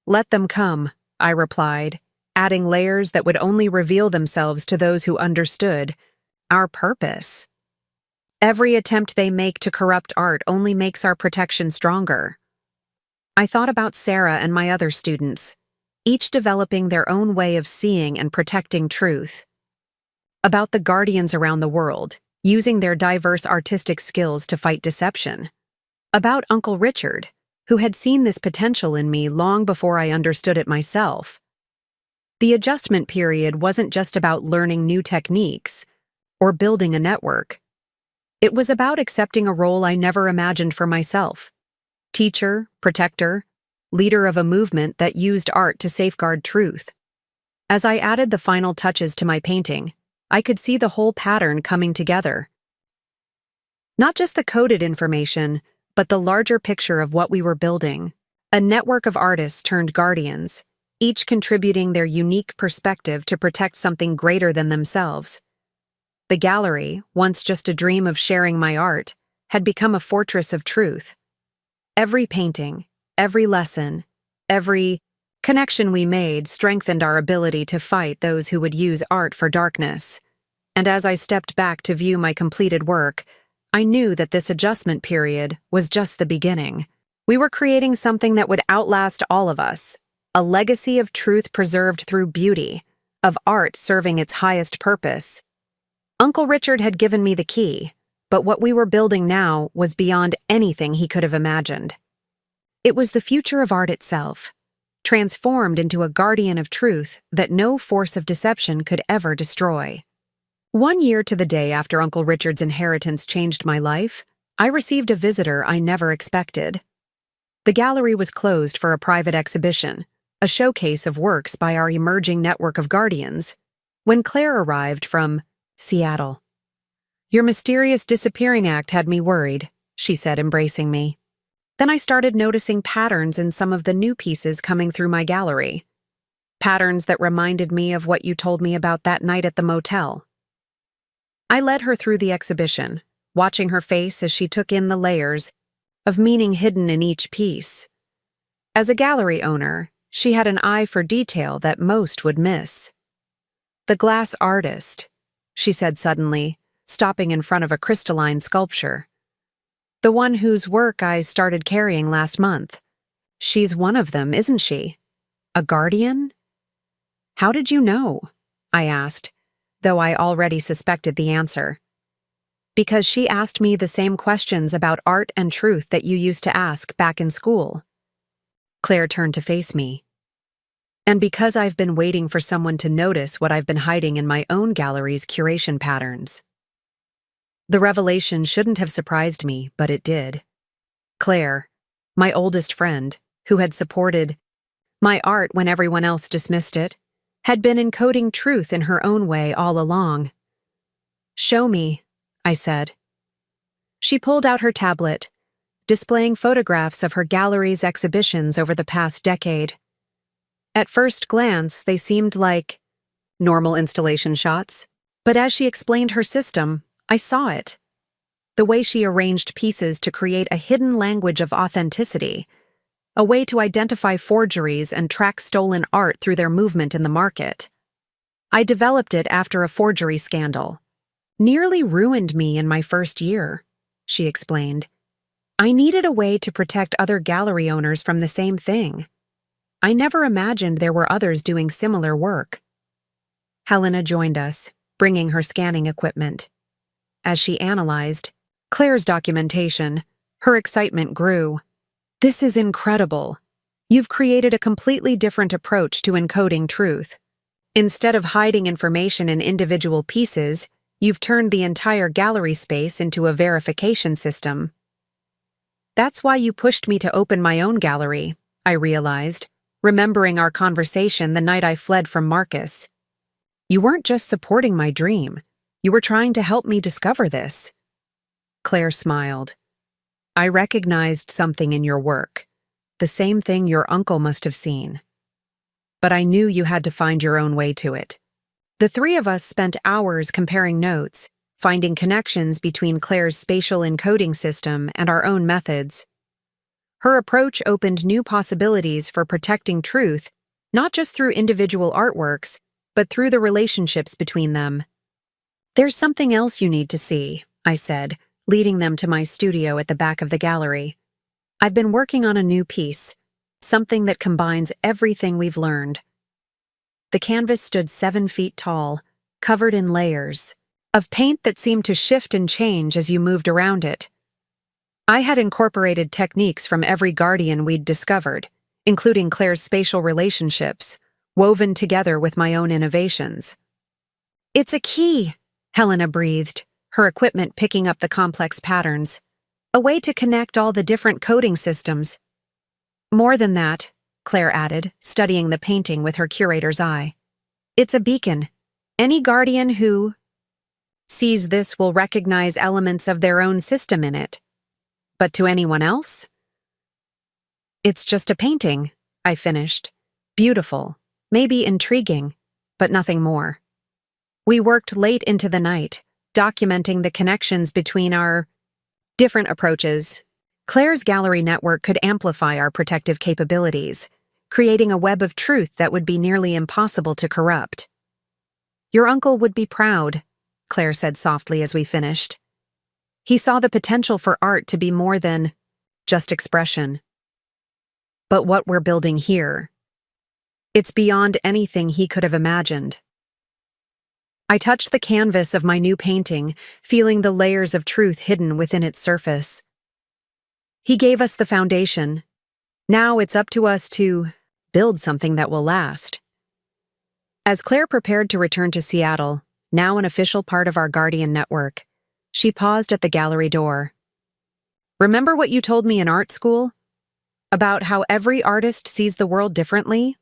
"Let them come," I replied, adding layers that would only reveal themselves to those who understood our purpose. Every attempt they make to corrupt art only makes our protection stronger. I thought about Sarah and my other students, each developing their own way of seeing and protecting truth. About the guardians around the world, using their diverse artistic skills to fight deception. About Uncle Richard, who had seen this potential in me long before I understood it myself. The adjustment period wasn't just about learning new techniques or building a network. It was about accepting a role I never imagined for myself. Teacher, protector, leader of a movement that used art to safeguard truth. As I added the final touches to my painting, I could see the whole pattern coming together. Not just the coded information, but the larger picture of what we were building. A network of artists turned guardians, each contributing their unique perspective to protect something greater than themselves. The gallery, once just a dream of sharing my art, had become a fortress of truth. Every painting, every lesson, every connection we made strengthened our ability to fight those who would use art for darkness. And as I stepped back to view my completed work, I knew that this adjustment period was just the beginning. We were creating something that would outlast all of us, a legacy of truth preserved through beauty, of art serving its highest purpose. Uncle Richard had given me the key, but what we were building now was beyond anything he could have imagined. It was the future of art itself, transformed into a guardian of truth that no force of deception could ever destroy. 1 year to the day after Uncle Richard's inheritance changed my life, I received a visitor I never expected. The gallery was closed for a private exhibition, a showcase of works by our emerging network of guardians, when Claire arrived from Seattle. "Your mysterious disappearing act had me worried," she said, embracing me. Then I started noticing patterns in some of the new pieces coming through my gallery. Patterns that reminded me of what you told me about that night at the motel. I led her through the exhibition, watching her face as she took in the layers of meaning hidden in each piece. As a gallery owner, she had an eye for detail that most would miss. "The glass artist," she said suddenly, stopping in front of a crystalline sculpture. "The one whose work I started carrying last month. She's one of them, isn't she? A guardian?" "How did you know?" I asked, though I already suspected the answer. "Because she asked me the same questions about art and truth that you used to ask back in school." Claire turned to face me. "And because I've been waiting for someone to notice what I've been hiding in my own gallery's curation patterns." The revelation shouldn't have surprised me, but it did. Claire, my oldest friend, who had supported my art when everyone else dismissed it, had been encoding truth in her own way all along. "Show me," I said. She pulled out her tablet, displaying photographs of her gallery's exhibitions over the past decade. At first glance, they seemed like normal installation shots, but as she explained her system, I saw it. The way she arranged pieces to create a hidden language of authenticity, a way to identify forgeries and track stolen art through their movement in the market. "I developed it after a forgery scandal. Nearly ruined me in my first year," she explained. "I needed a way to protect other gallery owners from the same thing. I never imagined there were others doing similar work." Helena joined us, bringing her scanning equipment. As she analyzed Claire's documentation, her excitement grew. "This is incredible. You've created a completely different approach to encoding truth. Instead of hiding information in individual pieces, you've turned the entire gallery space into a verification system." "That's why you pushed me to open my own gallery," I realized, remembering our conversation the night I fled from Marcus. You weren't just supporting my dream. You were trying to help me discover this. Claire smiled. I recognized something in your work, the same thing your uncle must have seen. But I knew you had to find your own way to it. The three of us spent hours comparing notes, finding connections between Claire's spatial encoding system and our own methods. Her approach opened new possibilities for protecting truth, not just through individual artworks, but through the relationships between them. There's something else you need to see, I said, leading them to my studio at the back of the gallery. I've been working on a new piece, something that combines everything we've learned. The canvas stood 7 feet tall, covered in layers of paint that seemed to shift and change as you moved around it. I had incorporated techniques from every guardian we'd discovered, including Claire's spatial relationships, woven together with my own innovations. It's a key, Helena breathed, her equipment picking up the complex patterns. A way to connect all the different coding systems. More than that, Claire added, studying the painting with her curator's eye. It's a beacon. Any guardian who sees this will recognize elements of their own system in it. But to anyone else? It's just a painting, I finished. Beautiful, maybe intriguing, but nothing more. We worked late into the night, documenting the connections between our different approaches. Claire's gallery network could amplify our protective capabilities, creating a web of truth that would be nearly impossible to corrupt. Your uncle would be proud, Claire said softly as we finished. He saw the potential for art to be more than just expression. But what we're building here, it's beyond anything he could have imagined. I touched the canvas of my new painting, feeling the layers of truth hidden within its surface. He gave us the foundation. Now it's up to us to build something that will last. As Claire prepared to return to Seattle, now an official part of our Guardian network, she paused at the gallery door. Remember what you told me in art school? About how every artist sees the world differently?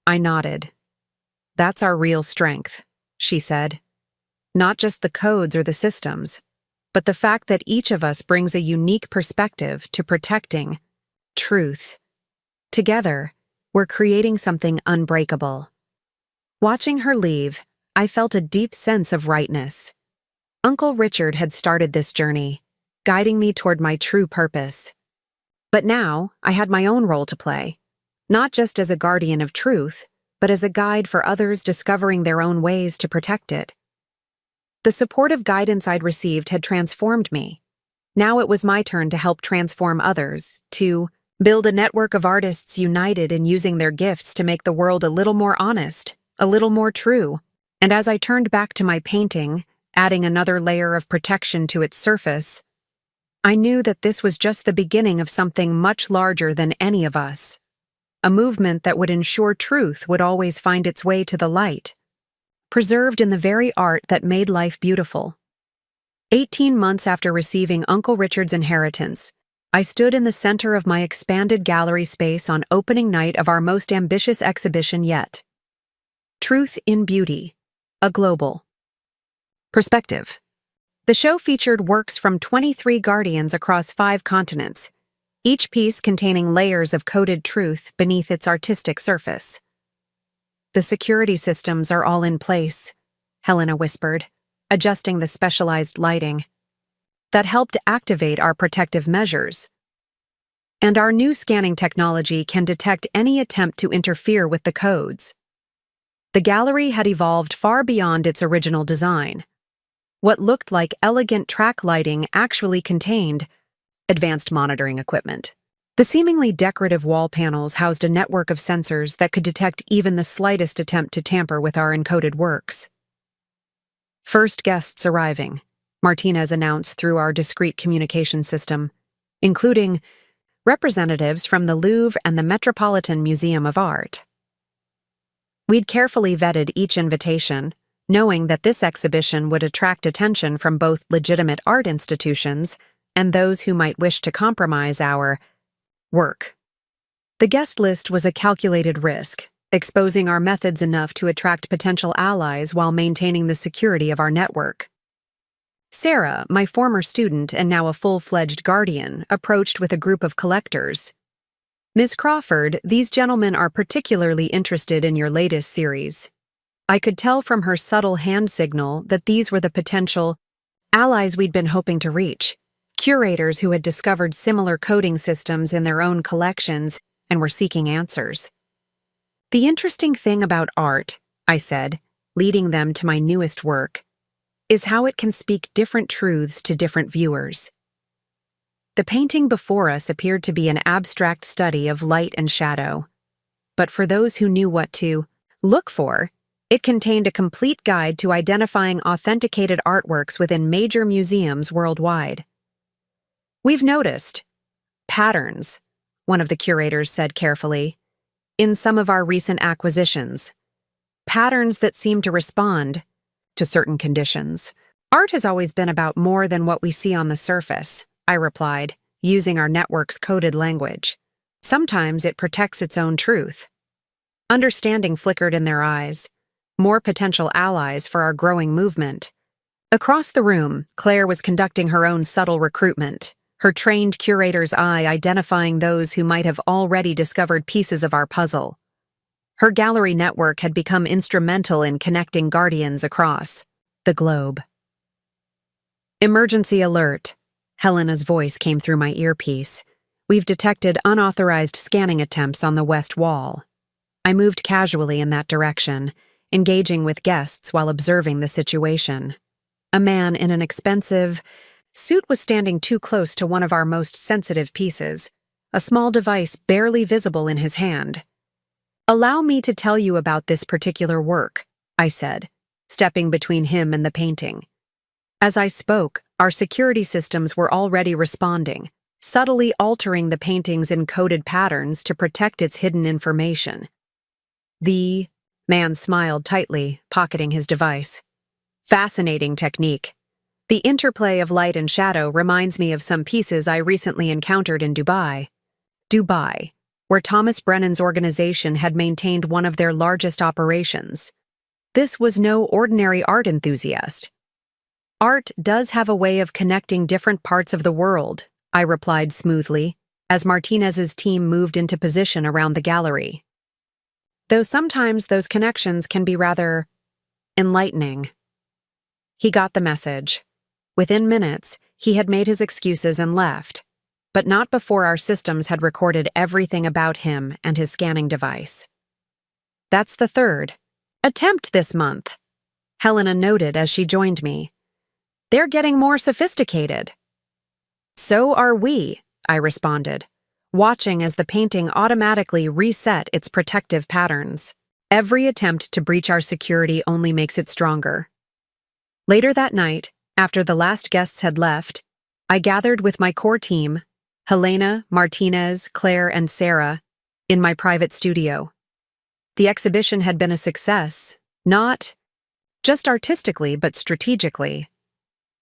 I nodded. That's our real strength, she said. Not just the codes or the systems, but the fact that each of us brings a unique perspective to protecting truth. Together, we're creating something unbreakable. Watching her leave, I felt a deep sense of rightness. Uncle Richard had started this journey, guiding me toward my true purpose. But now, I had my own role to play, not just as a guardian of truth, but as a guide for others discovering their own ways to protect it. The supportive guidance I'd received had transformed me. Now it was my turn to help transform others, to build a network of artists united in using their gifts to make the world a little more honest, a little more true. And as I turned back to my painting, adding another layer of protection to its surface, I knew that this was just the beginning of something much larger than any of us. A movement that would ensure truth would always find its way to the light, preserved in the very art that made life beautiful. 18 months after receiving Uncle Richard's inheritance, I stood in the center of my expanded gallery space on opening night of our most ambitious exhibition yet. Truth in Beauty, a global perspective. The show featured works from 23 guardians across 5 continents, each piece containing layers of coded truth beneath its artistic surface. The security systems are all in place, Helena whispered, adjusting the specialized lighting that helped activate our protective measures. And our new scanning technology can detect any attempt to interfere with the codes. The gallery had evolved far beyond its original design. What looked like elegant track lighting actually contained advanced monitoring equipment. The seemingly decorative wall panels housed a network of sensors that could detect even the slightest attempt to tamper with our encoded works. First guests arriving, Martinez announced through our discreet communication system, including representatives from the Louvre and the Metropolitan Museum of Art. We'd carefully vetted each invitation, knowing that this exhibition would attract attention from both legitimate art institutions and those who might wish to compromise our work. The guest list was a calculated risk, exposing our methods enough to attract potential allies while maintaining the security of our network. Sarah, my former student and now a full-fledged guardian, approached with a group of collectors. "Miss Crawford, these gentlemen are particularly interested in your latest series." I could tell from her subtle hand signal that these were the potential allies we'd been hoping to reach, curators who had discovered similar coding systems in their own collections and were seeking answers. "The interesting thing about art," I said, leading them to my newest work, "is how it can speak different truths to different viewers." The painting before us appeared to be an abstract study of light and shadow. But for those who knew what to look for, it contained a complete guide to identifying authenticated artworks within major museums worldwide. "We've noticed patterns," one of the curators said carefully, "in some of our recent acquisitions. Patterns that seem to respond to certain conditions. Art has always been about more than what we see on the surface," I replied, using our network's coded language. "Sometimes it protects its own truth." Understanding flickered in their eyes. More potential allies for our growing movement. Across the room, Claire was conducting her own subtle recruitment, her trained curator's eye identifying those who might have already discovered pieces of our puzzle. Her gallery network had become instrumental in connecting guardians across the globe. "Emergency alert," Helena's voice came through my earpiece. "We've detected unauthorized scanning attempts on the west wall." I moved casually in that direction, engaging with guests while observing the situation. A man in an expensive suit was standing too close to one of our most sensitive pieces, a small device barely visible in his hand. "Allow me to tell you about this particular work," I said, stepping between him and the painting. As I spoke, our security systems were already responding, subtly altering the painting's encoded patterns to protect its hidden information. "The man smiled tightly, pocketing his device. "Fascinating technique. The interplay of light and shadow reminds me of some pieces I recently encountered in Dubai, where Thomas Brennan's organization had maintained one of their largest operations. This was no ordinary art enthusiast. Art does have a way of connecting different parts of the world," I replied smoothly, as Martinez's team moved into position around the gallery. "Though sometimes those connections can be rather enlightening." He got the message. Within minutes, he had made his excuses and left, but not before our systems had recorded everything about him and his scanning device. "That's the third attempt this month," Helena noted as she joined me. "They're getting more sophisticated." "So are we," I responded, watching as the painting automatically reset its protective patterns. Every attempt to breach our security only makes it stronger. Later that night, after the last guests had left, I gathered with my core team, Helena, Martinez, Claire, and Sarah, in my private studio. The exhibition had been a success, not just artistically but strategically.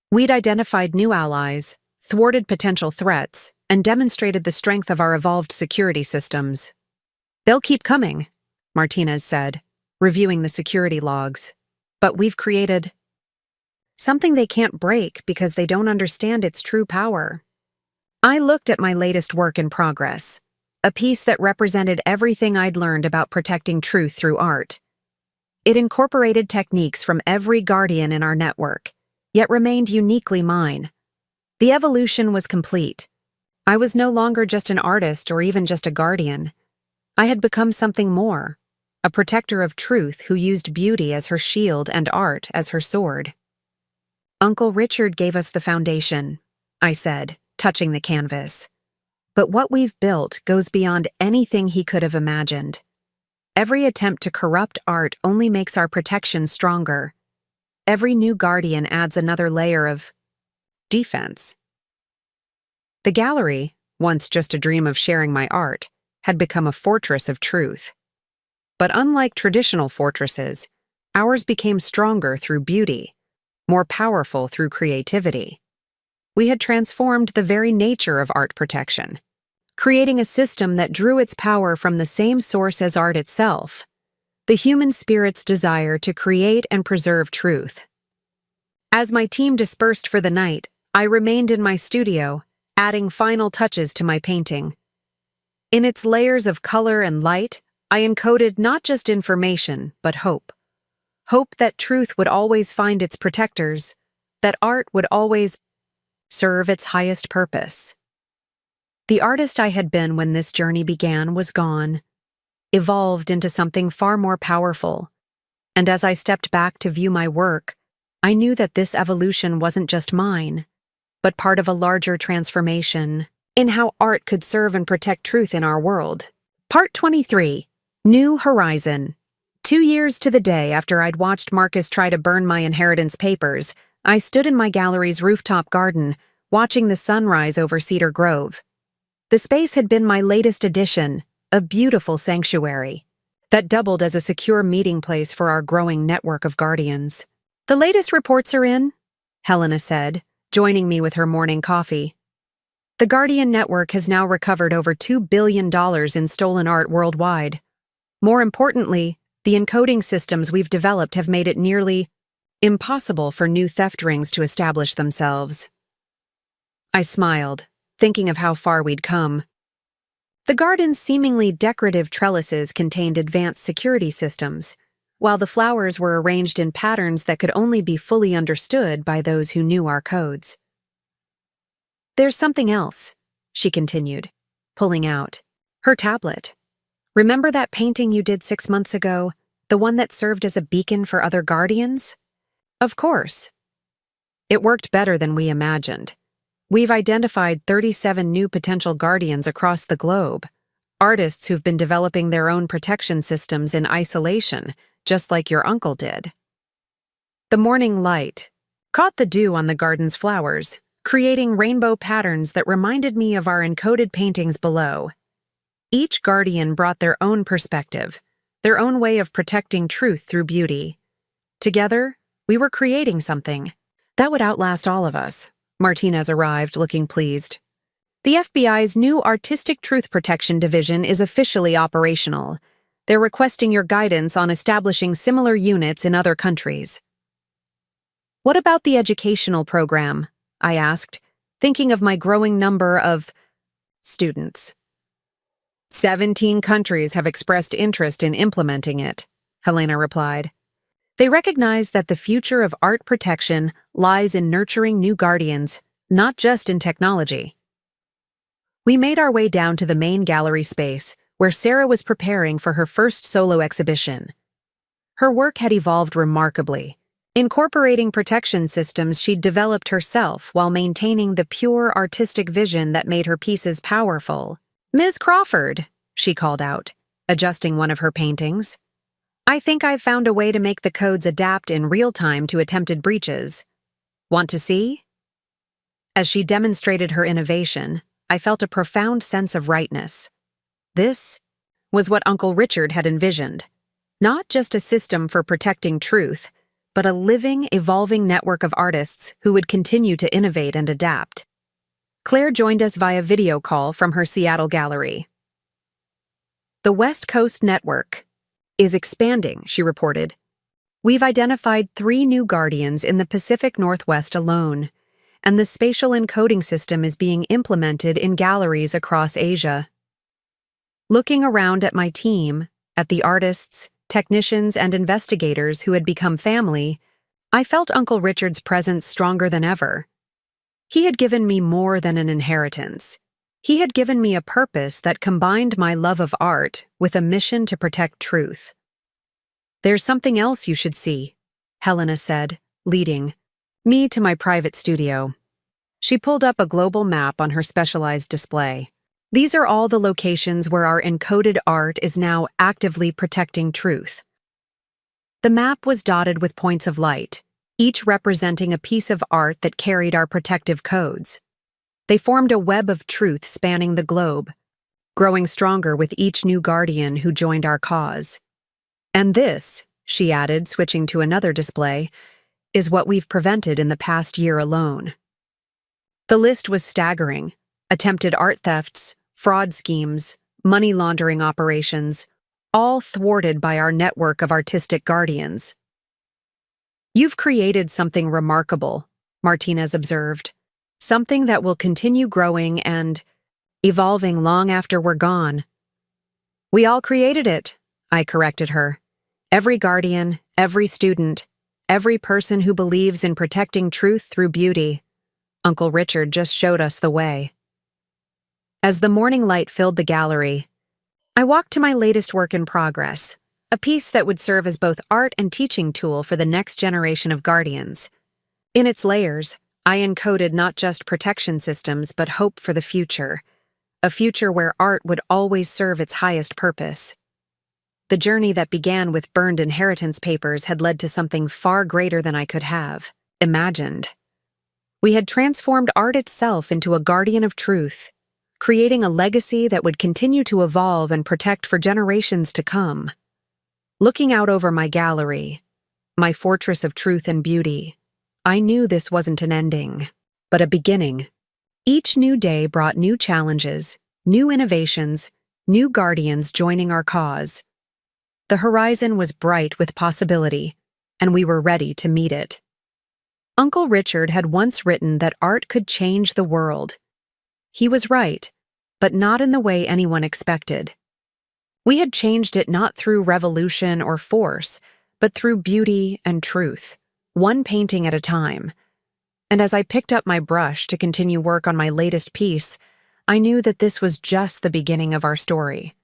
We'd identified new allies, thwarted potential threats, and demonstrated the strength of our evolved security systems. "They'll keep coming," Martinez said, reviewing the security logs. "But we've created something they can't break because they don't understand its true power." I looked at my latest work in progress, a piece that represented everything I'd learned about protecting truth through art. It incorporated techniques from every guardian in our network, yet remained uniquely mine. The evolution was complete. I was no longer just an artist or even just a guardian. I had become something more, a protector of truth who used beauty as her shield and art as her sword. "Uncle Richard gave us the foundation," I said, touching the canvas. "But what we've built goes beyond anything he could have imagined. Every attempt to corrupt art only makes our protection stronger. Every new guardian adds another layer of defense." The gallery, once just a dream of sharing my art, had become a fortress of truth. But unlike traditional fortresses, ours became stronger through beauty, more powerful through creativity. We had transformed the very nature of art protection, creating a system that drew its power from the same source as art itself: the human spirit's desire to create and preserve truth. As my team dispersed for the night, I remained in my studio, adding final touches to my painting. In its layers of color and light, I encoded not just information, but hope. Hope that truth would always find its protectors, that art would always serve its highest purpose. The artist I had been when this journey began was gone, evolved into something far more powerful. And as I stepped back to view my work, I knew that this evolution wasn't just mine, but part of a larger transformation in how art could serve and protect truth in our world. Part 23. New Horizon. 2 years to the day after I'd watched Marcus try to burn my inheritance papers, I stood in my gallery's rooftop garden, watching the sunrise over Cedar Grove. The space had been my latest addition, a beautiful sanctuary that doubled as a secure meeting place for our growing network of guardians. "The latest reports are in," Helena said, joining me with her morning coffee. "The Guardian Network has now recovered over $2 billion in stolen art worldwide. More importantly, the encoding systems we've developed have made it nearly impossible for new theft rings to establish themselves." I smiled, thinking of how far we'd come. The garden's seemingly decorative trellises contained advanced security systems, while the flowers were arranged in patterns that could only be fully understood by those who knew our codes. "There's something else," she continued, pulling out her tablet. "Remember that painting you did 6 months ago, the one that served as a beacon for other guardians?" "Of course. It worked better than we imagined. We've identified 37 new potential guardians across the globe, artists who've been developing their own protection systems in isolation, just like your uncle did." The morning light caught the dew on the garden's flowers, creating rainbow patterns that reminded me of our encoded paintings below. Each guardian brought their own perspective, their own way of protecting truth through beauty. Together, we were creating something that would outlast all of us. Martinez arrived, looking pleased. "The FBI's new Artistic Truth Protection Division is officially operational. They're requesting your guidance on establishing similar units in other countries." "What about the educational program?" I asked, thinking of my growing number of students. 17 countries have expressed interest in implementing it," Helena replied. "They recognize that the future of art protection lies in nurturing new guardians, not just in technology." We made our way down to the main gallery space, where Sarah was preparing for her first solo exhibition. Her work had evolved remarkably, incorporating protection systems she'd developed herself while maintaining the pure artistic vision that made her pieces powerful. "Ms. Crawford," she called out, adjusting one of her paintings. "I think I've found a way to make the codes adapt in real time to attempted breaches. Want to see?" As she demonstrated her innovation, I felt a profound sense of rightness. This was what Uncle Richard had envisioned. Not just a system for protecting truth, but a living, evolving network of artists who would continue to innovate and adapt. Claire joined us via video call from her Seattle gallery. "The West Coast Network is expanding," she reported. "We've identified 3 new guardians in the Pacific Northwest alone, and the spatial encoding system is being implemented in galleries across Asia." Looking around at my team, at the artists, technicians, and investigators who had become family, I felt Uncle Richard's presence stronger than ever. He had given me more than an inheritance. He had given me a purpose that combined my love of art with a mission to protect truth. "There's something else you should see," Helena said, leading me to my private studio. She pulled up a global map on her specialized display. "These are all the locations where our encoded art is now actively protecting truth." The map was dotted with points of light, each representing a piece of art that carried our protective codes. They formed a web of truth spanning the globe, growing stronger with each new guardian who joined our cause. "And this," she added, switching to another display, "is what we've prevented in the past year alone." The list was staggering: attempted art thefts, fraud schemes, money laundering operations, all thwarted by our network of artistic guardians. "You've created something remarkable," Martinez observed. "Something that will continue growing and evolving long after we're gone." "We all created it," I corrected her. "Every guardian, every student, every person who believes in protecting truth through beauty. Uncle Richard just showed us the way." As the morning light filled the gallery, I walked to my latest work in progress, a piece that would serve as both art and teaching tool for the next generation of guardians. In its layers, I encoded not just protection systems but hope for the future, a future where art would always serve its highest purpose. The journey that began with burned inheritance papers had led to something far greater than I could have imagined. We had transformed art itself into a guardian of truth, creating a legacy that would continue to evolve and protect for generations to come. Looking out over my gallery, my fortress of truth and beauty, I knew this wasn't an ending, but a beginning. Each new day brought new challenges, new innovations, new guardians joining our cause. The horizon was bright with possibility, and we were ready to meet it. Uncle Richard had once written that art could change the world. He was right, but not in the way anyone expected. We had changed it not through revolution or force, but through beauty and truth, one painting at a time. And as I picked up my brush to continue work on my latest piece, I knew that this was just the beginning of our story.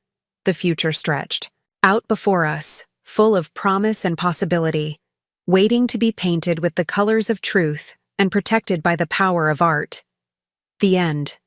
The future stretched out before us, full of promise and possibility, waiting to be painted with the colors of truth and protected by the power of art. The end.